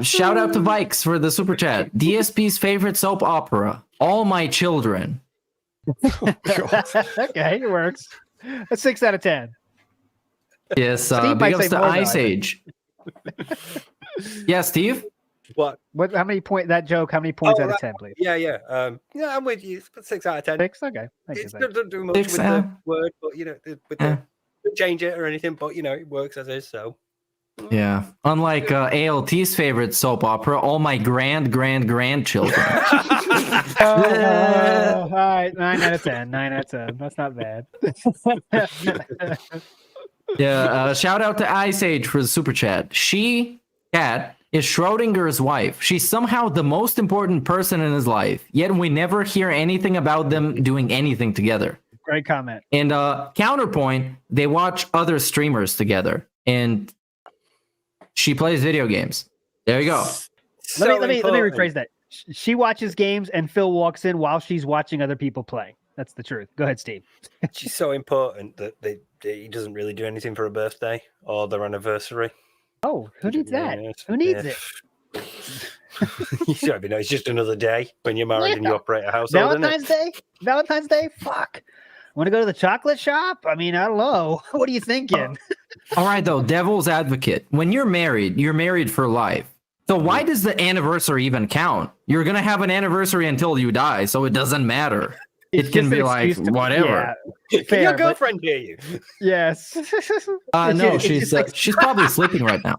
Shout out to Vikes for the super chat. DSP's favorite soap opera, All My Children. Okay, it works. A 6 out of 10. Yes, Steve might big ups say to more, though, Ice I think. Age. Yeah, Steve? What? How many points out of 10, please? Yeah. I'm with you. It's 6 out of 10. 6? Okay. Thank you, It thank you. doesn't do much 6 with out. the word, but don't change it or anything, but it works as is. So Yeah. Unlike ALT's favorite soap opera, All My Grandchildren. All right, 9 out of 10. 9 out of 10. That's not bad. Yeah, shout out to Ice Age for the super chat. She, Cat, is Schrodinger's wife. She's somehow the most important person in his life, yet we never hear anything about them doing anything together. Great comment. And counterpoint, they watch other streamers together, and she plays video games. There you go. Let me rephrase that. She watches games and Phil walks in while she's watching other people play. That's the truth. Go ahead, Steve. she's so important that he doesn't really do anything for her birthday or their anniversary. Oh, who needs that? Yeah, Who needs yeah. it? You should know it's just another day when you're married and you operate a household. Valentine's Day? Fuck. Want to go to the chocolate shop? I mean, I don't know. What are you thinking? All right, though, devil's advocate. When you're married for life. So why does the anniversary even count? You're going to have an anniversary until you die, so it doesn't matter. It's It can just be an like excuse to- whatever. Yeah, Can your fair, but- girlfriend hear you? Yes. No, It's she's just she's probably sleeping right now.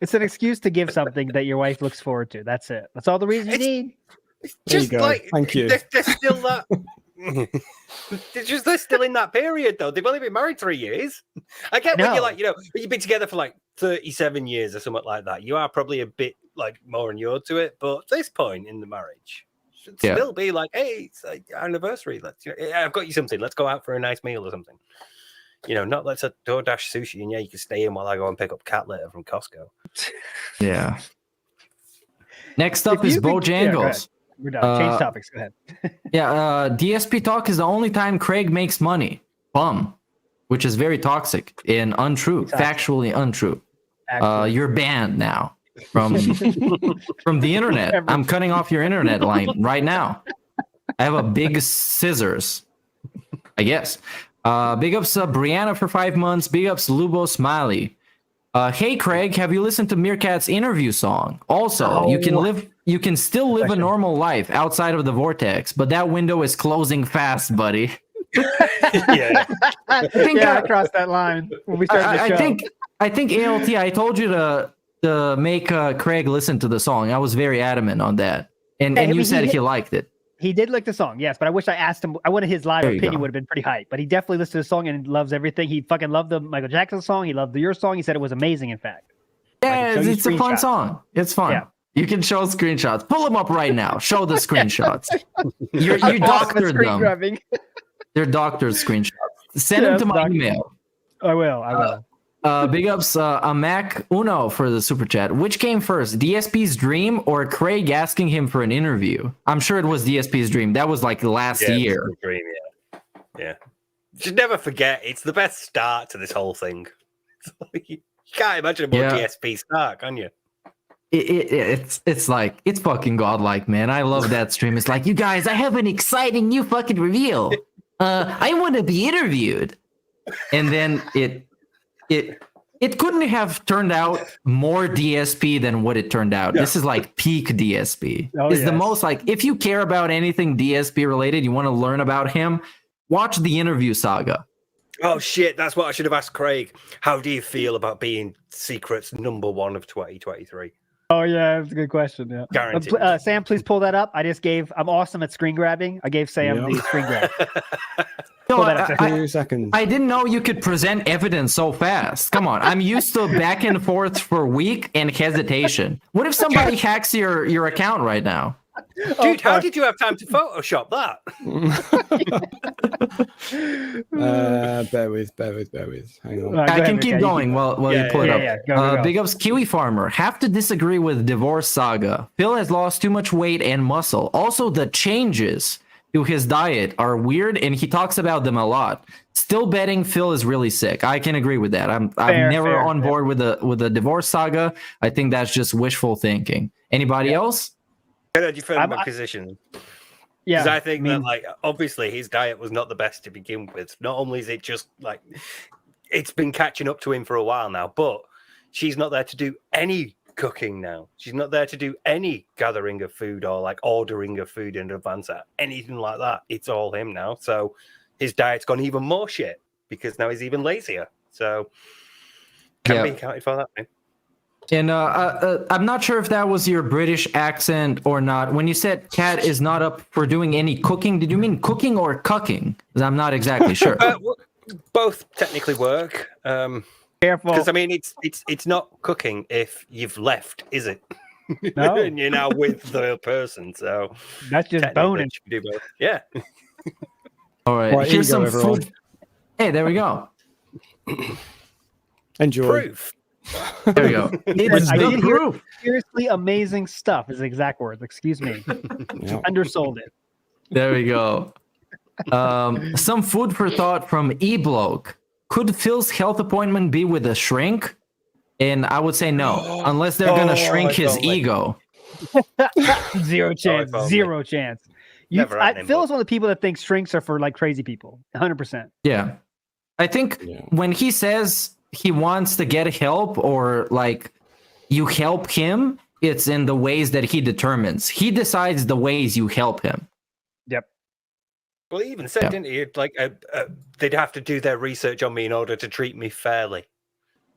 It's an excuse to give something that your wife looks forward to. That's it. That's all the reason you need. There you Just go. like Thank you. They're still that. They're still in that period though. They've only been married 3 years. I get when No. you're like, when you've been together for like 37 years or something like that. You are probably a bit like more inured to it, but at this point in the marriage, should Yeah. still be like, hey, it's like our anniversary. Let's, I've got you something. Let's go out for a nice meal or something. Not let's a DoorDash sushi, and you can stay in while I go and pick up cat litter from Costco. Yeah. Next up If is you think- yeah, go ahead. Bojangles. We're done. Change Uh, topics. Go ahead. DSP Talk is the only time Craig makes money. Bum. Which is very toxic and untrue. Factually untrue. You're banned now from the internet. I'm cutting off your internet line right now. I have a big scissors. I guess. Big ups Brianna for 5 months. Big ups Lubo Smiley. Hey Craig, have you listened to Meerkat's interview song? Also, you can still live a normal life outside of the vortex, but that window is closing fast, buddy. Yeah. I crossed that line when we started the show. I think ALT, I told you to make Craig listen to the song. I was very adamant on that. And you said he liked it. He did like the song, yes, but I wish I asked him. I wanted his live opinion would have been pretty hype, but he definitely listened to the song and loves everything. He fucking loved the Michael Jackson song. He loved your song. He said it was amazing, in fact. Yeah, it's a fun song. It's fun. Yeah. You can show screenshots. Pull them up right now. Show the screenshots. You doctored them. They're doctored screenshots. Send them to my email. I will. Big ups Mac Uno for the super chat. Which came first, DSP's dream or Craig asking him for an interview? I'm sure it was DSP's dream. That was like last year. Dream, yeah. You should never forget, it's the best start to this whole thing. You can't imagine a more DSP start, can you? It's like, it's fucking godlike, man. I love that stream. It's like, you guys, I have an exciting new fucking reveal. I want to be interviewed. And then it couldn't have turned out more DSP than what it turned out. This is like peak DSP. It's the most like, if you care about anything DSP related, you want to learn about him, watch the interview saga. Oh shit, that's what I should have asked Craig. How do you feel about being Secret's #1 of 2023? Oh yeah, that's a good question. Yeah, guaranteed. Sam, please pull that up. I'm awesome at screen grabbing. I gave Sam the screen grab. No, 2 seconds. I didn't know you could present evidence so fast. Come on, I'm used to back and forth for a week and hesitation. What if somebody hacks your account right now? Dude, how did you have time to Photoshop that? Bear with. Hang on. I can keep going while you pull it up. Go. Big ups Kiwi Farmer. Have to disagree with Divorce Saga. Phil has lost too much weight and muscle. Also, the changes to his diet are weird, and he talks about them a lot. Still betting Phil is really sick. I can agree with that. I'm never on board with the Divorce Saga. I think that's just wishful thinking. Anybody else? Can I defend my position? Yeah, because I think that, like, obviously his diet was not the best to begin with. Not only is it just like it's been catching up to him for a while now, but she's not there to do any cooking now. She's not there to do any gathering of food or like ordering of food in advance or anything like that. It's all him now. So his diet's gone even more shit because now he's even lazier. So can be accounted for that, man. And I'm not sure if that was your British accent or not. When you said Kat is not up for doing any cooking, did you mean cooking or cucking? Because I'm not exactly sure. Both technically work. Careful. Because I mean, it's not cooking if you've left, is it? No. And you're now with the person, so that's just boning. Do both. Yeah. All right. Here's some food. Hey, there we go. Enjoy. Proof. There we go. It's I the did hear proof. seriously amazing stuff is the exact words. Excuse me. Undersold it. There we go. Some food for thought from eBloke. Could Phil's health appointment be with a shrink? And I would say no, unless they're gonna shrink his ego. Zero chance. Zero chance. Phil is one of the people that thinks shrinks are for like crazy people. 100%. Yeah. I think when he says he wants to get help or like you help him, it's in the ways that he determines. He decides the ways you help him. Yep. Well, he even said, didn't he? Like they'd have to do their research on me in order to treat me fairly.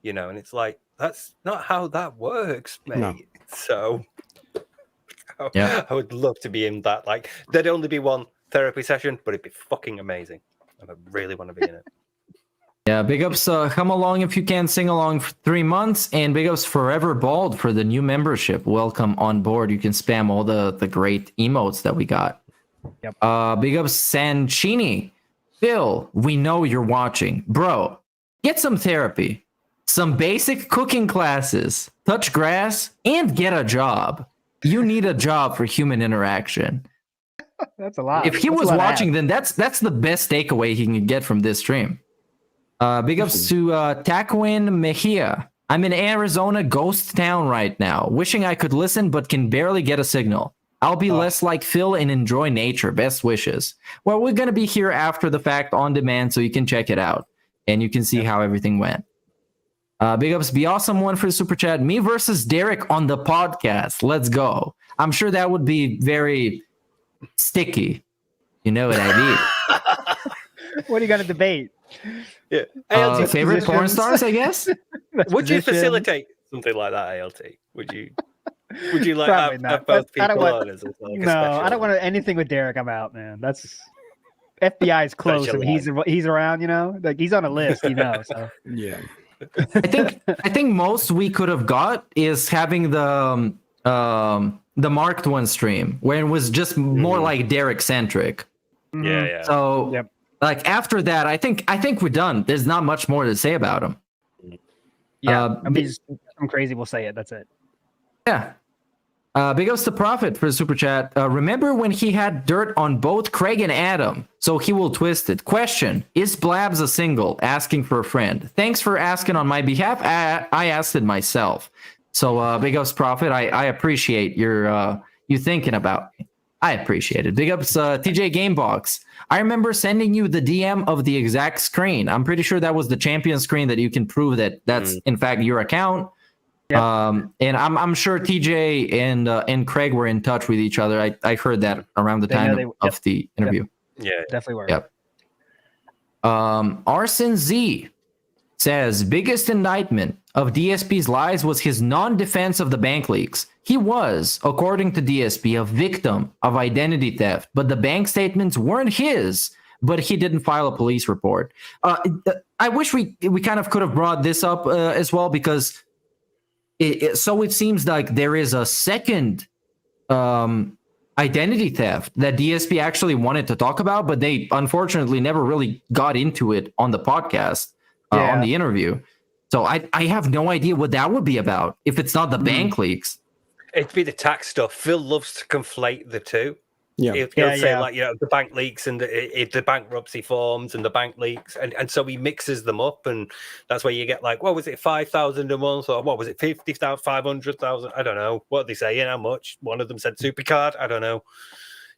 You know, and it's like, that's not how that works, mate. No. So I would love to be in that. Like, there'd only be one therapy session, but it'd be fucking amazing. And I really want to be in it. Yeah, big ups, come along if you can, sing along for 3 months, and big ups Forever Bald for the new membership. Welcome on board. You can spam all the great emotes that we got. Yep. Big ups Sanchini. Phil, we know you're watching. Bro, get some therapy, some basic cooking classes, touch grass, and get a job. You need a job for human interaction. That's a lot. If he was watching, then that's the best takeaway he can get from this stream. Big ups to Taquin Mejia. I'm in Arizona ghost town right now, wishing I could listen but can barely get a signal. I'll be less like Phil and enjoy nature. Best wishes. Well, we're going to be here after the fact on demand, so you can check it out and you can see how everything went. Big ups, Be Awesome one for the super chat. Me versus Derek on the podcast. Let's go. I'm sure that would be very sticky. You know what I mean? What are you going to debate? Yeah. Favorite porn stars, I guess? Would you facilitate something like that, ALT? Would you like Probably have both people want, on as like a no, special? I don't want anything with Derek. I'm out, man. That's FBI is close. Special If he's around, like he's on a list, So. Yeah. I think most we could have got is having the marked one stream where it was just more like Derek centric. Yeah. So like after that, I think we're done. There's not much more to say about him. Yeah, I'm crazy. We'll say it. That's it. Yeah. Big ups to Prophet for the super chat. Remember when he had dirt on both Craig and Adam? So he will twist it. Question: is Blabs a single? Asking for a friend. Thanks for asking on my behalf. I asked it myself. So big ups, Prophet. I appreciate your you thinking about me. I appreciate it. Big ups, TJ Gamebox. I remember sending you the DM of the exact screen. I'm pretty sure that was the champion screen that you can prove that that's in fact your account. Yep. And I'm sure TJ and Craig were in touch with each other. I heard that around the time of the interview. Yeah, definitely were. Yep. Arson Z says biggest indictment of DSP's lies was his non-defense of the bank leaks. He was, according to DSP, a victim of identity theft, but the bank statements weren't his. But he didn't file a police report. I wish we kind of could have brought this up as well, because it seems like there is a second identity theft that DSP actually wanted to talk about, but they unfortunately never really got into it on the podcast, on the interview. So I have no idea what that would be about if it's not the bank leaks. It'd be the tax stuff. Phil loves to conflate the two. Yeah. He'll say like, the bank leaks and the bankruptcy forms and the bank leaks. And so he mixes them up. And that's where you get like, what was it, 5,000 a month? Or what was it, 50,000, 500,000? I don't know. What did they say? How much? One of them said SuperCard. I don't know.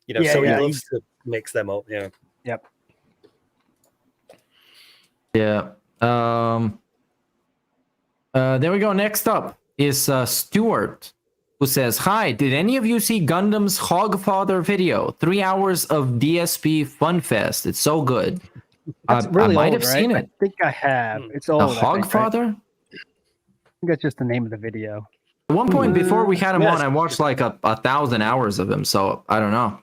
He loves to mix them up. Yeah. Yep. Yeah. There we go. Next up is Stuart, who says, hi, did any of you see Gundam's Hogfather video? 3 hours of DSP Fun Fest. It's so good. That's really I might old, have right? seen it. I think I have. It's old. The I think, Hogfather? right? I think that's just the name of the video. At one point before we had him on, I watched like 1,000 hours of him, so I don't know.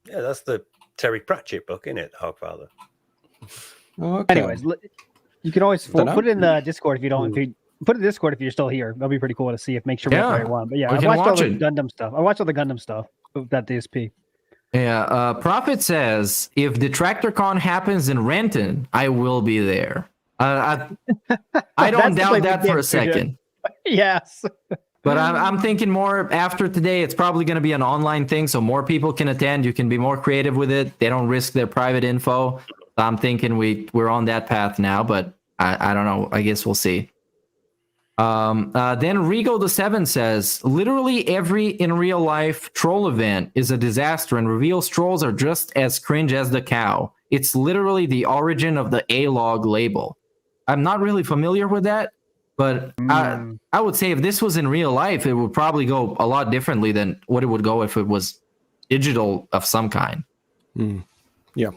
Yeah, that's the Terry Pratchett book, isn't it? Hogfather. Okay. Anyways, you can always put it in the Discord if you don't. If you put it in Discord if you're still here, that'll be pretty cool to see. If make sure we have the right one. But yeah, I watched all the Gundam stuff. I watched all the Gundam stuff of that DSP. Yeah, Prophet says if DetractorCon happens in Renton, I will be there. I don't doubt that for a second. Yes. But I'm thinking more after today, it's probably going to be an online thing, so more people can attend. You can be more creative with it. They don't risk their private info. I'm thinking we're on that path now, but I don't know. I guess we'll see. Then Rigo the 7 says, literally every in real life troll event is a disaster, and reveals trolls are just as cringe as the cow. It's literally the origin of the A-log label. I'm not really familiar with that, but I would say if this was in real life, it would probably go a lot differently than what it would go if it was digital of some kind. Yeah.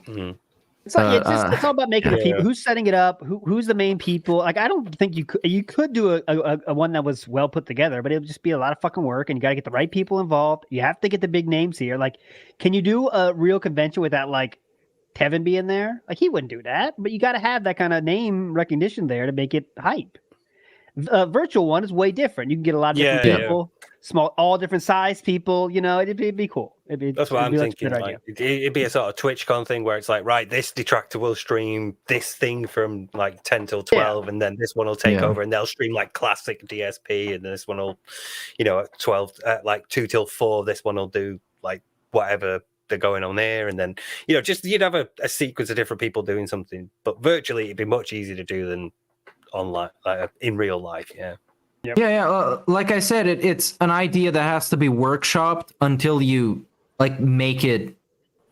It's like it's all about making the people who's setting it up, who's the main people. Like I don't think you could do a one that was well put together, but it would just be a lot of fucking work, and you got to get the right people involved. You have to get the big names here. Like, can you do a real convention without like Tevin being there? Like he wouldn't do that, but you got to have that kind of name recognition there to make it hype. Virtual one is way different. You can get a lot of different people, small, all different size people. It'd be cool. That's what I'm thinking. Like, it'd be a sort of TwitchCon thing where it's like, right, this detractor will stream this thing from like 10 till 12, and then this one will take over, and they'll stream like classic DSP, and this one will, at 12, like 2 till 4, this one will do like whatever they're going on there, and then you'd have a sequence of different people doing something, but virtually it'd be much easier to do than online, like in real life. Yeah. Like I said, it's an idea that has to be workshopped until you like make it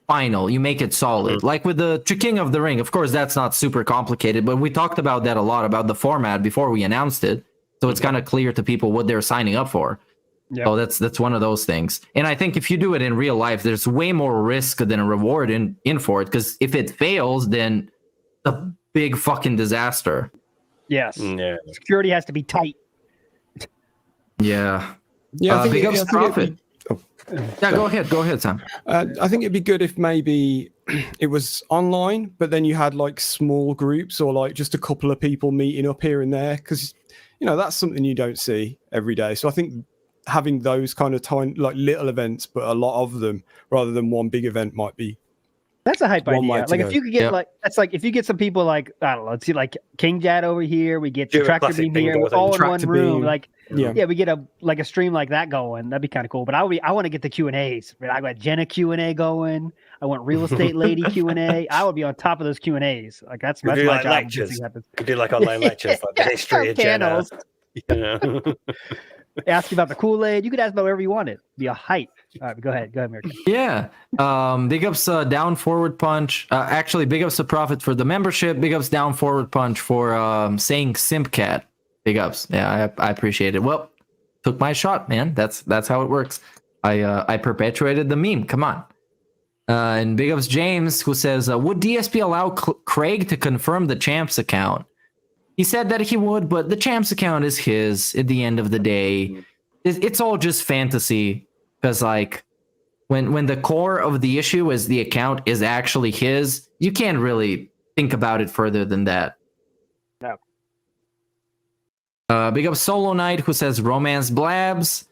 final. You make it solid. Like with the King of the Ring, of course, that's not super complicated, but we talked about that a lot about the format before we announced it, so it's kind of clear to people what they're signing up for. So that's one of those things. And I think if you do it in real life, there's way more risk than a reward in for it, because if it fails, then it's a big fucking disaster. Yes. Yeah. Security has to be tight. Yeah. Yeah. Big ups Profit. Yeah, go ahead, Sam. I think it'd be good if maybe it was online, but then you had like small groups or like just a couple of people meeting up here and there, because that's something you don't see every day. So I think having those kind of tiny, like little events, but a lot of them rather than one big event might be. That's a hype idea. Like if you could get like if you get some people like, I don't know, let's see, like King Jad over here, we get the Tractor Beam here, we're all in one room. Like we get a stream like that going. That'd be kind of cool. But I want to get the Q&As. I got Jenna Q&A going. I want real estate lady Q&A. I would be on top of those Q&As. Like that's my job. Lectures. You do like online lectures, like the history of Jenna. Ask you about the Kool-Aid. You could ask about whatever you wanted. Be a hype. All right, go ahead, America. Yeah. Big ups Down Forward Punch. Actually, big ups to Profit for the membership. Big ups Down Forward Punch for saying Simp Cat. Big ups. Yeah, I appreciate it. Well, took my shot, man. That's how it works. I perpetuated the meme. Come on. And big ups James, who says, would DSP allow Craig to confirm the Champs account? He said that he would, but the Champs account is his at the end of the day. It's all just fantasy. Because like when the core of the issue is the account is actually his, you can't really think about it further than that. No. Big up Solo Knight, who says Romance Blabs.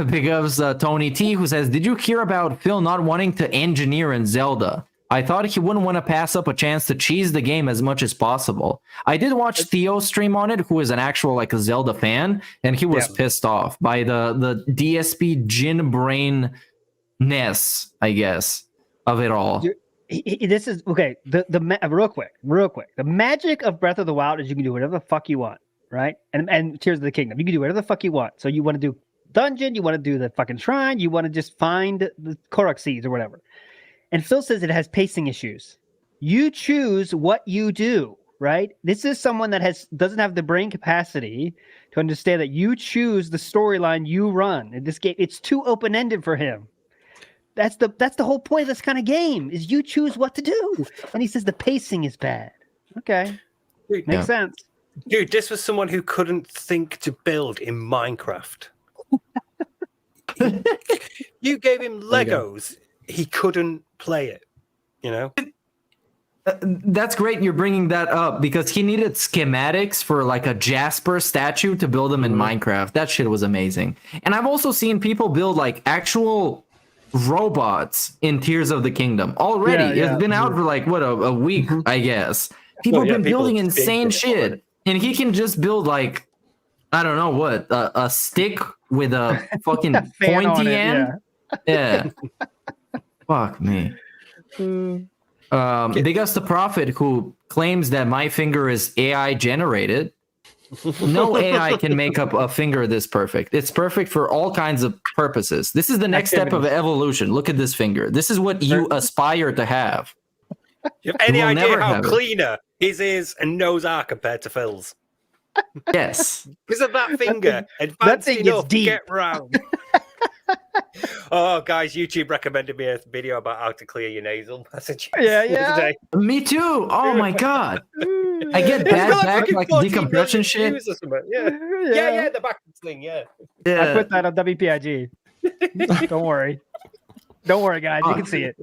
Big ups Tony T, who says, did you hear about Phil not wanting to engineer in Zelda? I thought he wouldn't want to pass up a chance to cheese the game as much as possible. I did watch Theo stream on it, who is an actual like a Zelda fan, and he was pissed off by the DSP Jin brain ness, I guess, of it all. This is okay. Real quick. The magic of Breath of the Wild is you can do whatever the fuck you want, right? And Tears of the Kingdom, you can do whatever the fuck you want. So you want to do dungeon, you want to do the fucking shrine, you want to just find the Korok seeds or whatever. And Phil says it has pacing issues. You choose what you do, right? This is someone that doesn't have the brain capacity to understand that you choose the storyline you run. In this game, it's too open-ended for him. That's the whole point of this kind of game, is you choose what to do. And he says the pacing is bad. Okay. Makes sense. Dude, this was someone who couldn't think to build in Minecraft. You gave him Legos. He couldn't play it, That's great you're bringing that up, because he needed schematics for like a Jasper statue to build him in Minecraft. That shit was amazing. And I've also seen people build like actual robots in Tears of the Kingdom already. It's been out for like a week, I guess. People have been building insane shit, and he can just build like, I don't know what, a stick with a fucking pointy end. Yeah. Fuck me. Big ups to Prophet, who claims that my finger is AI generated. No AI can make up a finger this perfect. It's perfect for all kinds of purposes. This is the next step of evolution. Look at this finger. This is what you aspire to have. You have any idea how cleaner his ears and nose are compared to Phil's? Yes. Because of that finger, advanced enough to get round. Oh, guys, YouTube recommended me a video about how to clear your nasal passages. Yeah. Me too. Oh my god. I get bad back, like decompression shit. Yeah, the back thing, yeah. I put that on WPIG. Don't worry, guys. You can see it.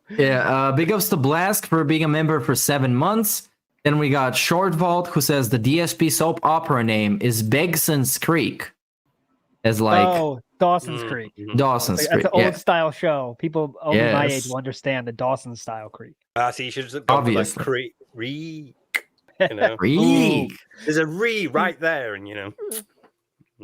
Yeah. Big ups to Blask for being a member for 7 months. Then we got Short Vault, who says the DSP soap opera name is Begson's Creek. As like Dawson's Creek. Dawson's Creek. That's an old style show. People only my age will understand the Dawson style Creek. So you should have gone for like Creek. Reek. There's a right there, and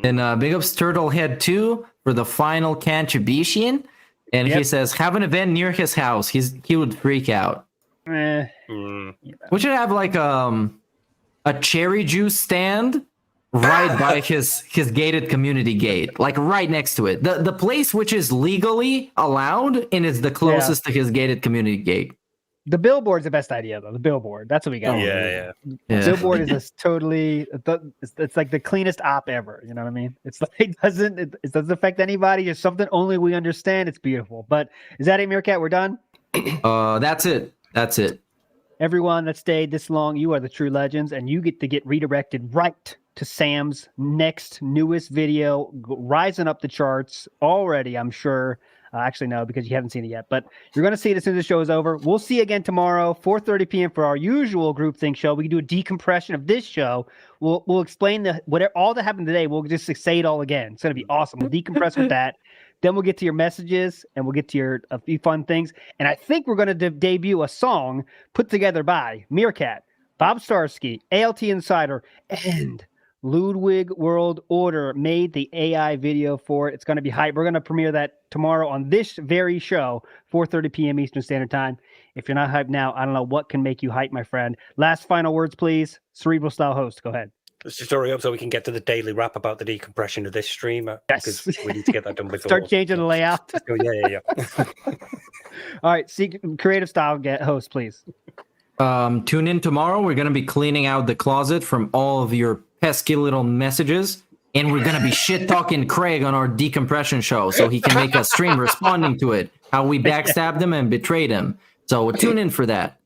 And big ups Turtlehead 2 for the final contribution. And he says, have an event near his house. He would freak out. We should have like a cherry juice stand right by his gated community gate, like right next to it. The place which is legally allowed and is the closest to his gated community gate. The billboard's the best idea, though. The billboard. That's what we got. Yeah. Billboard is a totally. It's like the cleanest op ever. You know what I mean? It's like it doesn't affect anybody. It's something only we understand. It's beautiful. But is that it, Meerkat? We're done. That's it. That's it. Everyone that stayed this long, you are the true legends, and you get to get redirected right to Sam's next newest video, rising up the charts already. I'm sure. Actually, no, because you haven't seen it yet. But you're going to see it as soon as the show is over. We'll see you again tomorrow, 4:30 p.m. for our usual groupthink show. We can do a decompression of this show. We'll explain all that happened today. We'll just say it all again. It's going to be awesome. We'll decompress with that. Then we'll get to your messages, and we'll get to a few fun things. And I think we're going to debut a song put together by Meerkat, Bob Starsky, ALT Insider, and Ludwig World Order made the AI video for it. It's going to be hype. We're going to premiere that tomorrow on this very show, 4:30 p.m. Eastern Standard Time. If you're not hyped now, I don't know what can make you hype, my friend. Last final words, please. Cerebral style host, go ahead. Let's just hurry up so we can get to the daily wrap about the decompression of this stream. Yes. Because we need to get that done before. Start changing the layout. Yeah. All right, creative style host, please. Tune in tomorrow. We're going to be cleaning out the closet from all of your pesky little messages, and we're going to be shit talking Craig on our decompression show so he can make a stream responding to it, how we backstabbed him and betrayed him. So tune in for that.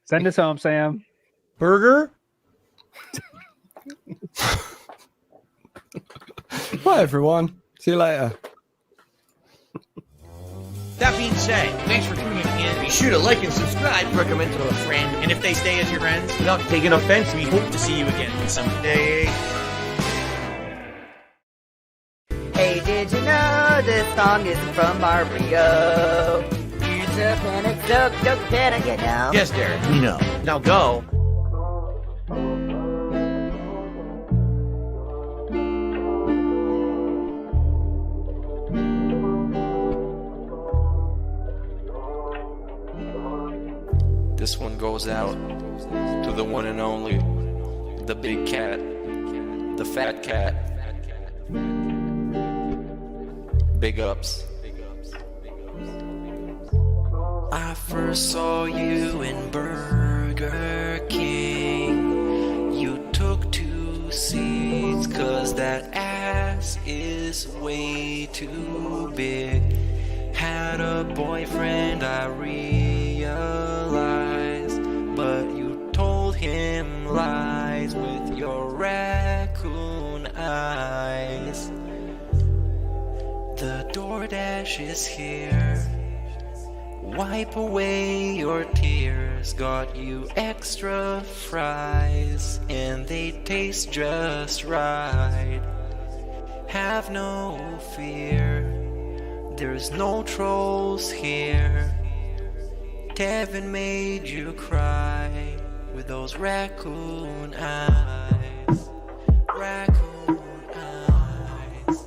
Send us home, Sam. Burger. Bye, everyone. See you later. That being said, thanks for tuning in. Be sure to like and subscribe, recommend to a friend, and if they stay as your friends without taking offense, we hope to see you again someday. Hey, did you know this song isn't from Mario? It's a panic joke, better you know. Yes, Derek, we know. Now go. This one goes out to the one and only, the big cat, the fat cat. Big ups. I first saw you in Burger King. You took 2 seats 'cause that ass is way too big. Had a boyfriend, I realized, but you told him lies with your raccoon eyes. The DoorDash is here. Wipe away your tears. Got you extra fries, and they taste just right. Have no fear, there's no trolls here. Kevin made you cry with those raccoon eyes. Raccoon eyes.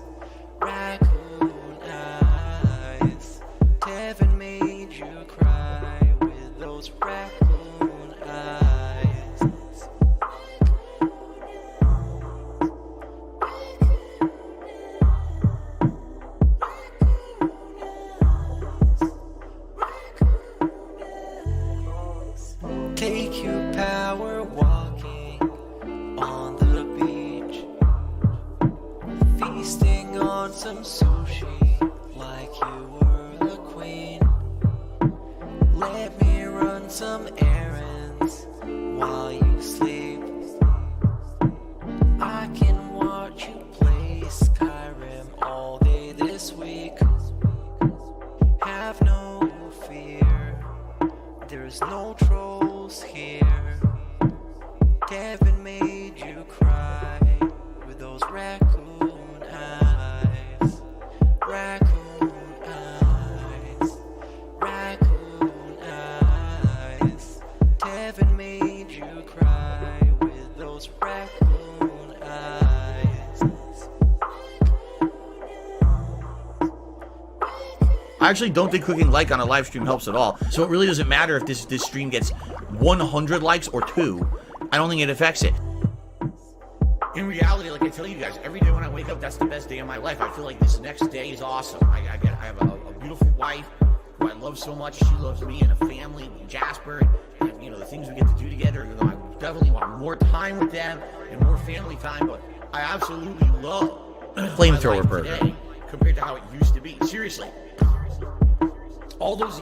Raccoon eyes. Kevin made you cry with those raccoon eyes. Take you power walking on the beach, feasting on some sushi like you were the queen. Let me run some errands while you sleep. I can watch you play Skyrim all day this week. Have no fear, there's no trolls here. Kevin made you cry with those raccoon eyes. Raccoon eyes. Raccoon eyes. Kevin made you cry with those raccoon eyes. I actually don't think clicking like on a live stream helps at all. So it really doesn't matter if this stream gets 100 likes or 2. I don't think it affects it. in reality, like I tell you guys, every day when I wake up, that's the best day of my life. I feel like this next day is awesome. I have a beautiful wife who I love so much. She loves me, and a family, Jasper, and you know, the things we get to do together. You know, I definitely want more time with them and more family time, but I absolutely love Flamethrower my life burger today compared to how it used to be. Seriously. All those